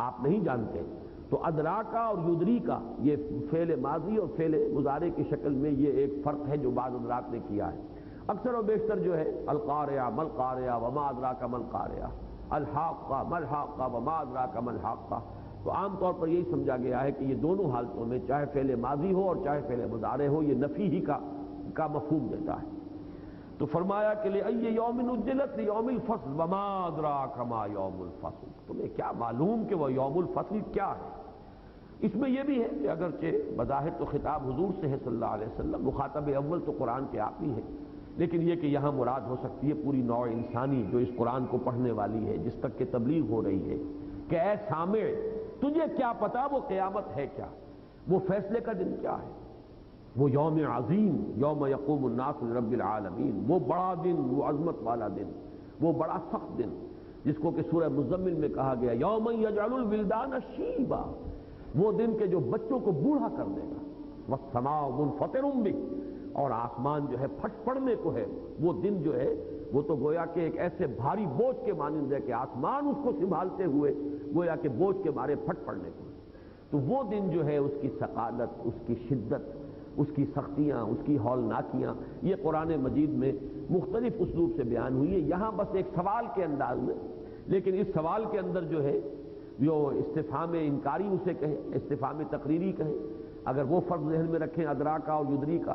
آپ نہیں جانتے۔ تو ادراکا اور یدریکا یہ فعل ماضی اور فعل مضارع کی شکل میں یہ ایک فرق ہے جو بعض حضرات نے کیا ہے۔ اکثر و بیشتر جو ہے القارعہ ملقارعہ وما ادراک ملقارعہ، الحاقہ ملحاقہ وما ادراک ملحاقہ، تو عام طور پر یہی سمجھا گیا ہے کہ یہ دونوں حالتوں میں چاہے فعل ماضی ہو اور چاہے فعل مضارع ہو یہ نفی ہی کا مفہوم دیتا ہے۔ تو فرمایا کہ لأی یوم اجلت لیوم الفصل وما ادراک ما یوم الفصل، تمہیں کیا معلوم کہ وہ یوم الفصل کیا ہے۔ اس میں یہ بھی ہے کہ اگرچہ بظاہر تو خطاب حضور سے ہے صلی اللہ علیہ وسلم، مخاطب اول تو قرآن کے آپ ہی ہے، لیکن یہ کہ یہاں مراد ہو سکتی ہے پوری نوع انسانی جو اس قرآن کو پڑھنے والی ہے، جس تک کہ تبلیغ ہو رہی ہے، کہ اے سامع تجھے کیا پتا وہ قیامت ہے کیا، وہ فیصلے کا دن کیا ہے، وہ یوم عظیم یوم یقوم الناس لرب العالمین، وہ بڑا دن، وہ عظمت والا دن، وہ بڑا سخت دن، جس کو کہ سورہ مزمل میں کہا گیا یوم یجعل الولدان شیبا، وہ دن کے جو بچوں کو بوڑھا کر دے گا، والسماء منفطر بک، اور آسمان جو ہے پھٹ پڑنے کو ہے، وہ دن جو ہے وہ تو گویا کہ ایک ایسے بھاری بوجھ کے مانند ہے کہ آسمان اس کو سنبھالتے ہوئے گویا کہ بوجھ کے مارے پھٹ پڑنے کو۔ تو وہ دن جو ہے اس کی ثقالت، اس کی شدت، اس کی سختیاں، اس کی ہولناکیاں، یہ قرآن مجید میں مختلف اسلوب سے بیان ہوئی ہے، یہاں بس ایک سوال کے انداز میں، لیکن اس سوال کے اندر جو ہے جو استفہام انکاری اسے کہیں، استفہام تقریری کہیں، اگر وہ فرض ذہن میں رکھیں ادراکا اور یدریکا،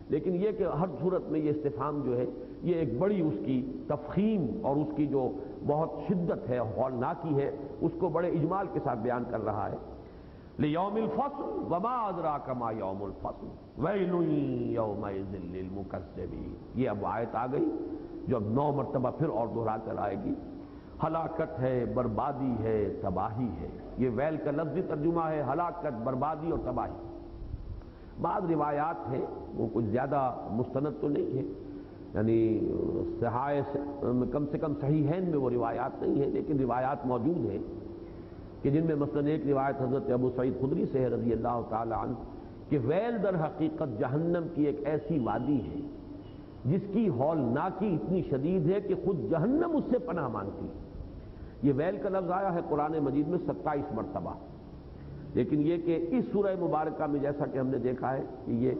لیکن یہ کہ ہر صورت میں یہ استفہام جو ہے یہ ایک بڑی اس کی تفخیم اور اس کی جو بہت شدت ہے، ہولناکی ہے، اس کو بڑے اجمال کے ساتھ بیان کر رہا ہے۔ لیوم الفصل وما ادراک ما یوم الفصل ویل یومئذ للمکذبین، یہ اب آیت آ گئی جو اب 9 مرتبہ پھر اور دہرا کر آئے گی۔ ہلاکت ہے، بربادی ہے، تباہی ہے، یہ ویل کا لفظی ترجمہ ہے، ہلاکت، بربادی اور تباہی۔ بعض روایات ہیں وہ کچھ زیادہ مستند تو نہیں ہے، یعنی کم سے کم صحیحین میں وہ روایات نہیں ہیں، لیکن روایات موجود ہیں کہ جن میں مثلا ایک روایت حضرت ابو سعید خدری سے ہے رضی اللہ تعالی عنہ کہ ویل در حقیقت جہنم کی ایک ایسی وادی ہے جس کی ہولناکی اتنی شدید ہے کہ خود جہنم اس سے پناہ مانگتی ہے۔ یہ ویل کا لفظ آیا ہے قرآن مجید میں 27 مرتبہ، لیکن یہ کہ اس سورہ مبارکہ میں جیسا کہ ہم نے دیکھا ہے کہ یہ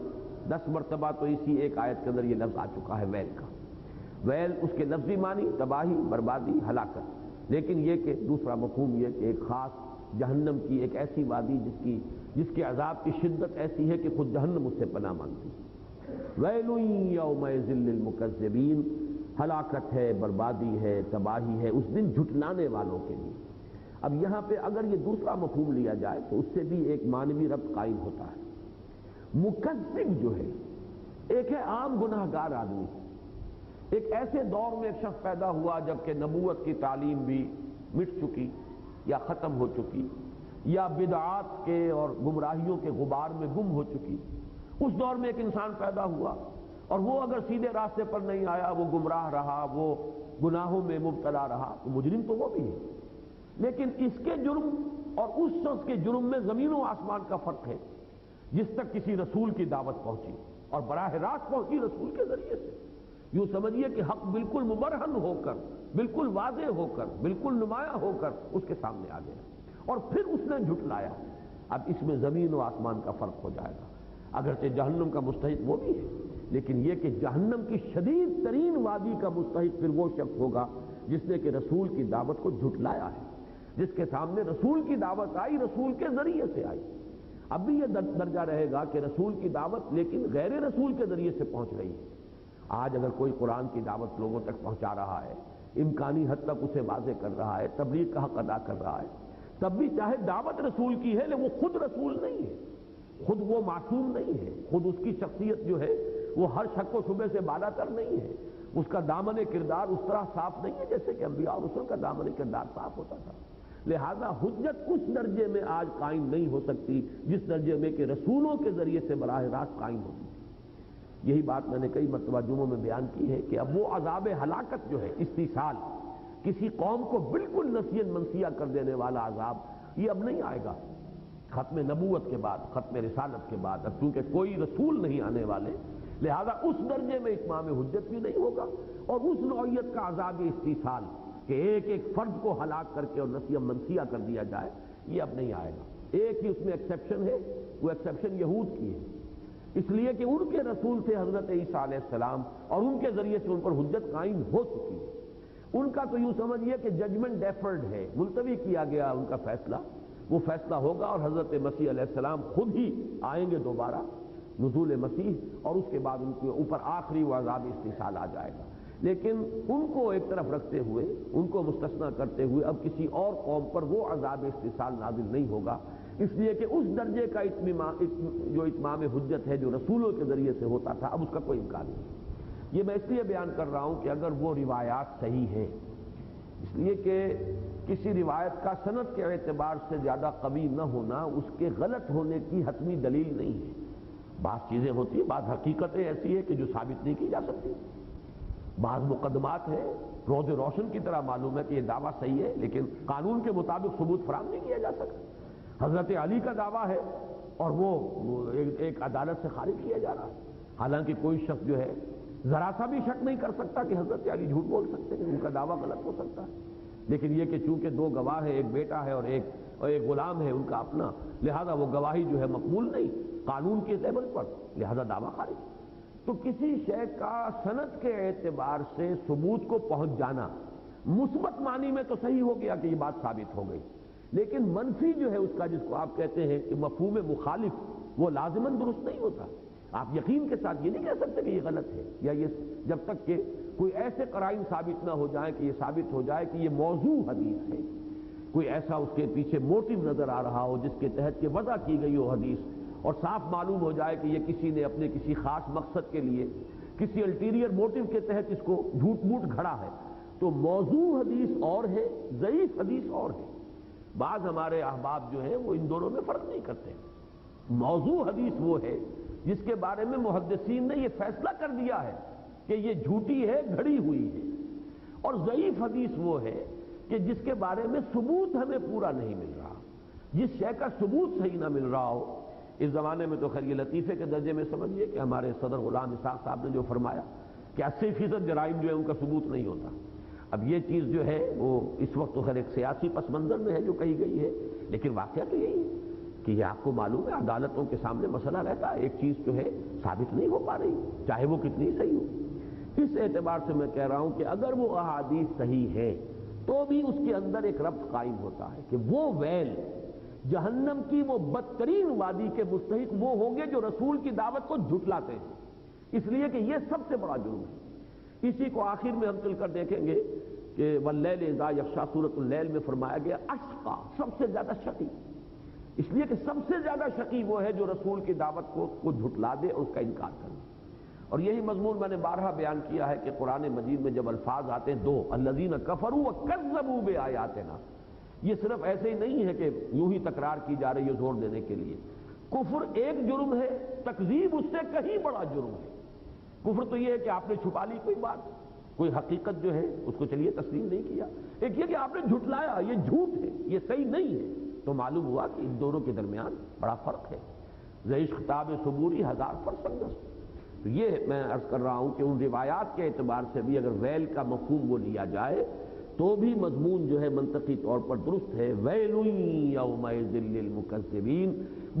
10 مرتبہ تو اسی ایک آیت کے اندر یہ لفظ آ چکا ہے ویل کا۔ ویل اس کے لفظی معنی تباہی، بربادی، ہلاکت، لیکن یہ کہ دوسرا مفہوم یہ کہ ایک خاص جہنم کی ایک ایسی وادی جس کے عذاب کی شدت ایسی ہے کہ خود جہنم اس سے پناہ مانگتی ہے۔ ویل یومئذ للمکذبین، ہلاکت ہے، بربادی ہے، تباہی ہے اس دن جھٹلانے والوں کے لیے۔ اب یہاں پہ اگر یہ دوسرا مفہوم لیا جائے تو اس سے بھی ایک معنوی ربط قائم ہوتا ہے۔ مکذب جو ہے ایک ہے عام گناہ گار آدمی، ایک ایسے دور میں ایک شخص پیدا ہوا جب کہ نبوت کی تعلیم بھی مٹ چکی یا ختم ہو چکی، یا بدعات کے اور گمراہیوں کے غبار میں گم ہو چکی، اس دور میں ایک انسان پیدا ہوا اور وہ اگر سیدھے راستے پر نہیں آیا، وہ گمراہ رہا، وہ گناہوں میں مبتلا رہا، تو مجرم تو وہ بھی ہے۔ لیکن اس کے جرم اور اس شخص کے جرم میں زمین و آسمان کا فرق ہے، جس تک کسی رسول کی دعوت پہنچی اور براہ راست پہنچی رسول کے ذریعے سے۔ یوں سمجھیے کہ حق بالکل مبرہن ہو کر، بالکل واضح ہو کر، بالکل نمایاں ہو کر اس کے سامنے آ گیا اور پھر اس نے جھٹلایا۔ اب اس میں زمین و آسمان کا فرق ہو جائے گا۔ اگرچہ جہنم کا مستحق وہ بھی ہے، لیکن یہ کہ جہنم کی شدید ترین وادی کا مستحق پھر وہ شخص ہوگا جس نے کہ رسول کی دعوت کو جھٹلایا ہے، جس کے سامنے رسول کی دعوت آئی، رسول کے ذریعے سے آئی۔ اب بھی یہ درجہ رہے گا کہ رسول کی دعوت لیکن غیر رسول کے ذریعے سے پہنچ رہی ہے۔ آج اگر کوئی قرآن کی دعوت لوگوں تک پہنچا رہا ہے، امکانی حد تک اسے واضح کر رہا ہے، تبلیغ کا حق ادا کر رہا ہے، تب بھی چاہے دعوت رسول کی ہے لیکن وہ خود رسول نہیں ہے، خود وہ معصوم نہیں ہے، خود اس کی شخصیت جو ہے وہ ہر شک و شبہ سے بالا تر نہیں ہے، اس کا دامن کردار اس طرح صاف نہیں ہے جیسے کہ انبیاء اور رسول کا دامن کردار صاف ہوتا تھا۔ لہذا حجت اس درجے میں آج قائم نہیں ہو سکتی جس درجے میں کہ رسولوں کے ذریعے سے براہ راست قائم ہوتی تھی۔ یہی بات میں نے کئی مرتبہ جمعوں میں بیان کی ہے کہ اب وہ عذاب ہلاکت جو ہے استیصال، کسی قوم کو بالکل نسیاً منسیہ کر دینے والا عذاب، یہ اب نہیں آئے گا ختم نبوت کے بعد، ختم رسالت کے بعد۔ اب چونکہ کوئی رسول نہیں آنے والے، لہذا اس درجے میں اتمام حجت بھی نہیں ہوگا، اور اس نوعیت کا عذاب استیصال کہ ایک ایک فرد کو ہلاک کر کے اور نسیہ منسیہ کر دیا جائے، یہ اب نہیں آئے گا۔ ایک ہی اس میں ایکسیپشن ہے، وہ ایکسیپشن یہود کی ہے، اس لیے کہ ان کے رسول تھے حضرت عیسیٰ علیہ السلام، اور ان کے ذریعے سے ان پر حجت قائم ہو چکی ہے۔ ان کا تو یوں سمجھیے کہ ججمنٹ ڈیفرڈ ہے، ملتوی کیا گیا ان کا فیصلہ، وہ فیصلہ ہوگا اور حضرت مسیح علیہ السلام خود ہی آئیں گے دوبارہ، نزول مسیح، اور اس کے بعد ان کے اوپر آخری وہ عذاب استیصال آ جائے گا۔ لیکن ان کو ایک طرف رکھتے ہوئے، ان کو مستثنیٰ کرتے ہوئے اب کسی اور قوم پر وہ عذاب استیصال نازل نہیں ہوگا، اس لیے کہ اس درجے کا جو اتمام حجت ہے جو رسولوں کے ذریعے سے ہوتا تھا، اب اس کا کوئی امکان نہیں۔ یہ میں اس لیے بیان کر رہا ہوں کہ اگر وہ روایات صحیح ہیں، اس لیے کہ کسی روایت کا سند کے اعتبار سے زیادہ قوی نہ ہونا اس کے غلط ہونے کی حتمی دلیل نہیں ہے۔ بعض چیزیں ہوتی ہیں، بعض حقیقتیں ایسی ہیں کہ جو ثابت نہیں کی جا سکتی، بعض مقدمات ہیں روز روشن کی طرح معلوم ہے کہ یہ دعویٰ صحیح ہے لیکن قانون کے مطابق ثبوت فراہم نہیں کیا جا سکتا۔ حضرت علی کا دعویٰ ہے اور وہ ایک عدالت سے خارج کیا جا رہا ہے، حالانکہ کوئی شخص جو ہے ذرا سا بھی شک نہیں کر سکتا کہ حضرت علی جھوٹ بول سکتے ہیں، ان کا دعویٰ غلط ہو سکتا ہے، لیکن یہ کہ چونکہ دو گواہ ہیں، ایک بیٹا ہے اور ایک غلام ہے ان کا اپنا، لہذا وہ گواہی جو ہے مقبول نہیں قانون کے لیول پر، لہذا دعویٰ خارج۔ تو کسی شے کا سند کے اعتبار سے ثبوت کو پہنچ جانا مثبت معنی میں تو صحیح ہو گیا کہ یہ بات ثابت ہو گئی، لیکن منفی جو ہے اس کا، جس کو آپ کہتے ہیں کہ مفہوم مخالف، وہ لازماً درست نہیں ہوتا۔ آپ یقین کے ساتھ یہ نہیں کہہ سکتے کہ یہ غلط ہے، یا یہ جب تک کہ کوئی ایسے قرائن ثابت نہ ہو جائیں کہ یہ ثابت ہو جائے کہ یہ موضوع حدیث ہے، کوئی ایسا اس کے پیچھے موٹیو نظر آ رہا ہو جس کے تحت کہ وضع کی گئی ہو حدیث، اور صاف معلوم ہو جائے کہ یہ کسی نے اپنے کسی خاص مقصد کے لیے کسی الٹیریئر موٹیو کے تحت اس کو جھوٹ موٹ گھڑا ہے، تو موضوع حدیث اور ہے، ضعیف حدیث اور ہے۔ بعض ہمارے احباب جو ہیں وہ ان دونوں میں فرق نہیں کرتے۔ موضوع حدیث وہ ہے جس کے بارے میں محدثین نے یہ فیصلہ کر دیا ہے کہ یہ جھوٹی ہے، گھڑی ہوئی ہے، اور ضعیف حدیث وہ ہے کہ جس کے بارے میں ثبوت ہمیں پورا نہیں مل رہا، جس شے کا ثبوت صحیح نہ مل رہا ہو۔ اس زمانے میں تو خیر یہ لطیفے کے درجے میں سمجھیے کہ ہمارے صدر غلام اسحاق صاحب نے جو فرمایا کہ 80% جرائم جو ہے ان کا ثبوت نہیں ہوتا۔ اب یہ چیز جو ہے وہ اس وقت تو خیر ایک سیاسی پس منظر میں ہے جو کہی گئی ہے، لیکن واقعہ تو یہی ہے کہ یہ آپ کو معلوم ہے عدالتوں کے سامنے مسئلہ رہتا ہے، ایک چیز جو ہے ثابت نہیں ہو پا رہی چاہے وہ کتنی صحیح ہو۔ اس اعتبار سے میں کہہ رہا ہوں کہ اگر وہ احادیث صحیح ہے تو بھی اس کے اندر ایک ربط قائم ہوتا ہے کہ وہ ویل، جہنم کی وہ بدترین وادی کے مستحق وہ ہوں گے جو رسول کی دعوت کو جھٹلاتے ہیں، اس لیے کہ یہ سب سے بڑا جرم ہے۔ اسی کو آخر میں ہم چل کر دیکھیں گے کہ واللیل اذا یغشی سورۃ اللیل میں فرمایا گیا اشقا، سب سے زیادہ شقی، اس لیے کہ سب سے زیادہ شقی وہ ہے جو رسول کی دعوت کو جھٹلا دے اور اس کا انکار کرے۔ اور یہی مضمون میں نے بارہا بیان کیا ہے کہ قرآن مجید میں جب الفاظ آتے ہیں دو، الذین کفروا وکذبوا بآیاتنا، یہ صرف ایسے ہی نہیں ہے کہ یوں ہی تکرار کی جا رہی ہے زور دینے کے لیے۔ کفر ایک جرم ہے، تکذیب اس سے کہیں بڑا جرم ہے۔ کفر تو یہ ہے کہ آپ نے چھپا لی کوئی بات، کوئی حقیقت جو ہے اس کو چلیے تسلیم نہیں کیا، ایک یہ کہ آپ نے جھٹلایا، یہ جھوٹ ہے، یہ صحیح نہیں ہے، تو معلوم ہوا کہ ان دونوں کے درمیان بڑا فرق ہے۔ ضعیف خطاب صبوری ہزار فرسنگ است۔ تو یہ میں عرض کر رہا ہوں کہ ان روایات کے اعتبار سے بھی اگر ویل کا مفہوم وہ لیا جائے تو بھی مضمون جو ہے منطقی طور پر درست ہے۔ ویل یومئذ للمکذبین،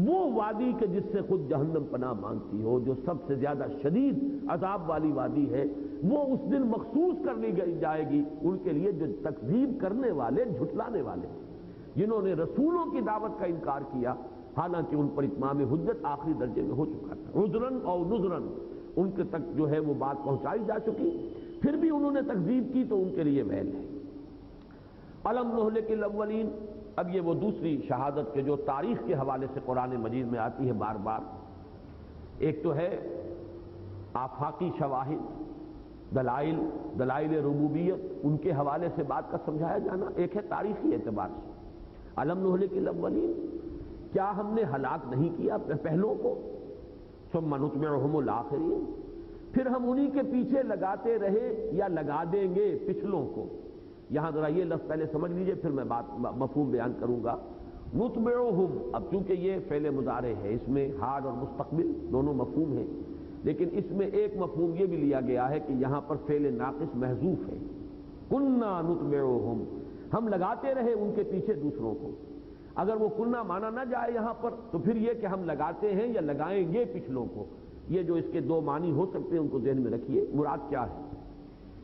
وہ وادی کہ جس سے خود جہنم پناہ مانگتی ہو، جو سب سے زیادہ شدید عذاب والی وادی ہے، وہ اس دن مخصوص کر لی جائے گی ان کے لیے جو تکذیب کرنے والے، جھٹلانے والے، جنہوں نے رسولوں کی دعوت کا انکار کیا حالانکہ ان پر اتمام حجت آخری درجے میں ہو چکا تھا، عذراً اور نذراً ان کے تک جو ہے وہ بات پہنچائی جا چکی، پھر بھی انہوں نے تکذیب کی تو ان کے لیے ویل ہے۔ الم نہلک الاولین، اب یہ وہ دوسری شہادت کے جو تاریخ کے حوالے سے قرآن مجید میں آتی ہے بار بار۔ ایک تو ہے آفاقی شواہد، دلائل ربوبیت، ان کے حوالے سے بات کا سمجھایا جانا، ایک ہے تاریخی اعتبار سے۔ الم نہلک الاولین، کیا ہم نے ہلاک نہیں کیا پہلوں کو؟ ثم نتبعہم الآخرین، پھر ہم انہی کے پیچھے لگاتے رہے یا لگا دیں گے پچھلوں کو۔ یہاں ذرا یہ لفظ پہلے سمجھ لیجئے پھر میں بات مفہوم بیان کروں گا۔ نتبعہم، اب چونکہ یہ فعل مضارع ہے، اس میں حال اور مستقبل دونوں مفہوم ہیں، لیکن اس میں ایک مفہوم یہ بھی لیا گیا ہے کہ یہاں پر فعل ناقص محذوف ہے۔ کننا نتبعہم، ہم لگاتے رہے ان کے پیچھے دوسروں کو۔ اگر وہ کننا مانا نہ جائے یہاں پر تو پھر یہ کہ ہم لگاتے ہیں یا لگائیں گے پچھلوں کو، یہ جو اس کے دو معنی ہو سکتے ہیں ان کو ذہن میں رکھیے۔ مراد کیا ہے؟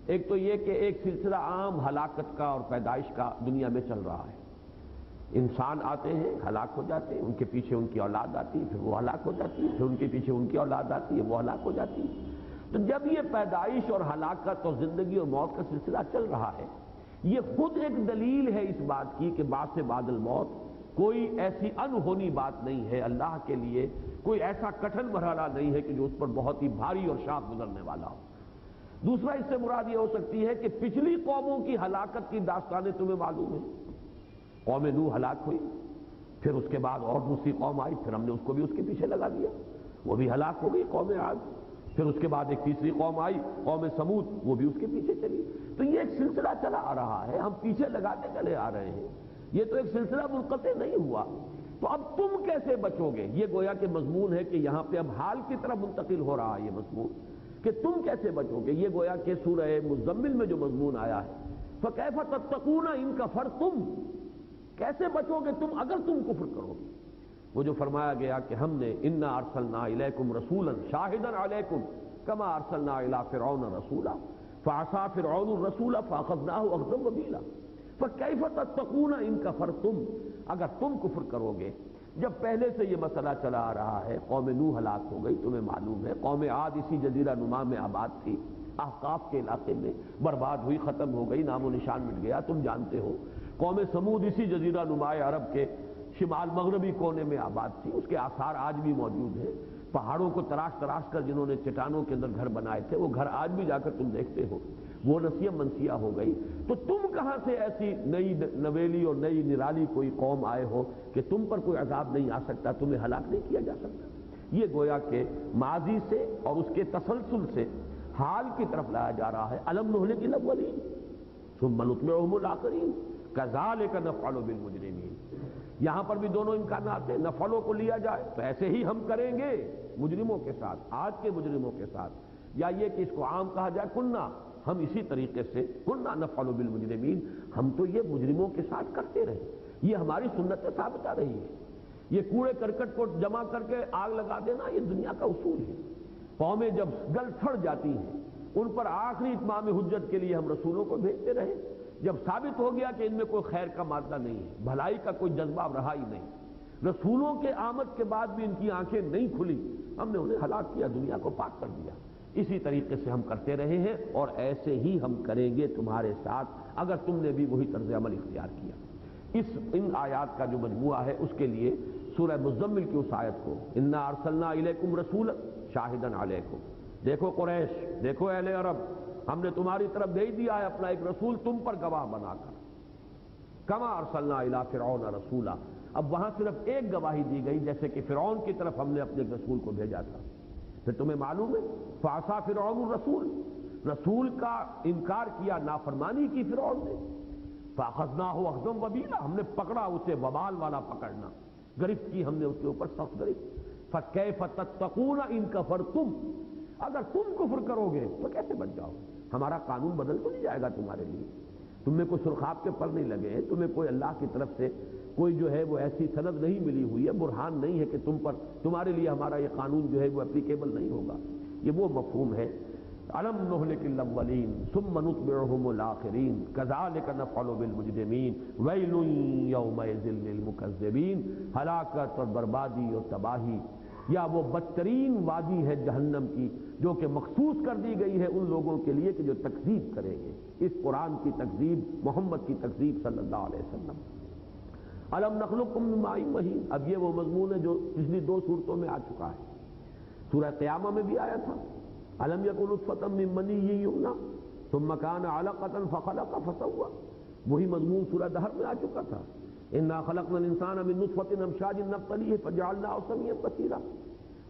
ایک تو یہ کہ ایک سلسلہ عام ہلاکت کا اور پیدائش کا دنیا میں چل رہا ہے۔ انسان آتے ہیں، ہلاک ہو جاتے ہیں، ان کے پیچھے ان کی اولاد آتی ہے، پھر وہ ہلاک ہو جاتی ہے، پھر ان کے پیچھے ان کی اولاد آتی ہے، وہ ہلاک ہو جاتی ہے۔ تو جب یہ پیدائش اور ہلاکت اور زندگی اور موت کا سلسلہ چل رہا ہے، یہ خود ایک دلیل ہے اس بات کی کہ بعد سے بعد الموت کوئی ایسی انہونی بات نہیں ہے، اللہ کے لیے کوئی ایسا کٹھن مرحلہ نہیں ہے کہ جو اس پر بہت ہی بھاری اور شاق گزرنے والا ہو۔ دوسرا اس سے مراد یہ ہو سکتی ہے کہ پچھلی قوموں کی ہلاکت کی داستانیں تمہیں معلوم ہیں۔ قوم نوح ہلاک ہوئی، پھر اس کے بعد اور دوسری قوم آئی، پھر ہم نے اس کو بھی اس کے پیچھے لگا دیا، وہ بھی ہلاک ہو گئی قوم عاد، پھر اس کے بعد ایک تیسری قوم آئی قوم سمود، وہ بھی اس کے پیچھے چلی۔ تو یہ ایک سلسلہ چلا آ رہا ہے، ہم پیچھے لگاتے چلے آ رہے ہیں، یہ تو ایک سلسلہ منقطع نہیں ہوا۔ تو اب تم کیسے بچو گے؟ یہ گویا کہ مضمون ہے کہ یہاں پہ اب حال کی طرف منتقل ہو رہا ہے یہ مضمون کہ تم کیسے بچو گے۔ یہ گویا کہ سورہ مزمل میں جو مضمون آیا ہے، فَكَيْفَ تَتَّقُونَ إِن كَفَرْتُمْ، کیسے بچو گے تم اگر تم کفر کرو گے۔ وہ جو فرمایا گیا کہ ہم نے اِنَّا أَرْسَلْنَا إِلَيْكُمْ رَسُولًا شَاهِدًا عَلَيْكُمْ كَمَا أَرْسَلْنَا إِلَىٰ فِرْعَوْنَ رَسُولًا فَعَصَىٰ فِرْعَوْنُ الرَّسُولَ فَأَخَذْنَاهُ أَخْذًا وَبِيلًا فَكَيْفَ تَتَّقُونَ إِن كَفَرْتُمْ، اگر تم کفر کرو گے۔ جب پہلے سے یہ مسئلہ چلا آ رہا ہے، قوم نوح ہلاک ہو گئی، تمہیں معلوم ہے، قوم عاد اسی جزیرہ نما میں آباد تھی، احقاف کے علاقے میں برباد ہوئی، ختم ہو گئی، نام و نشان مٹ گیا، تم جانتے ہو۔ قوم سمود اسی جزیرہ نما عرب کے شمال مغربی کونے میں آباد تھی، اس کے آثار آج بھی موجود ہیں۔ پہاڑوں کو تراش تراش کر جنہوں نے چٹانوں کے اندر گھر بنائے تھے، وہ گھر آج بھی جا کر تم دیکھتے ہو، وہ نسیہ منسیہ ہو گئی۔ تو تم کہاں سے ایسی نئی نویلی اور نئی نرالی کوئی قوم آئے ہو کہ تم پر کوئی عذاب نہیں آ سکتا، تمہیں ہلاک نہیں کیا جا سکتا؟ یہ گویا کہ ماضی سے اور اس کے تسلسل سے حال کی طرف لایا جا رہا ہے۔ الم نہلک الاولین ثم نتبعہم الآخرین کذالک نفعل بالمجرمین۔ یہاں پر بھی دونوں امکانات ہیں، نفعلوں کو لیا جائے تو ایسے ہی ہم کریں گے مجرموں کے ساتھ، آج کے مجرموں کے ساتھ، یا یہ کہ اس کو عام کہا جائے کننا، ہم اسی طریقے سے کننا نفعل بالمجرمین، ہم تو یہ مجرموں کے ساتھ کرتے رہے، یہ ہماری سنت ثابتہ رہی ہے۔ یہ کوڑے کرکٹ کو جمع کر کے آگ لگا دینا یہ دنیا کا اصول ہے۔ قومیں جب گل سڑ جاتی ہیں ان پر آخری اتمام حجت کے لیے ہم رسولوں کو بھیجتے رہے، جب ثابت ہو گیا کہ ان میں کوئی خیر کا مادہ نہیں ہے، بھلائی کا کوئی جذبہ رہا ہی نہیں، رسولوں کے آمد کے بعد بھی ان کی آنکھیں نہیں کھلی، ہم نے انہیں ہلاک کیا، دنیا کو پاک کر دیا۔ اسی طریقے سے ہم کرتے رہے ہیں اور ایسے ہی ہم کریں گے تمہارے ساتھ اگر تم نے بھی وہی طرز عمل اختیار کیا۔ ان آیات کا جو مجموعہ ہے اس کے لیے سورہ مزمل کی اس آیت کو انا ارسلنا الیکم رسولا شاہدا علیکم، دیکھو قریش، دیکھو اہل عرب، ہم نے تمہاری طرف بھیج دیا ہے اپنا ایک رسول تم پر گواہ بنا کر، کما ارسلنا الی فرعون رسولا، اب وہاں صرف ایک گواہی دی گئی، جیسے کہ فرعون کی طرف ہم نے اپنے رسول کو بھیجا تھا۔ پھر تمہیں معلوم ہے فعصا فرعون الرسول، رسول کا انکار کیا، نافرمانی کی فرعون نے، فاخذناہ اخذا وبیلا، ہم نے پکڑا اسے وبال والا پکڑنا، گرفت کی ہم نے اس کے اوپر سخت گرفت۔ فکیف تتقون ان کفرتم، اگر تم کفر کرو گے تو کیسے بچ جاؤ گے؟ ہمارا قانون بدل تو نہیں جائے گا تمہارے لیے، تمہیں کوئی سرخاب کے پر نہیں لگے ہیں، تمہیں کوئی اللہ کی طرف سے کوئی جو ہے وہ ایسی سند نہیں ملی ہوئی ہے، برہان نہیں ہے کہ تمہارے لیے ہمارا یہ قانون جو ہے وہ اپلیکیبل نہیں ہوگا۔ یہ وہ مفہوم ہے الم نہلک الاولین ثم نتبعهم الاخرین کذالک نفعل بالمجرمین ویل یومئذ للمکذبین، ہلاکت اور بربادی اور تباہی یا وہ بدترین وادی ہے جہنم کی جو کہ مخصوص کر دی گئی ہے ان لوگوں کے لیے کہ جو تکذیب کریں گے، اس قرآن کی تکذیب، محمد کی تکذیب صلی اللہ علیہ وسلم۔ الم نخلقکم من ماء مہین، اب یہ وہ مضمون ہے جو پچھلی دو صورتوں میں آ چکا ہے، سورہ قیامہ میں بھی آیا تھا، الم یکن نطفۃ من منی یمنی ثم کان علقۃ فخلق فسوی، وہی مضمون سورہ دہر میں آ چکا تھا، انا خلقنا الانسان من نطفۃ امشاج نبتلیہ فجعلناہ سمیعا بصیرا۔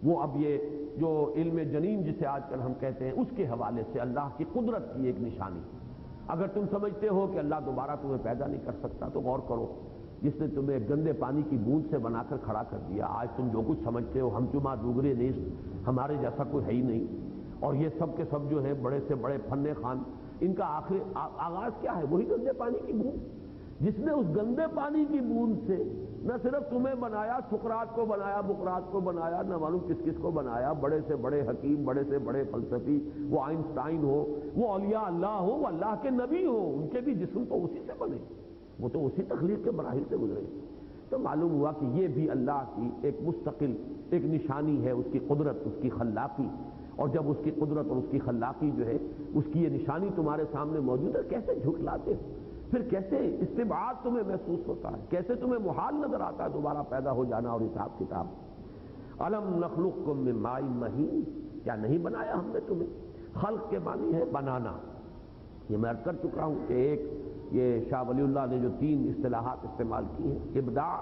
وہ اب یہ جو علم جنین جسے آج کل ہم کہتے ہیں، اس کے حوالے سے اللہ کی قدرت کی ایک نشانی۔ اگر تم سمجھتے ہو کہ اللہ دوبارہ تمہیں پیدا نہیں کر سکتا تو غور کرو، جس نے تمہیں گندے پانی کی بوند سے بنا کر کھڑا کر دیا، آج تم جو کچھ سمجھتے ہو ہم چما دوگرے نیست، ہمارے جیسا کوئی ہے ہی نہیں، اور یہ سب کے سب جو ہیں بڑے سے بڑے فن خان، ان کا آغاز کیا ہے؟ وہی گندے پانی کی بوند، جس نے اس گندے پانی کی بوند سے نہ صرف تمہیں بنایا، سقراط کو بنایا، بقراط کو بنایا، نہ معلوم کس کس کو بنایا، بڑے سے بڑے حکیم، بڑے سے بڑے فلسفی، وہ آئنسٹائن ہو، وہ اولیاء اللہ ہو، وہ اللہ کے نبی ہو، ان کے بھی جسم تو اسی سے بنے، وہ تو اسی تخلیق کے مراحل سے گزرے۔ تو معلوم ہوا کہ یہ بھی اللہ کی ایک مستقل ایک نشانی ہے، اس کی قدرت، اس کی خلاقی، اور جب اس کی قدرت اور اس کی خلاقی جو ہے، اس کی یہ نشانی تمہارے سامنے موجود ہے، کیسے جھٹلاتے ہو؟ پھر کیسے استبعاد تمہیں محسوس ہوتا ہے، کیسے تمہیں محال نظر آتا ہے دوبارہ پیدا ہو جانا اور حساب کتاب۔ الم نخلقکم من ماء مہین، کیا نہیں بنایا ہم نے تمہیں؟ خلق کے معنی ہے بنانا، یہ میں عرض کر چکا ہوں کہ ایک یہ شاہ ولی اللہ نے جو تین اصطلاحات استعمال کی ہیں، ابداع،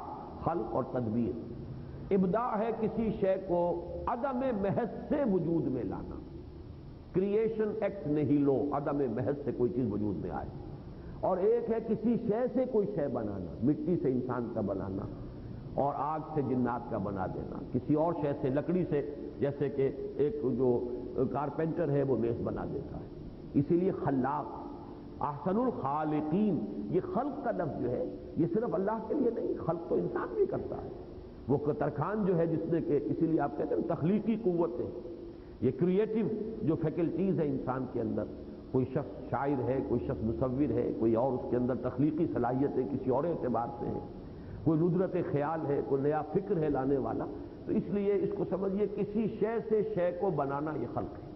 خلق اور تدبیر۔ ابداع ہے کسی شے کو عدم محض سے وجود میں لانا، کریشن ایکس نیہیلو، عدم محض سے کوئی چیز وجود میں آئے، اور ایک ہے کسی شے سے کوئی شے بنانا، مٹی سے انسان کا بنانا اور آگ سے جنات کا بنا دینا، کسی اور شے سے، لکڑی سے، جیسے کہ ایک جو کارپینٹر ہے وہ میز بنا دیتا ہے۔ اسی لیے خلاق، احسن الخالقین، یہ خلق کا لفظ جو ہے یہ صرف اللہ کے لیے نہیں، خلق تو انسان بھی کرتا ہے، وہ ترکھان جو ہے جس نے کہ اسی لیے آپ کہتے ہیں تخلیقی قوتیں، یہ کریٹو جو فیکلٹیز ہے انسان کے اندر، کوئی شخص شاعر ہے، کوئی شخص مصور ہے، کوئی اور اس کے اندر تخلیقی صلاحیتیں کسی اور اعتبار سے ہیں، کوئی ندرت خیال ہے، کوئی نیا فکر ہے لانے والا، تو اس لیے اس کو سمجھیے کسی شے سے شے کو بنانا یہ خلق ہے۔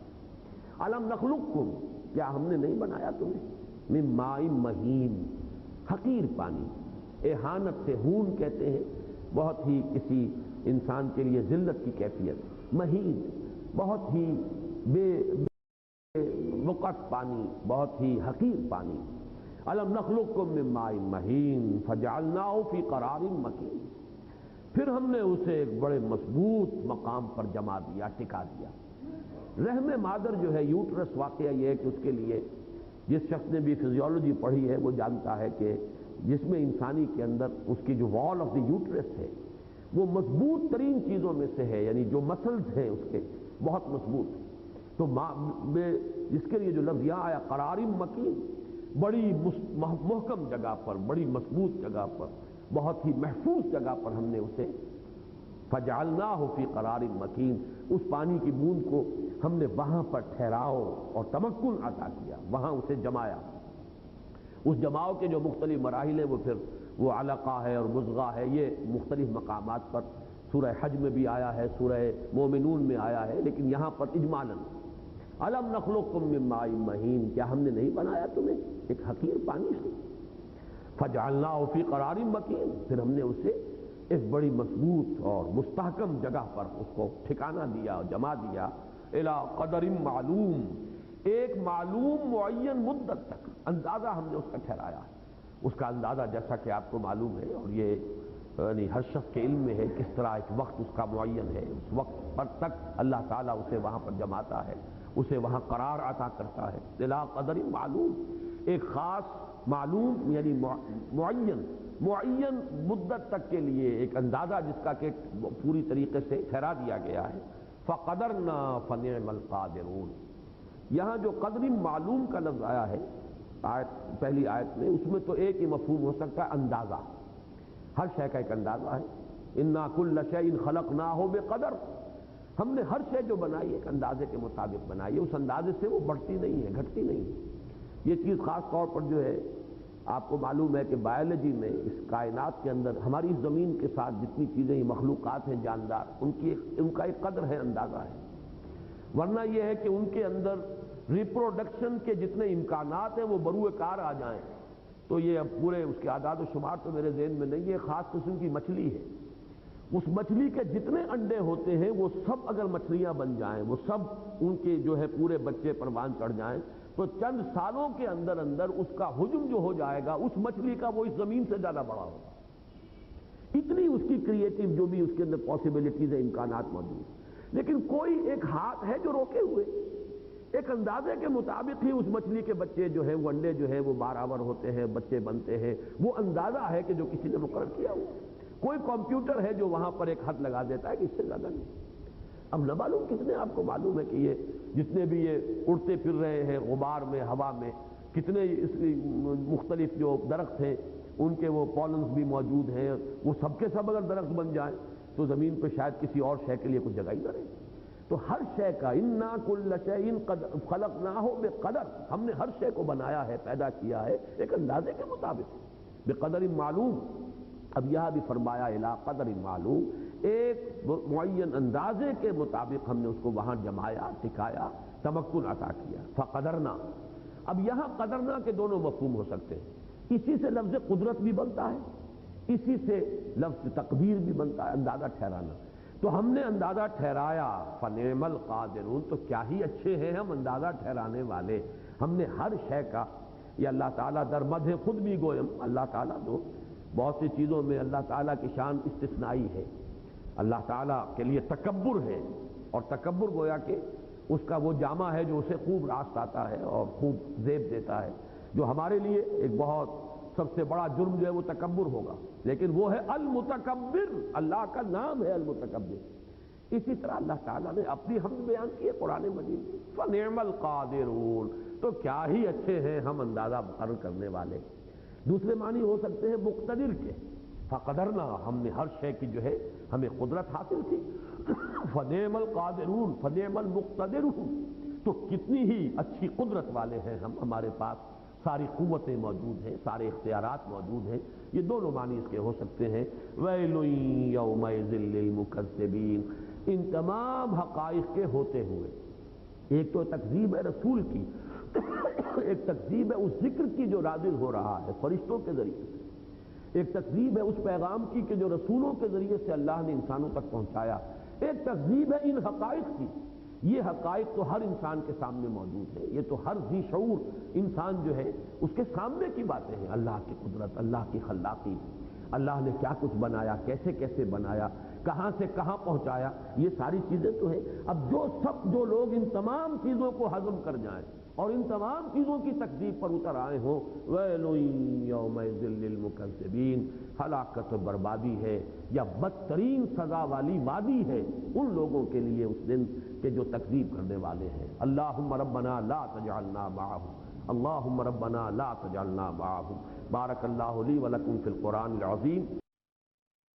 الم نخلقکم، کیا ہم نے نہیں بنایا تمہیں؟ من ماء مہین، حقیر پانی، اہانت سے، ہون کہتے ہیں بہت ہی کسی انسان کے لیے ذلت کی کیفیت، مہین بہت ہی بے وقت پانی، بہت ہی حقیر پانی۔ الم نخلقکم من ماء مہین فجعلناہ فی قرار مکین، پھر ہم نے اسے ایک بڑے مضبوط مقام پر جما دیا، ٹکا دیا۔ رحم مادر جو ہے، یوٹرس، واقعہ یہ ہے کہ اس کے لیے جس شخص نے بھی فزیولوجی پڑھی ہے وہ جانتا ہے کہ جسم انسانی کے اندر اس کی جو وال آف دی یوٹرس ہے وہ مضبوط ترین چیزوں میں سے ہے، یعنی جو مسلز ہیں اس کے بہت مضبوط، تو جس کے لیے جو لفظ یہاں آیا قرار مکین، بڑی محکم جگہ پر، بڑی مضبوط جگہ پر، بہت ہی محفوظ جگہ پر ہم نے اسے فجعلناہ فی قرار مکین، اس پانی کی بوند کو ہم نے وہاں پر ٹھہراؤ اور تمکن عطا کیا، وہاں اسے جمایا۔ اس جماؤ کے جو مختلف مراحل ہیں وہ پھر وہ علقہ ہے اور مضغہ ہے، یہ مختلف مقامات پر سورہ حج میں بھی آیا ہے، سورہ مومنون میں آیا ہے، لیکن یہاں پر اجمالاً الم نخلقکم من ماء مہین، کیا ہم نے نہیں بنایا تمہیں ایک حقیر پانی سے؟ فجعلناہ فی قرار مکین، پھر ہم نے اسے ایک بڑی مضبوط اور مستحکم جگہ پر اس کو ٹھکانہ دیا، جما دیا، الی قدر معلوم، ایک معلوم معین مدت تک اندازہ ہم نے اس کا ٹھہرایا، اس کا اندازہ جیسا کہ آپ کو معلوم ہے، اور یہ یعنی ہر شخص کے علم میں ہے کس طرح ایک وقت اس کا معین ہے، اس وقت پر تک اللہ تعالیٰ اسے وہاں پر جماتا ہے، اسے وہاں قرار عطا کرتا ہے۔ الی قدر معلوم، ایک خاص معلوم یعنی معین مدت تک کے لیے ایک اندازہ جس کا کہ پوری طریقے سے ٹھہرا دیا گیا ہے۔ فقدرنا فنعم القادرون، یہاں جو قدر معلوم کا لفظ آیا ہے پہلی آیت میں، اس میں تو ایک ہی مفہوم ہو سکتا ہے، اندازہ، ہر شے کا ایک اندازہ ہے۔ انا کل شیء خلقناہ بقدر، ہم نے ہر شے جو بنائی ایک اندازے کے مطابق بنائی ہے، اس اندازے سے وہ بڑھتی نہیں ہے، گھٹتی نہیں ہے۔ یہ چیز خاص طور پر جو ہے آپ کو معلوم ہے کہ بایولوجی میں اس کائنات کے اندر ہماری زمین کے ساتھ جتنی چیزیں مخلوقات ہیں جاندار، ان کا ایک قدر ہے، اندازہ ہے، ورنہ یہ ہے کہ ان کے اندر ریپروڈکشن کے جتنے امکانات ہیں وہ بروئے کار آ جائیں تو یہ اب پورے اس کے اعداد و شمار تو میرے ذہن میں نہیں ہے۔ خاص قسم کی مچھلی ہے، اس مچھلی کے جتنے انڈے ہوتے ہیں وہ سب اگر مچھلیاں بن جائیں، وہ سب ان کے جو ہے پورے بچے پروان چڑھ جائیں تو چند سالوں کے اندر اندر اس کا حجم جو ہو جائے گا اس مچھلی کا وہ اس زمین سے زیادہ بڑا ہوگا۔ اتنی اس کی کریٹو جو بھی اس کے اندر پاسبلٹیز ہیں، امکانات موجود ہیں، لیکن کوئی ایک ہاتھ ہے جو روکے ہوئے، ایک اندازے کے مطابق ہی اس مچھلی کے بچے جو ہیں وہ انڈے جو ہیں وہ برابر ہوتے ہیں، بچے بنتے ہیں، وہ اندازہ ہے کہ جو کسی نے مقرر کیا ہوا۔ کوئی کمپیوٹر ہے جو وہاں پر ایک حد لگا دیتا ہے کہ اس سے زیادہ نہیں۔ اب نہ معلوم کتنے آپ کو معلوم ہے کہ یہ جتنے بھی یہ اڑتے پھر رہے ہیں غبار میں، ہوا میں، کتنے اس مختلف جو درخت ہیں ان کے وہ پالنز بھی موجود ہیں، وہ سب کے سب اگر درخت بن جائیں تو زمین پہ شاید کسی اور شے کے لیے کچھ جگہ ہی نہ رہے۔ تو ہر شے کا انا کل شیء خلقناہ بقدر، ہم نے ہر شے کو بنایا ہے، پیدا کیا ہے ایک اندازے کے مطابق، بقدر معلوم۔ اب یہاں بھی فرمایا الی قدر معلوم، ایک معین اندازے کے مطابق ہم نے اس کو وہاں جمایا، ٹکایا، تمکن عطا کیا۔ فقدرنا، اب یہاں قدرنا کے دونوں مفہوم ہو سکتے ہیں، اسی سے لفظ قدرت بھی بنتا ہے، اسی سے لفظ تقدیر بھی بنتا ہے، اندازہ ٹھہرانا۔ تو ہم نے اندازہ ٹھہرایا، فنعم القادرون، تو کیا ہی اچھے ہیں ہم اندازہ ٹھہرانے والے۔ ہم نے ہر شے کا، یہ اللہ تعالیٰ در مدح خود بھی گویم، اللہ تعالیٰ تو بہت سی چیزوں میں اللہ تعالیٰ کی شان استثنائی ہے، اللہ تعالیٰ کے لیے تکبر ہے، اور تکبر گویا کہ اس کا وہ جامہ ہے جو اسے خوب راست آتا ہے اور خوب زیب دیتا ہے، جو ہمارے لیے ایک بہت سب سے بڑا جرم جو ہے وہ تکبر ہوگا، لیکن وہ ہے المتکبر، اللہ کا نام ہے المتکبر۔ اسی طرح اللہ تعالیٰ نے اپنی حمد بیان کی ہے قرآن مجید میں، فنعم القادرون، تو کیا ہی اچھے ہیں ہم اندازہ مقرر کرنے والے۔ دوسرے معنی ہو سکتے ہیں مقتدر کے، فقدرنا، ہم نے ہر شے کی جو ہے ہمیں قدرت حاصل تھی، فنعم القادرون فنعم المقتدرون، تو کتنی ہی اچھی قدرت والے ہیں ہم، ہمارے پاس ساری قوتیں موجود ہیں، سارے اختیارات موجود ہیں۔ یہ دونوں معنی اس کے ہو سکتے ہیں۔ ویل یومئذ للمکذبین، ان تمام حقائق کے ہوتے ہوئے، ایک تو تکذیب ہے رسول کی، ایک تکذیب ہے اس ذکر کی جو نازل ہو رہا ہے فرشتوں کے ذریعے سے، ایک تکذیب ہے اس پیغام کی کہ جو رسولوں کے ذریعے سے اللہ نے انسانوں تک پہنچایا، ایک تکذیب ہے ان حقائق کی۔ یہ حقائق تو ہر انسان کے سامنے موجود ہے، یہ تو ہر ذی شعور انسان جو ہے اس کے سامنے کی باتیں ہیں، اللہ کی قدرت، اللہ کی خلاقی، اللہ نے کیا کچھ بنایا، کیسے کیسے بنایا، کہاں سے کہاں پہنچایا، یہ ساری چیزیں تو ہیں۔ اب جو لوگ ان تمام چیزوں کو ہضم کر جائیں اور ان تمام چیزوں کی تکذیب پر اتر آئے ہوں، ویل یومئذ للمکذبین، ہلاکت و بربادی ہے یا بدترین سزا والی وادی ہے ان لوگوں کے لیے اس دن کہ جو تکذیب کرنے والے ہیں۔ اللہم ربنا لا تجعلنا معهم، اللہم ربنا لا تجعلنا معهم۔ بارک اللہ لی ولکم فی القرآن العظیم۔